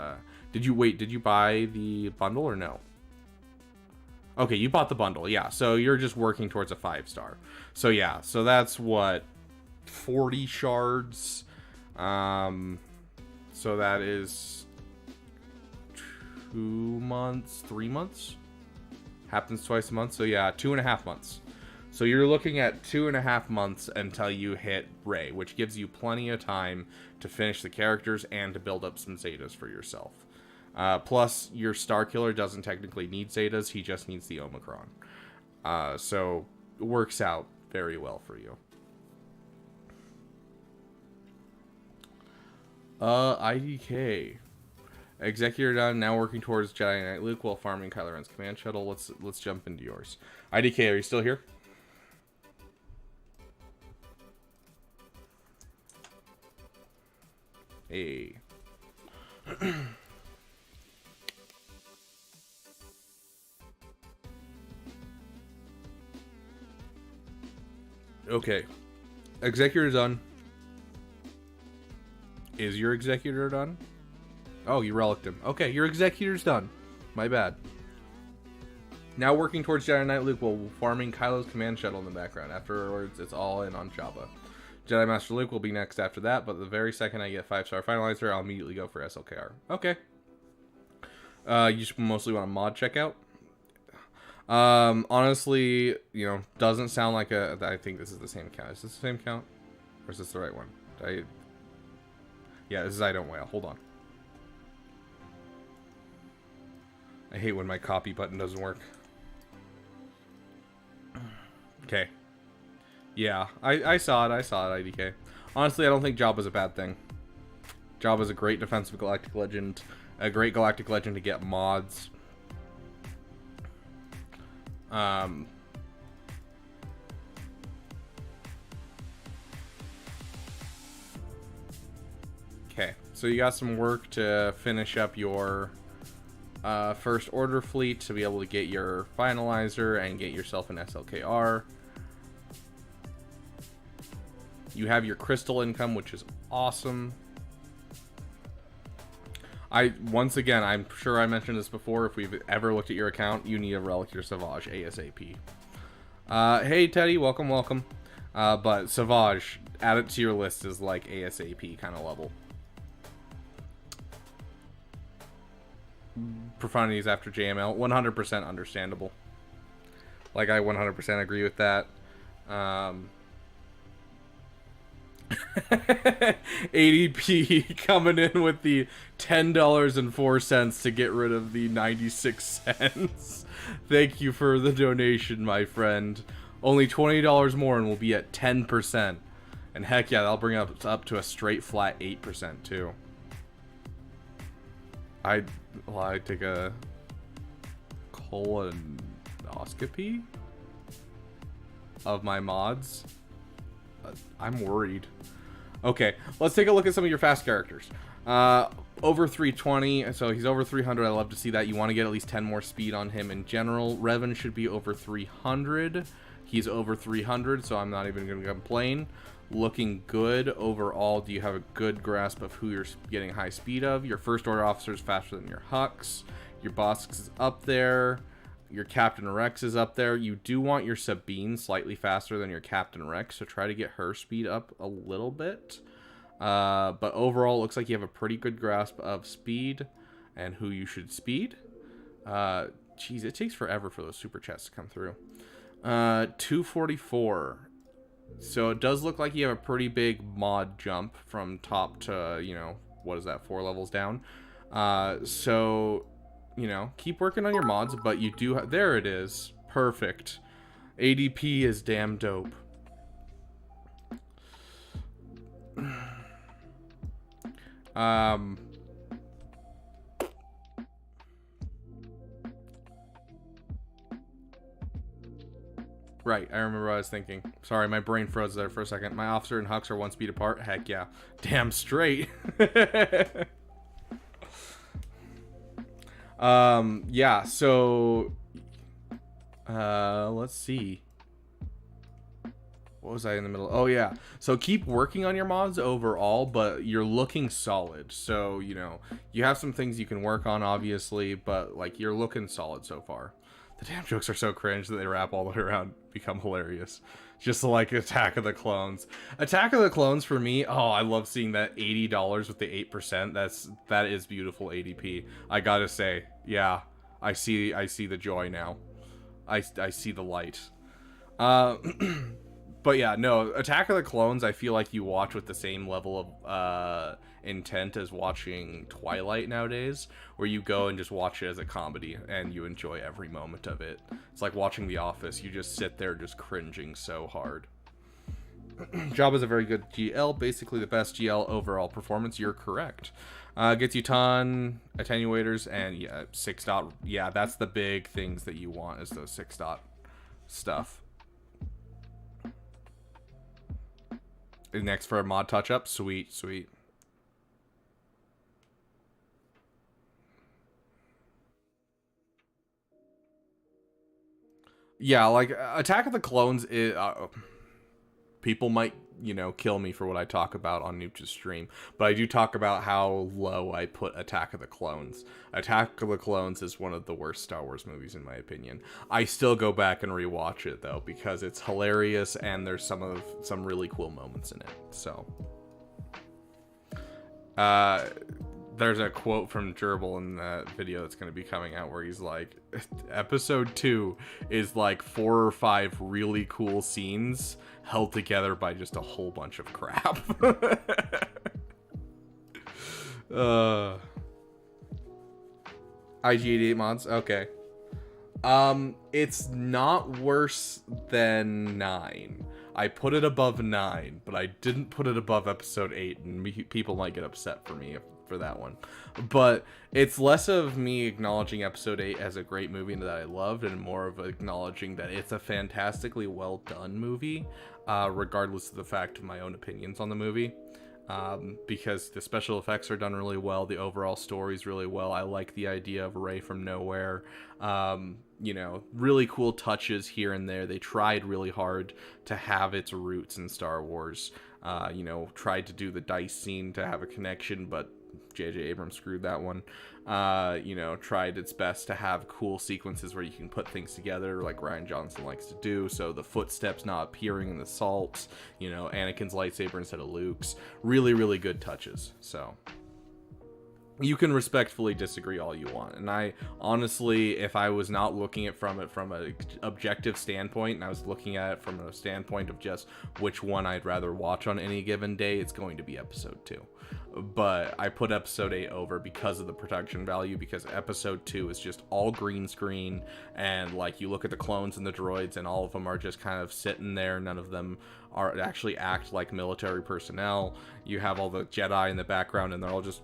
S1: Did you buy the bundle or no? Okay, you bought the bundle, yeah. So you're just working towards a 5-star. So yeah, so that's what, 40 shards. So that is 2 months, 3 months. Happens twice a month. So yeah, 2.5 months. So you're looking at 2.5 months until you hit Rey, which gives you plenty of time to finish the characters and to build up some Zetas for yourself. Plus, your Starkiller doesn't technically need Zetas, he just needs the Omicron. So, it works out very well for you. IDK. Executor done. Now working towards Jedi Knight Luke while farming Kylo Ren's command shuttle. Let's jump into yours. IDK, are you still here? Hey. Okay. Executor done. Is your executor done? Oh, you relicked him. Okay, your executor's done. My bad. Now working towards Jedi Knight Luke while farming Kylo's command shuttle in the background. Afterwards, it's all in on Jabba. Jedi Master Luke will be next after that, but the very second I get 5-star finalizer, I'll immediately go for SLKR. Okay. You just mostly want a mod checkout. Honestly, you know, doesn't sound like a... I think this is the same count. Is this the same count? Or is this the right one? Yeah, this is I Don't Wail. Hold on. I hate when my copy button doesn't work. Okay. Yeah, I saw it, IDK. Honestly, I don't think Jabba's a bad thing. Jabba's a great defensive galactic legend. A great galactic legend to get mods. Okay, so you got some work to finish up your First Order fleet to be able to get your finalizer and get yourself an SLKR. You have your crystal income, which is awesome. Once again, I'm sure I mentioned this before. If we've ever looked at your account, you need a relic your Savage ASAP. Hey Teddy, welcome. But Savage, add it to your list as like ASAP kind of level. Profanities after JML, 100% understandable. Like, I 100% agree with that. ADP coming in with the $10.04 to get rid of the 96 cents. Thank you for the donation, my friend. Only $20 more and we'll be at 10%. And heck yeah, that'll bring us up to a straight flat 8% too. I'd take a colonoscopy of my mods. I'm worried. Okay, let's take a look at some of your fast characters. Over 320, so he's over 300. I love to see that. You want to get at least 10 more speed on him in general. Revan should be over 300. He's over 300, so I'm not even going to complain. Looking good overall. Do you have a good grasp of who you're getting high speed of? Your First Order officer is faster than your Hux. Your Bosk is up there. Your Captain Rex is up there. You do want your Sabine slightly faster than your Captain Rex, so try to get her speed up a little bit. But overall, it looks like you have a pretty good grasp of speed and who you should speed. Geez, it takes forever for those super chats to come through. 244. So it does look like you have a pretty big mod jump from top to, you know, what is that, 4 levels down. So, you know, keep working on your mods, but you do have, there it is. Perfect. ADP is damn dope. Right, I remember what I was thinking. Sorry, my brain froze there for a second. My officer and Hux are 1 speed apart. Heck yeah. Damn straight. Yeah, so let's see. What was I in the middle? Oh yeah. So keep working on your mods overall, but you're looking solid. So, you know, you have some things you can work on obviously, but like you're looking solid so far. The damn jokes are so cringe that they wrap all the way around, become hilarious. Just like Attack of the Clones. Attack of the Clones for me, oh, I love seeing that $80 with the 8%. That is beautiful ADP. I gotta say, yeah, I see the joy now. I see the light. But yeah, no, Attack of the Clones, I feel like you watch with the same level of intent as watching Twilight nowadays, where you go and just watch it as a comedy and you enjoy every moment of it. It's like watching The Office. You just sit there just cringing so hard. Jabba's a very good GL, basically the best GL overall performance. You're correct. Gets you ton attenuators and yeah, 6 dot. Yeah, that's the big things that you want is those 6 dot stuff. Next for a mod touch up, sweet, sweet. Yeah, like Attack of the Clones is people might, you know, kill me for what I talk about on Nooch's stream, but I do talk about how low I put Attack of the Clones. Attack of the Clones is one of the worst Star Wars movies in my opinion. I still go back and rewatch it though because it's hilarious and there's some really cool moments in it. So there's a quote from Gerbil in that video that's going to be coming out where he's like, episode 2 is like 4 or 5 really cool scenes held together by just a whole bunch of crap. IG88 mods, okay. It's not worse than 9. I put it above 9, but I didn't put it above episode 8, and people might get upset for me for that one. But it's less of me acknowledging episode 8 as a great movie that I loved, and more of acknowledging that it's a fantastically well done movie, regardless of the fact of my own opinions on the movie. Because the special effects are done really well, the overall story's really well. I like the idea of Rey from nowhere. You know, really cool touches here and there. They tried really hard to have its roots in Star Wars. You know, tried to do the dice scene to have a connection, but J.J. Abrams screwed that one. You know, tried its best to have cool sequences where you can put things together like Rian Johnson likes to do, so the footsteps not appearing in the salts, you know, Anakin's lightsaber instead of Luke's. Really, really good touches. So you can respectfully disagree all you want, and I honestly, if I was not looking at from an objective standpoint and I was looking at it from a standpoint of just which one I'd rather watch on any given day, it's going to be episode 2. But I put episode 8 over because of the production value, because episode 2 is just all green screen, and like you look at the clones and the droids and all of them are just kind of sitting there. None of them are actually act like military personnel. You have all the Jedi in the background and they're all just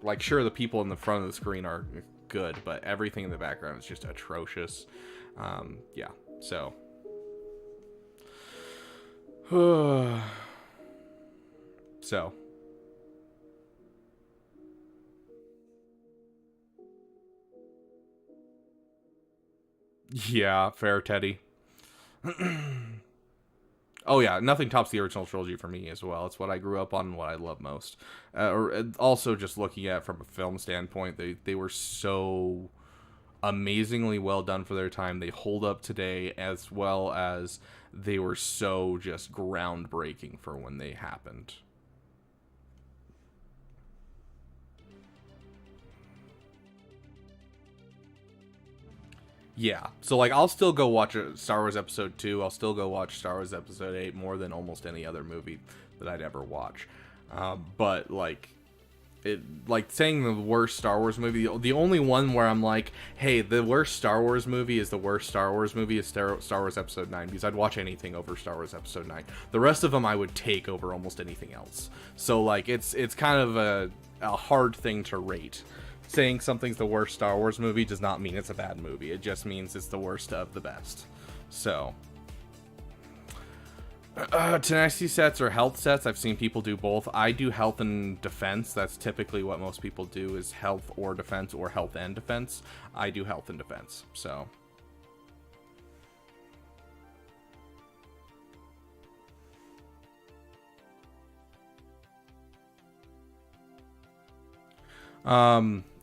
S1: like, sure, the people in the front of the screen are good, but everything in the background is just atrocious. Yeah, so so yeah, fair, Teddy. Oh yeah, nothing tops the original trilogy for me as well. It's what I grew up on and what I love most. Or also just looking at it from a film standpoint, they were so amazingly well done for their time. They hold up today, as well as they were so just groundbreaking for when they happened. Yeah, so like I'll still go watch Star Wars Episode 2. I'll still go watch Star Wars Episode 8 more than almost any other movie that I'd ever watch. But like, like saying the worst Star Wars movie, the only one where I'm like, hey, the worst Star Wars movie is the worst Star Wars movie is Star Wars Episode 9, because I'd watch anything over Star Wars Episode 9. The rest of them I would take over almost anything else. So like it's kind of a hard thing to rate. Saying something's the worst Star Wars movie does not mean it's a bad movie. It just means it's the worst of the best. So tenacity sets or health sets, I've seen people do both. I do health and defense. That's typically what most people do, is health or defense, or health and defense. I do health and defense. So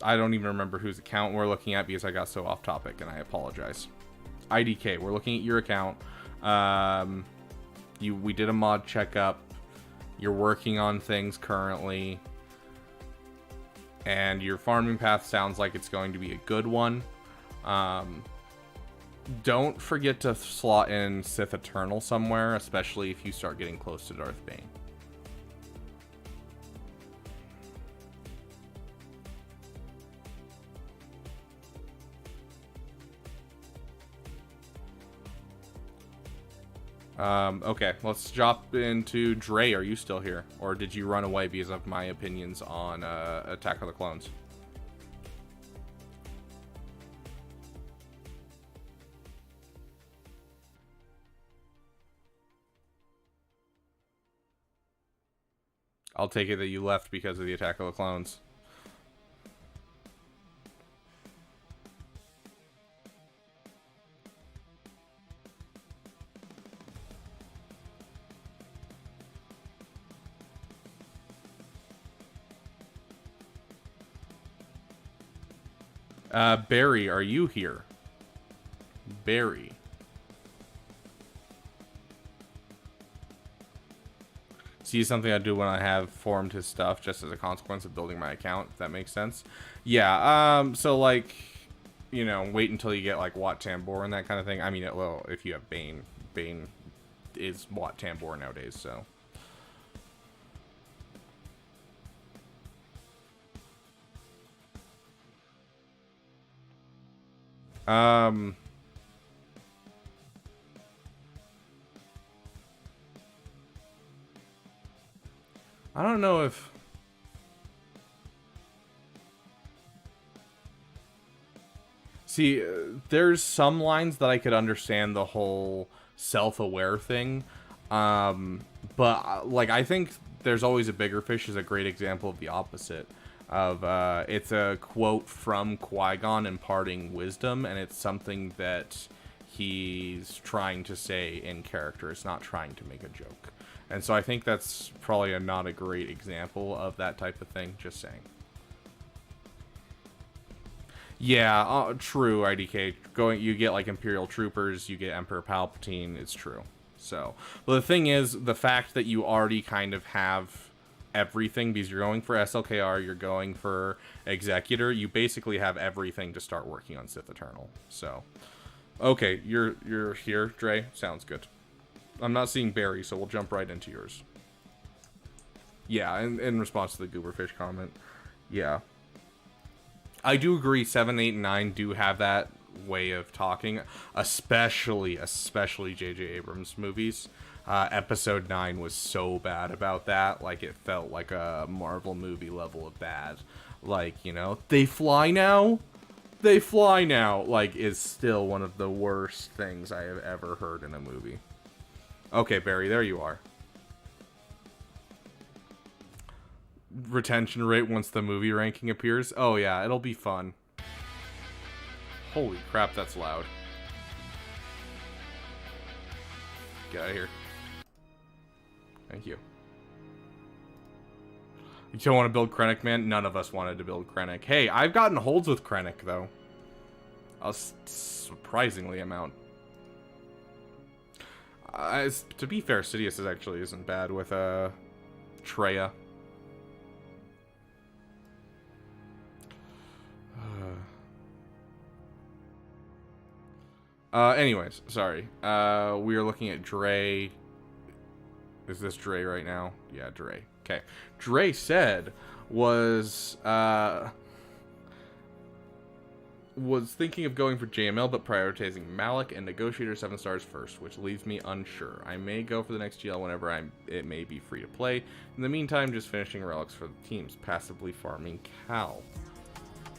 S1: I don't even remember whose account we're looking at because I got so off topic, and I apologize. IDK, we're looking at your account. We did a mod checkup. You're working on things currently, and your farming path sounds like it's going to be a good one. Don't forget to slot in Sith Eternal somewhere, especially if you start getting close to Darth Bane. Okay, let's drop into Dre. Are you still here? Or did you run away because of my opinions on Attack of the Clones? I'll take it that you left because of the Attack of the Clones. Barry, are you here? Barry. See, something I do when I have formed his stuff just as a consequence of building my account, if that makes sense. Yeah, so like, you know, wait until you get like Wat Tambor and that kind of thing. I mean, well, if you have Bane, Bane is Wat Tambor nowadays, so. I don't know if... See, there's some lines that I could understand the whole self-aware thing. But, like, I think There's Always a Bigger Fish is a great example of the opposite. It's a quote from Qui-Gon imparting wisdom, and it's something that he's trying to say in character. It's not trying to make a joke. And so I think that's probably not a great example of that type of thing, just saying. Yeah, true, IDK. You get like Imperial Troopers, you get Emperor Palpatine, it's true. So, but the thing is, the fact that you already kind of have everything, because you're going for SLKR, you're going for Executor, you basically have everything to start working on Sith Eternal. So, okay, you're here, Dre. Sounds good. I'm not seeing Barry, so we'll jump right into yours. Yeah, in response to the Gooberfish comment. Yeah. I do agree 7, 8, and 9 do have that way of talking, especially J.J. Abrams movies. Episode 9 was so bad about that. Like, it felt like a Marvel movie level of bad. Like, you know, they fly now? They fly now. Like, is still one of the worst things I have ever heard in a movie. Okay, Barry, there you are. Retention rate once the movie ranking appears. Oh yeah, it'll be fun. Holy crap, that's loud. Get out of here. Thank you. You don't want to build Krennic, man? None of us wanted to build Krennic. Hey, I've gotten holds with Krennic, though. A surprisingly amount. To be fair, Sidious actually isn't bad with Traya. Anyways, sorry. We are looking at Dre. Is this Dre right now? Yeah, Dre. Okay. Dre said was thinking of going for JML, but prioritizing Malik and Negotiator 7 stars first, which leaves me unsure. I may go for the next GL whenever it may be free to play. In the meantime, just finishing relics for the teams, passively farming Cal.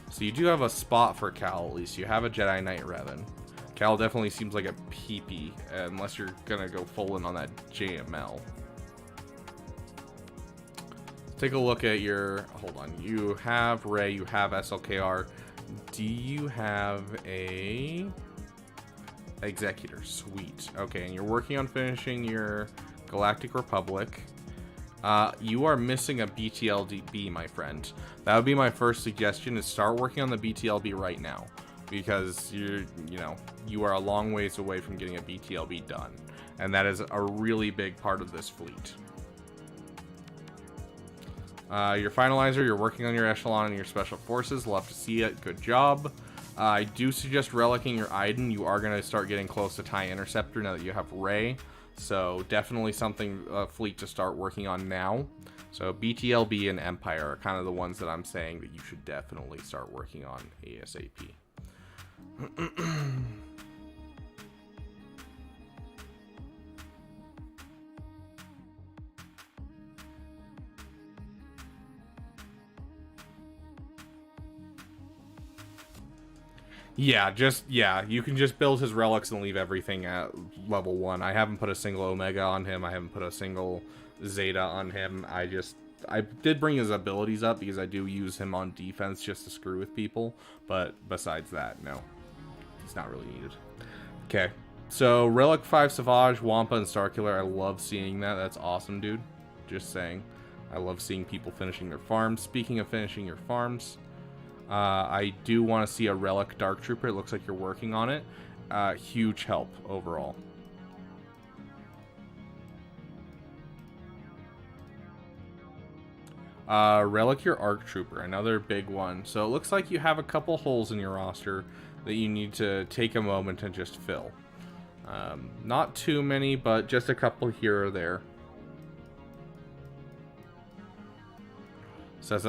S1: So you do have a spot for Cal, at least. You have a Jedi Knight Revan. Cal definitely seems like a PP, unless you're gonna go full in on that JML. Take a look at your... Hold on. You have Rey, you have SLKR. Do you have a Executor? Sweet. Okay, and you're working on finishing your Galactic Republic. You are missing a BTLB, my friend. That would be my first suggestion, is start working on the BTLB right now. Because you are a long ways away from getting a BTLB done. And that is a really big part of this fleet. Your finalizer, you're working on your echelon and your special forces. Love to see it. Good job. I do suggest relicking your Iden. You are going to start getting close to TIE Interceptor now that you have Rey. So definitely something, fleet to start working on now. So BTLB and Empire are kind of the ones that I'm saying that you should definitely start working on ASAP. Yeah, you can just build his relics and leave everything at level 1. I haven't put a single Omega on him. I haven't put a single Zeta on him. I did bring his abilities up because I do use him on defense just to screw with people. But besides that, no. He's not really needed. Okay. So, Relic 5 Savage, Wampa, and Starkiller. I love seeing that. That's awesome, dude. Just saying. I love seeing people finishing their farms. Speaking of finishing your farms... I do want to see a Relic Dark Trooper. It looks like you're working on it. Huge help overall. Relic your Arc Trooper, another big one. So it looks like you have a couple holes in your roster that you need to take a moment and just fill. Not too many, but just a couple here or there. Set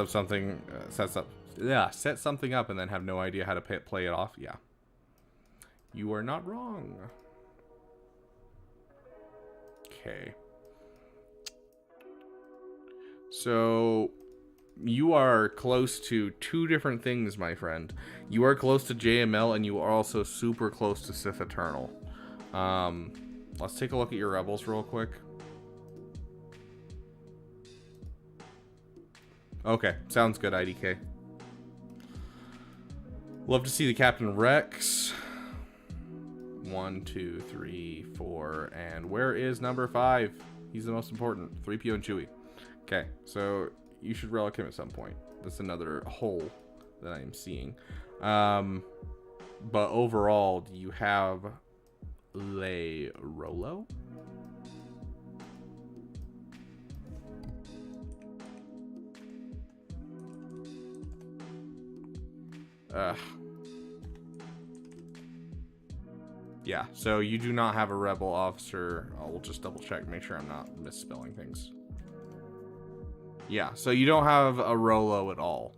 S1: something up and then have no idea how to play it off. Yeah. You are not wrong. Okay. So, you are close to 2 different things, my friend. You are close to JML, and you are also super close to Sith Eternal. Let's take a look at your rebels real quick. Okay, sounds good, IDK. Love to see the Captain Rex. 1, 2, 3, 4, and where is number 5? He's the most important. 3PO and Chewie. Okay, so you should relic him at some point. That's another hole that I am seeing. But overall, do you have Le Rolo? Yeah, so you do not have a rebel officer. I'll just double check, make sure I'm not misspelling things. Yeah, so you don't have a Rolo at all.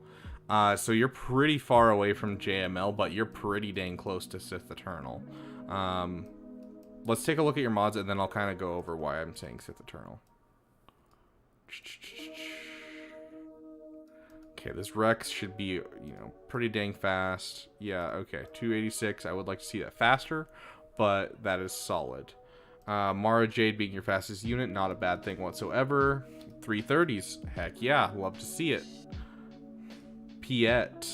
S1: So you're pretty far away from JML, but you're pretty dang close to Sith Eternal. Let's take a look at your mods, and then I'll kind of go over why I'm saying Sith Eternal. Okay, this Rex should be, you know, pretty dang fast. Yeah, okay, 286. I would like to see that faster, but that is solid. Mara Jade being your fastest unit, not a bad thing whatsoever. 330s, heck yeah, love to see it. Piet.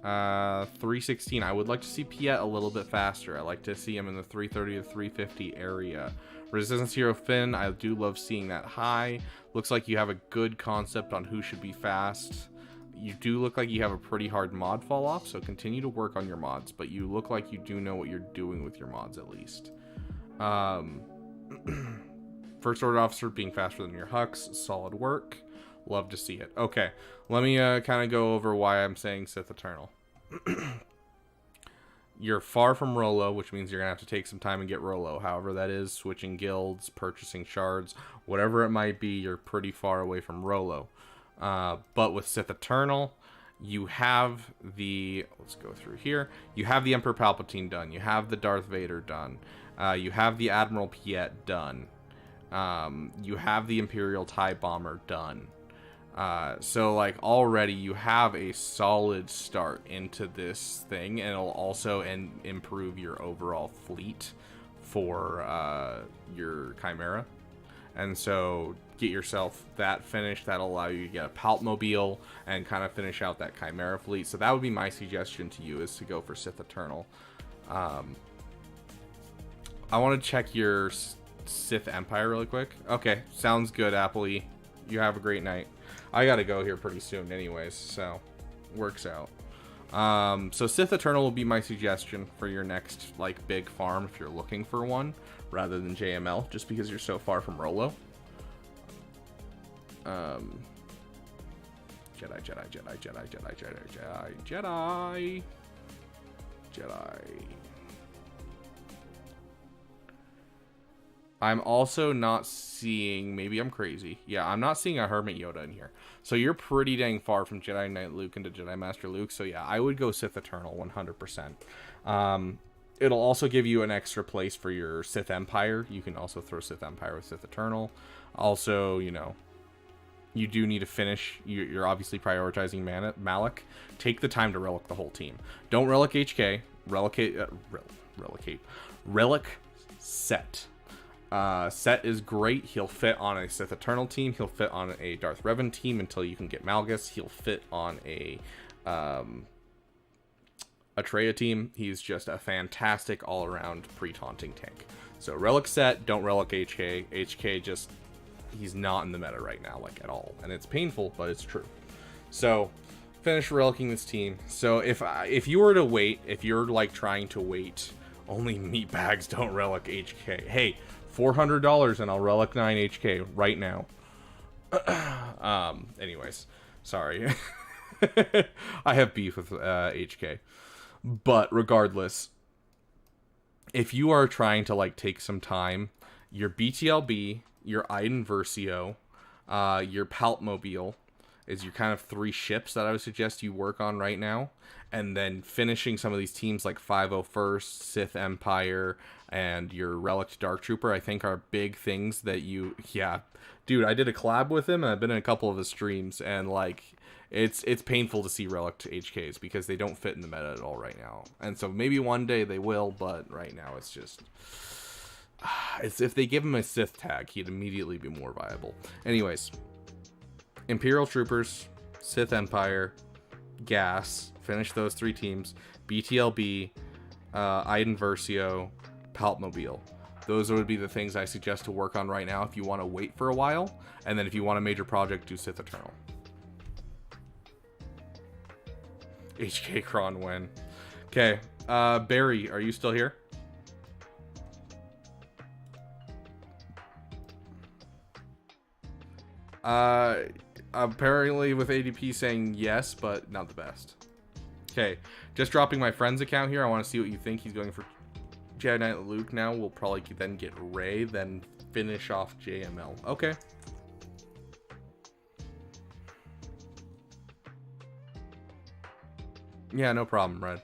S1: 316. I would like to see Piet a little bit faster. I like to see him in the 330 to 350 area. Resistance Hero Finn, I do love seeing that high. Looks like you have a good concept on who should be fast. You do look like you have a pretty hard mod fall off, so continue to work on your mods, but you look like you do know what you're doing with your mods at least. First Order Officer being faster than your Hux, solid work. Love to see it. Okay, let me kind of go over why I'm saying Sith Eternal. You're far from Rolo, which means you're going to have to take some time and get Rolo. However that is, switching guilds, purchasing shards, whatever it might be, you're pretty far away from Rolo. But with Sith Eternal, you have the... Let's go through here. You have the Emperor Palpatine done. You have the Darth Vader done. You have the Admiral Piet done. You have the Imperial TIE Bomber done. So like already you have a solid start into this thing, and it'll also improve your overall fleet for your Chimera. And so get yourself that finished. That'll allow you to get a Palpmobile and kind of finish out that Chimera fleet. So that would be my suggestion to you, is to go for Sith Eternal. I want to check your Sith Empire really quick. Okay, sounds good, Appley. You have a great night. I gotta go here pretty soon anyways, so works out. So Sith Eternal will be my suggestion for your next like big farm if you're looking for one, rather than JML, just because you're so far from Rolo. Jedi. I'm also not seeing, maybe I'm crazy. Yeah, I'm not seeing a Hermit Yoda in here. So you're pretty dang far from Jedi Knight Luke into Jedi Master Luke. So yeah, I would go Sith Eternal 100%. It'll also give you an extra place for your Sith Empire. You can also throw Sith Empire with Sith Eternal. Also, you know, you do need to finish. You're obviously prioritizing Malik. Take the time to relic the whole team. Don't relic HK. Relic Set. Set is great. He'll fit on a Sith Eternal team. He'll fit on a Darth Revan team until you can get Malgus. He'll fit on a Atreya team. He's just a fantastic all-around pre-taunting tank. So relic Set, don't relic HK. HK just, he's not in the meta right now, like, at all. And it's painful, but it's true. So finish relicking this team. So if you were to wait, if you're like trying to wait, only meat bags don't relic HK. Hey, $400 and I'll relic 9 HK right now. Anyways, sorry. I have beef with HK. But regardless, if you are trying to like take some time, your BTLB, your Iden Versio, your Palpmobile is your kind of 3 ships that I would suggest you work on right now. And then finishing some of these teams like 501st, Sith Empire, and your Relic Dark Trooper, I think are big things that you... Yeah, dude, I did a collab with him, and I've been in a couple of his streams, and like, it's painful to see Relic HKs because they don't fit in the meta at all right now. And so maybe one day they will, but right now it's just... It's, if they give him a Sith tag, he'd immediately be more viable. Anyways, Imperial Troopers, Sith Empire, Gas, finish those 3 teams, BTLB, Iden Versio, Palpmobile. Those would be the things I suggest to work on right now if you want to wait for a while, and then if you want a major project, do Sith Eternal. HK Kron win. Okay, Barry, are you still here? Apparently with ADP saying yes, but not the best. Okay, just dropping my friend's account here. I want to see what you think. He's going for Jedi Knight Luke now. We'll probably then get Rey, then finish off JML. Okay. Yeah, no problem, Red.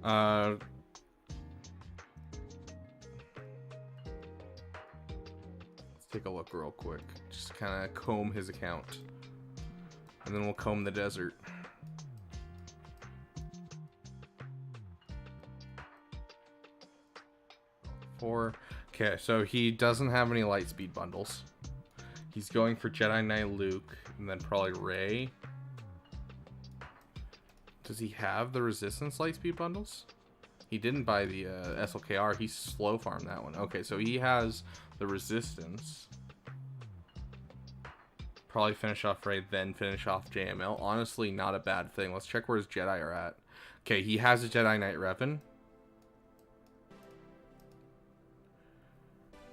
S1: Let's take a look real quick. Just kind of comb his account. And then we'll comb the desert. Okay, so he doesn't have any Lightspeed bundles. He's going for Jedi Knight Luke, and then probably Rey. Does he have the Resistance Lightspeed bundles? He didn't buy the SLKR. He slow farmed that one. Okay, so he has the Resistance. Probably finish off Rey, then finish off JML. Honestly, not a bad thing. Let's check where his Jedi are at. Okay, he has a Jedi Knight Revan.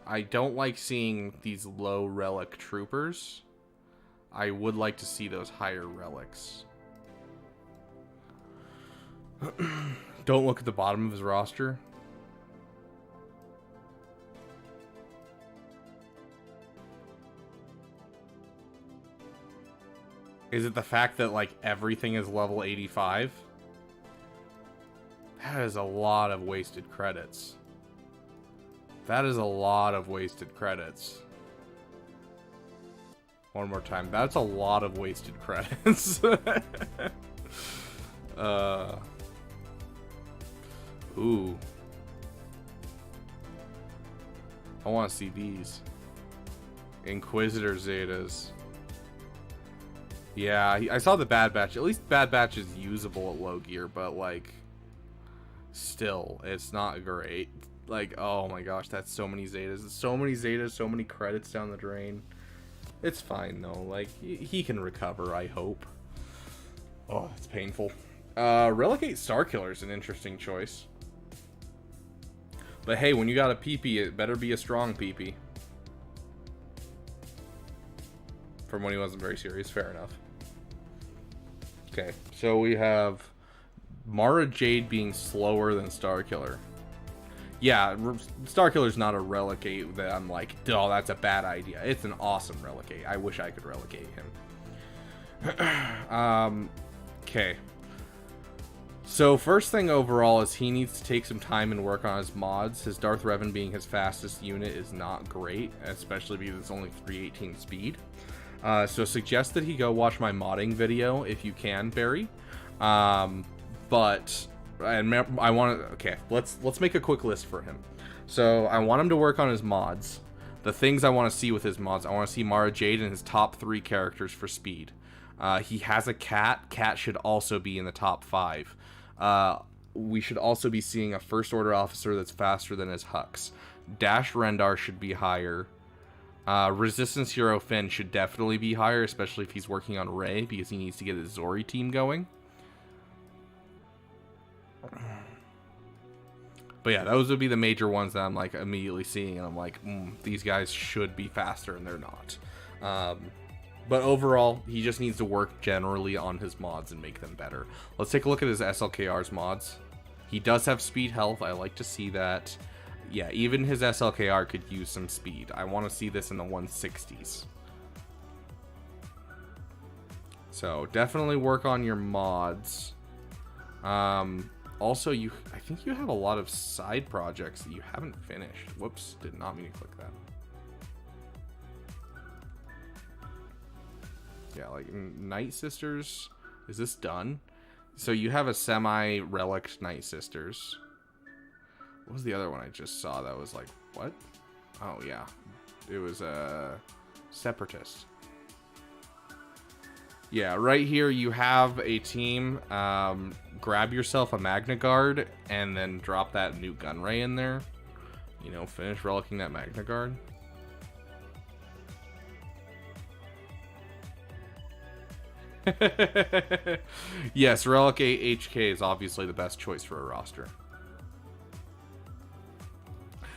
S1: I don't like seeing these low relic troopers. I would like to see those higher relics. Don't look at the bottom of his roster. Is it the fact that like everything is level 85? That is a lot of wasted credits. That is a lot of wasted credits. One more time. That's a lot of wasted credits. Ooh. I want to see these. Inquisitor Zetas. Yeah, I saw the Bad Batch. At least Bad Batch is usable at low gear, but like, still, it's not great. Like, oh my gosh, that's so many Zetas. So many Zetas, so many credits down the drain. It's fine though. Like, he can recover, I hope. Oh, it's painful. Relegate Starkiller is an interesting choice. But hey, when you got a PP, it better be a strong PP. From when he wasn't very serious, fair enough. Okay, so we have Mara Jade being slower than Starkiller. Yeah, Starkiller's not a relegate that I'm like, oh, that's a bad idea. It's an awesome relegate. I wish I could relegate him. Okay. So first thing overall is he needs to take some time and work on his mods. His Darth Revan being his fastest unit is not great, especially because it's only 318 speed. So suggest that he go watch my modding video if you can, Barry. I want to, okay, let's make a quick list for him. So I want him to work on his mods. The things I want to see with his mods, I want to see Mara Jade and his top 3 characters for speed. He has a cat. Cat should also be in the top 5. We should also be seeing a First Order officer that's faster than his Hux. Dash Rendar should be higher. Resistance Hero Finn should definitely be higher, especially if he's working on Rey, because he needs to get his Zori team going. But yeah, those would be the major ones that I'm like immediately seeing, and I'm like, these guys should be faster, and they're not. But overall, he just needs to work generally on his mods and make them better. Let's take a look at his SLKR's mods. He does have speed health. I like to see that. Yeah, even his SLKR could use some speed. I want to see this in the 160s. So definitely work on your mods. Also, I think you have a lot of side projects that you haven't finished. Whoops, did not mean to click that. Yeah, like Night Sisters. Is this done? So you have a semi-relic Night Sisters. What was the other one I just saw that was like, what? Oh, yeah. It was a Separatist. Yeah, right here you have a team. Grab yourself a Magna Guard and then drop that new Gunray in there. You know, finish relicking that Magna Guard. Yes, Relic 8 HK is obviously the best choice for a roster.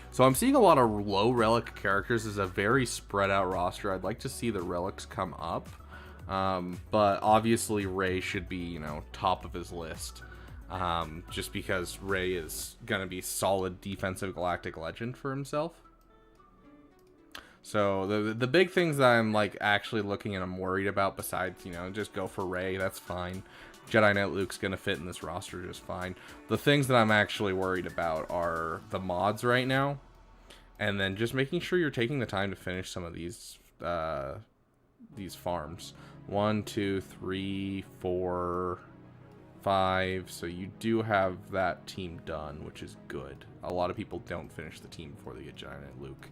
S1: So I'm seeing a lot of low relic characters. This is a very spread out roster. I'd like to see the relics come up. But obviously Rey should be, you know, top of his list. Just because Rey is going to be solid defensive galactic legend for himself. So the big things that I'm like actually looking and I'm worried about, besides, you know, just go for Rey, that's fine. Jedi Knight Luke's going to fit in this roster just fine. The things that I'm actually worried about are the mods right now. And then just making sure you're taking the time to finish some of these farms. 1, 2, 3, 4, 5. So you do have that team done, which is good. A lot of people don't finish the team before they get Jedi Knight Luke.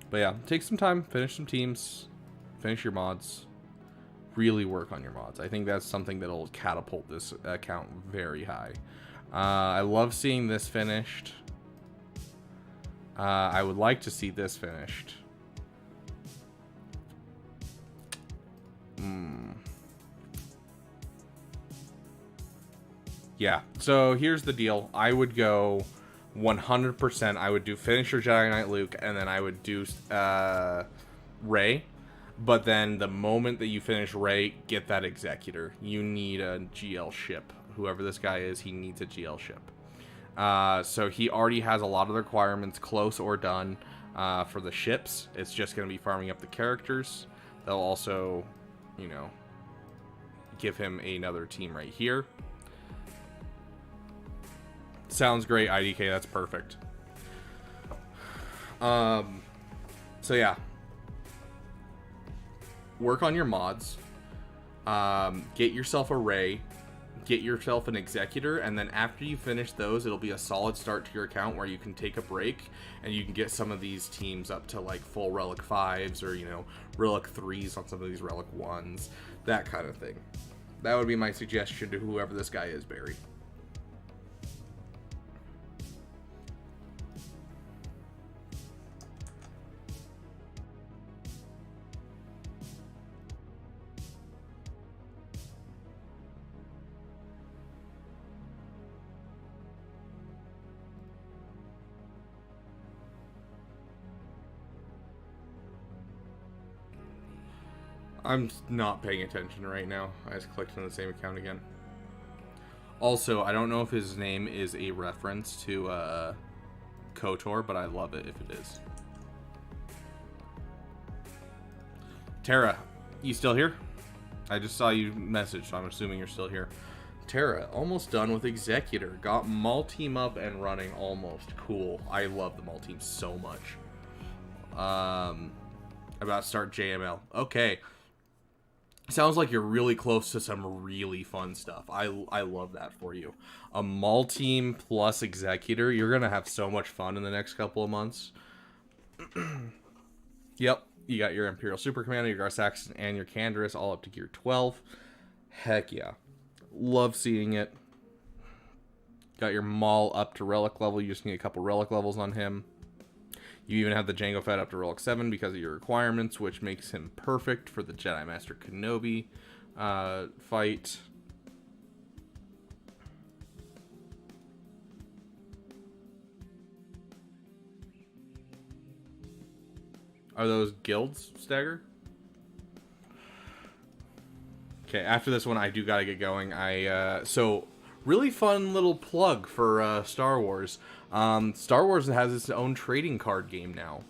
S1: But yeah, take some time, finish some teams, finish your mods. Really work on your mods. I think that's something that'll catapult this account very high. I love seeing this finished. I would like to see this finished. Yeah, so here's the deal. I would go 100%. I would do finish your Jedi Knight Luke, and then I would do Rey. But then the moment that you finish Rey, get that Executor. You need a GL ship. Whoever this guy is, he needs a GL ship. So he already has a lot of the requirements close or done for the ships. It's just going to be farming up the characters. They'll also, you know, give him another team right here. Sounds great, IDK. That's perfect. So yeah. Work on your mods. Get yourself a Rey. Get yourself an Executor. And then after you finish those, it'll be a solid start to your account where you can take a break. And you can get some of these teams up to like full Relic 5s or, you know, Relic 3s on some of these Relic 1s. That kind of thing. That would be my suggestion to whoever this guy is, Barry. I'm not paying attention right now. I just clicked on the same account again. Also, I don't know if his name is a reference to KOTOR, but I love it if it is. Tara, you still here? I just saw you message, so I'm assuming you're still here. Terra, almost done with Executor. Got Maul team up and running almost. Cool. I love the Maul team so much. About to start JML. Okay. Sounds like you're really close to some really fun stuff. I love that for you. A Maul team plus Executor. You're going to have so much fun in the next couple of months. Yep. You got your Imperial Super Commander, your Gar-Saxon, and your Canderous all up to Gear 12. Heck yeah. Love seeing it. Got your Maul up to Relic level. You just need a couple Relic levels on him. You even have the Jango Fett up to Relic 7 because of your requirements, which makes him perfect for the Jedi Master Kenobi fight. Are those guilds, Stagger? Okay, after this one, I do gotta get going. So, really fun little plug for Star Wars. Star Wars has its own trading card game now.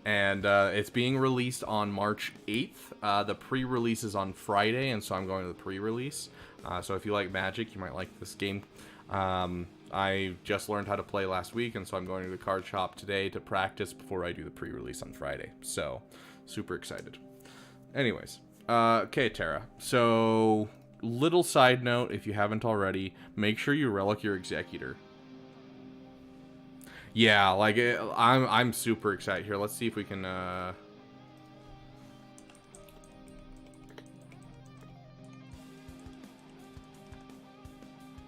S1: And it's being released on March 8th. The pre-release is on Friday, and so I'm going to the pre-release. So if you like Magic, you might like this game. I just learned how to play last week, and so I'm going to the card shop today to practice before I do the pre-release on Friday. So, super excited. Anyways, okay, Terra. So, little side note, if you haven't already, make sure you relic your Executor. Yeah, like, I'm super excited. Here, let's see if we can,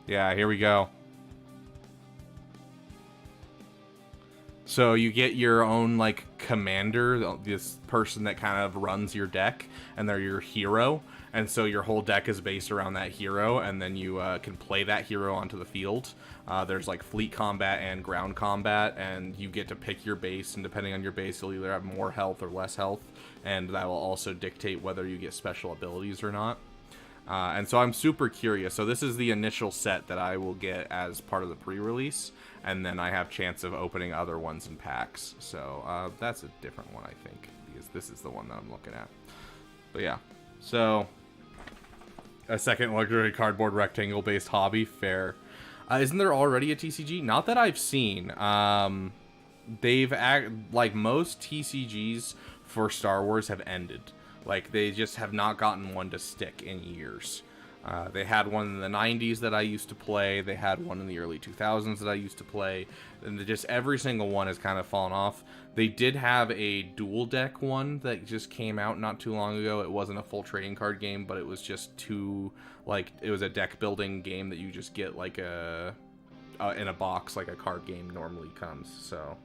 S1: yeah, here we go. So you get your own, like, commander, this person that kind of runs your deck, and they're your hero. And so your whole deck is based around that hero, and then you can play that hero onto the field. There's, like, fleet combat and ground combat, and you get to pick your base, and depending on your base, you'll either have more health or less health, and that will also dictate whether you get special abilities or not. And so I'm super curious. So this is the initial set that I will get as part of the pre-release, and then I have chance of opening other ones in packs. So that's a different one, I think, because this is the one that I'm looking at. But yeah, so a second luxury cardboard rectangle-based hobby, fair. Isn't there already a TCG? Not that I've seen. Like most TCGs for Star Wars have ended. Like, they just have not gotten one to stick in years. They had one in the 90s that I used to play. They had one in the early 2000s that I used to play. And just every single one has kind of fallen off. They did have a dual deck one that just came out not too long ago. It wasn't a full trading card game, but it was just it was a deck building game that you just get like in a box like a card game normally comes. So,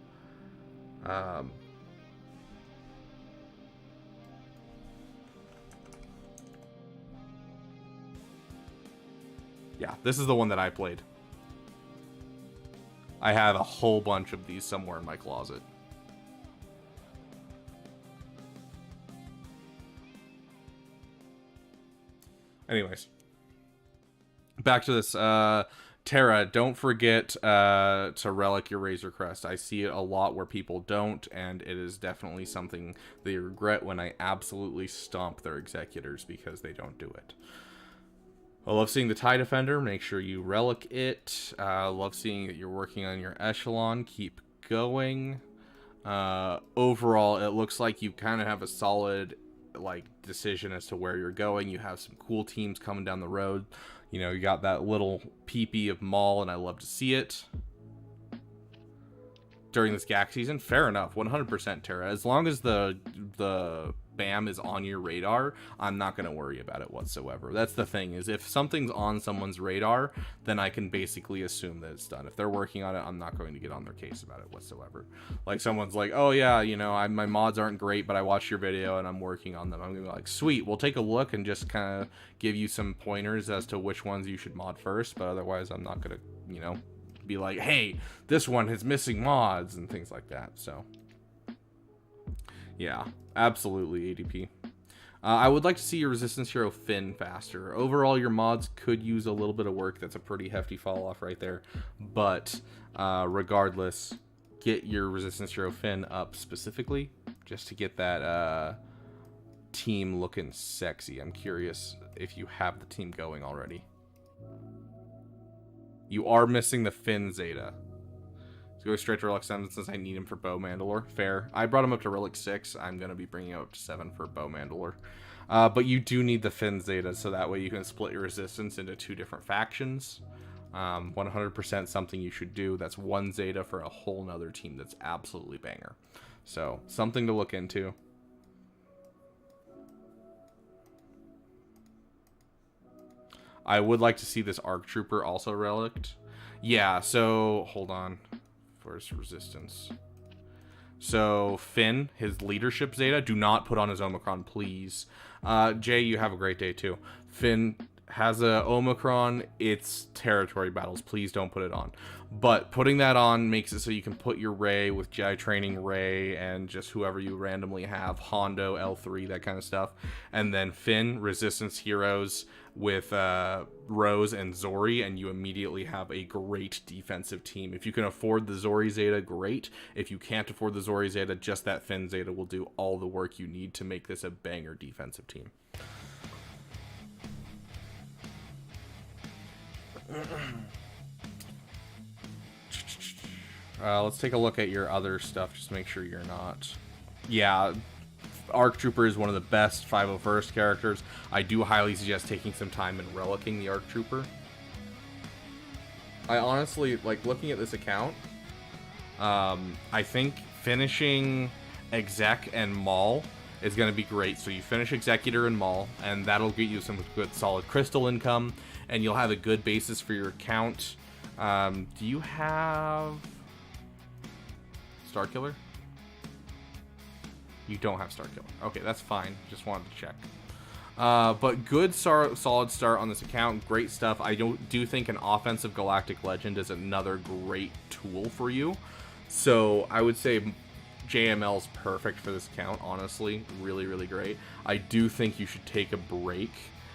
S1: yeah, this is the one that I played. I have a whole bunch of these somewhere in my closet. Anyways, back to this. Terra, don't forget to relic your Razor Crest. I see it a lot where people don't, and it is definitely something they regret when I absolutely stomp their executors because they don't do it. I love seeing the TIE Defender. Make sure you relic it. Love seeing that you're working on your Echelon. Keep going. Overall, it looks like you kind of have a solid decision as to where you're going. You have some cool teams coming down the road. You know, you got that little peepee of Maul, and I love to see it. During this GAC season, fair enough. 100% Terra. As long as the BAM is on your radar, I'm not going to worry about it whatsoever. That's the thing, is if something's on someone's radar, then I can basically assume that it's done. If they're working on it, I'm not going to get on their case about it whatsoever. Like, someone's like, oh yeah, you know, my mods aren't great, but I watched your video and I'm working on them. I'm going to be like, sweet, we'll take a look and just kind of give you some pointers as to which ones you should mod first, but otherwise I'm not going to, you know, be like, hey, this one is missing mods and things like that. So yeah, absolutely ADP. I would like to see your Resistance Hero Finn faster. Overall, your mods could use a little bit of work. That's a pretty hefty fall off right there, but regardless, get your Resistance Hero Finn up specifically just to get that team looking sexy. I'm curious if you have the team going already. You are missing the Finn Zeta. Let's go straight to Relic 7 since I need him for Bow Mandalore. Fair. I brought him up to Relic 6. I'm going to be bringing him up to 7 for Bow Mandalore. But you do need the Finn Zeta, so that way you can split your resistance into 2 different factions. 100% something you should do. That's 1 Zeta for a whole nother team that's absolutely banger. So, something to look into. I would like to see this ARC Trooper also reliced. Yeah, so, hold on. Where's resistance? So, Finn, his leadership Zeta, do not put on his Omicron, please. Jay, you have a great day too. Finn has a Omicron. It's territory battles. Please don't put it on. But putting that on makes it so you can put your Rey with Jedi Training Rey and just whoever you randomly have, Hondo, L3, that kind of stuff. And then Finn, Resistance Heroes with Rose and Zori, and you immediately have a great defensive team. If you can afford the Zori Zeta, great. If you can't afford the Zori Zeta, just that Finn Zeta will do all the work you need to make this a banger defensive team. Let's take a look at your other stuff, just to make sure you're not. Yeah, ARC Trooper is one of the best 501st characters. I do highly suggest taking some time and relicking the ARC Trooper. I honestly, like, looking at this account, I think finishing Exec and Maul is going to be great. So you finish Executor and Maul, and that'll get you some good solid crystal income, and you'll have a good basis for your account. Do you have Starkiller? You don't have Starkiller. Okay, that's fine. Just wanted to check. But good solid start on this account. Great stuff. I do think an offensive Galactic Legend is another great tool for you. So I would say JML is perfect for this account, honestly. Really, really great. I do think you should take a break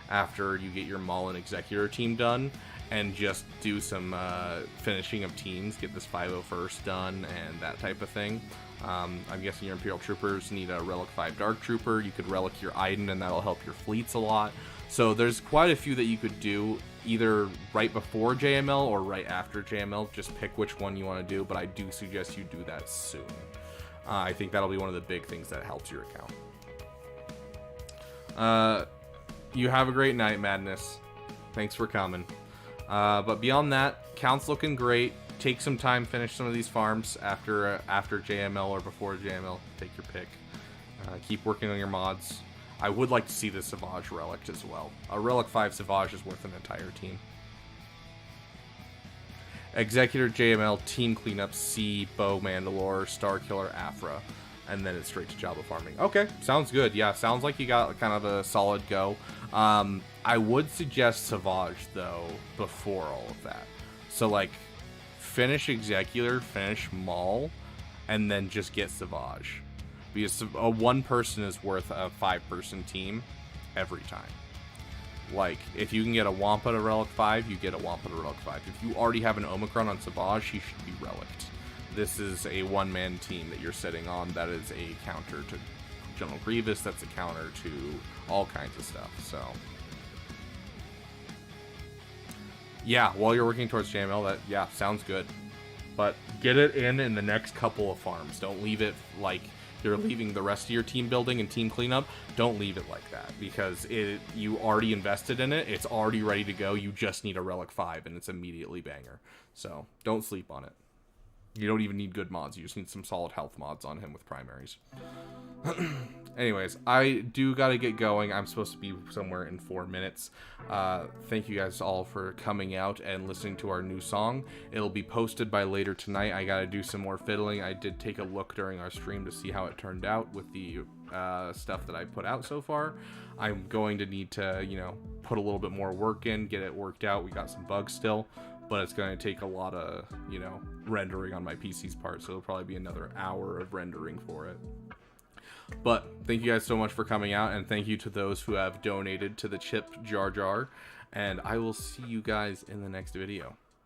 S1: after you get your Maul and Executor team done and just do some finishing of teams, get this 501st done and that type of thing. I'm guessing your Imperial Troopers need a Relic 5 Dark Trooper. You could Relic your Iden and that'll help your fleets a lot. So there's quite a few that you could do either right before JML or right after JML. Just pick which one you want to do, but I do suggest you do that soon. I think that'll be one of the big things that helps your account. You have a great night, Madness. Thanks for coming. But beyond that, count's looking great. Take some time, finish some of these farms after JML or before JML. Take your pick. Keep working on your mods. I would like to see the Savage Relic as well. A Relic 5 Savage is worth an entire team. Executor JML, Team Cleanup, C, Bow Mandalore, Starkiller, Afra, and then it's straight to Jabba farming. Okay, sounds good. Yeah, sounds like you got kind of a solid go. I would suggest Savage, though, before all of that. So, like, finish Executor, finish Maul, and then just get Savage. Because a one person is worth a 5-person team every time. Like, if you can get a Wampa to Relic 5, you get a Wampa to Relic 5. If you already have an Omicron on Savage, he should be Reliced. This is a one-man team that you're sitting on that is a counter to General Grievous, that's a counter to all kinds of stuff, so. Yeah, while you're working towards JML, that, yeah, sounds good. But get it in the next couple of farms. Don't leave it like you're leaving the rest of your team building and team cleanup. Don't leave it like that, because you already invested in it. It's already ready to go. You just need a Relic 5, and it's immediately banger. So don't sleep on it. You don't even need good mods. You just need some solid health mods on him with primaries. Anyways, I do gotta get going. I'm supposed to be somewhere in 4 minutes. Thank you guys all for coming out and listening to our new song. It'll be posted by later tonight. I gotta do some more fiddling. I did take a look during our stream to see how it turned out with the stuff that I put out so far. I'm going to need to, put a little bit more work in, get it worked out. We got some bugs still, but it's going to take a lot of, rendering on my PC's part, so it'll probably be another hour of rendering for it. But thank you guys so much for coming out, and thank you to those who have donated to the Chip Jar Jar, and I will see you guys in the next video.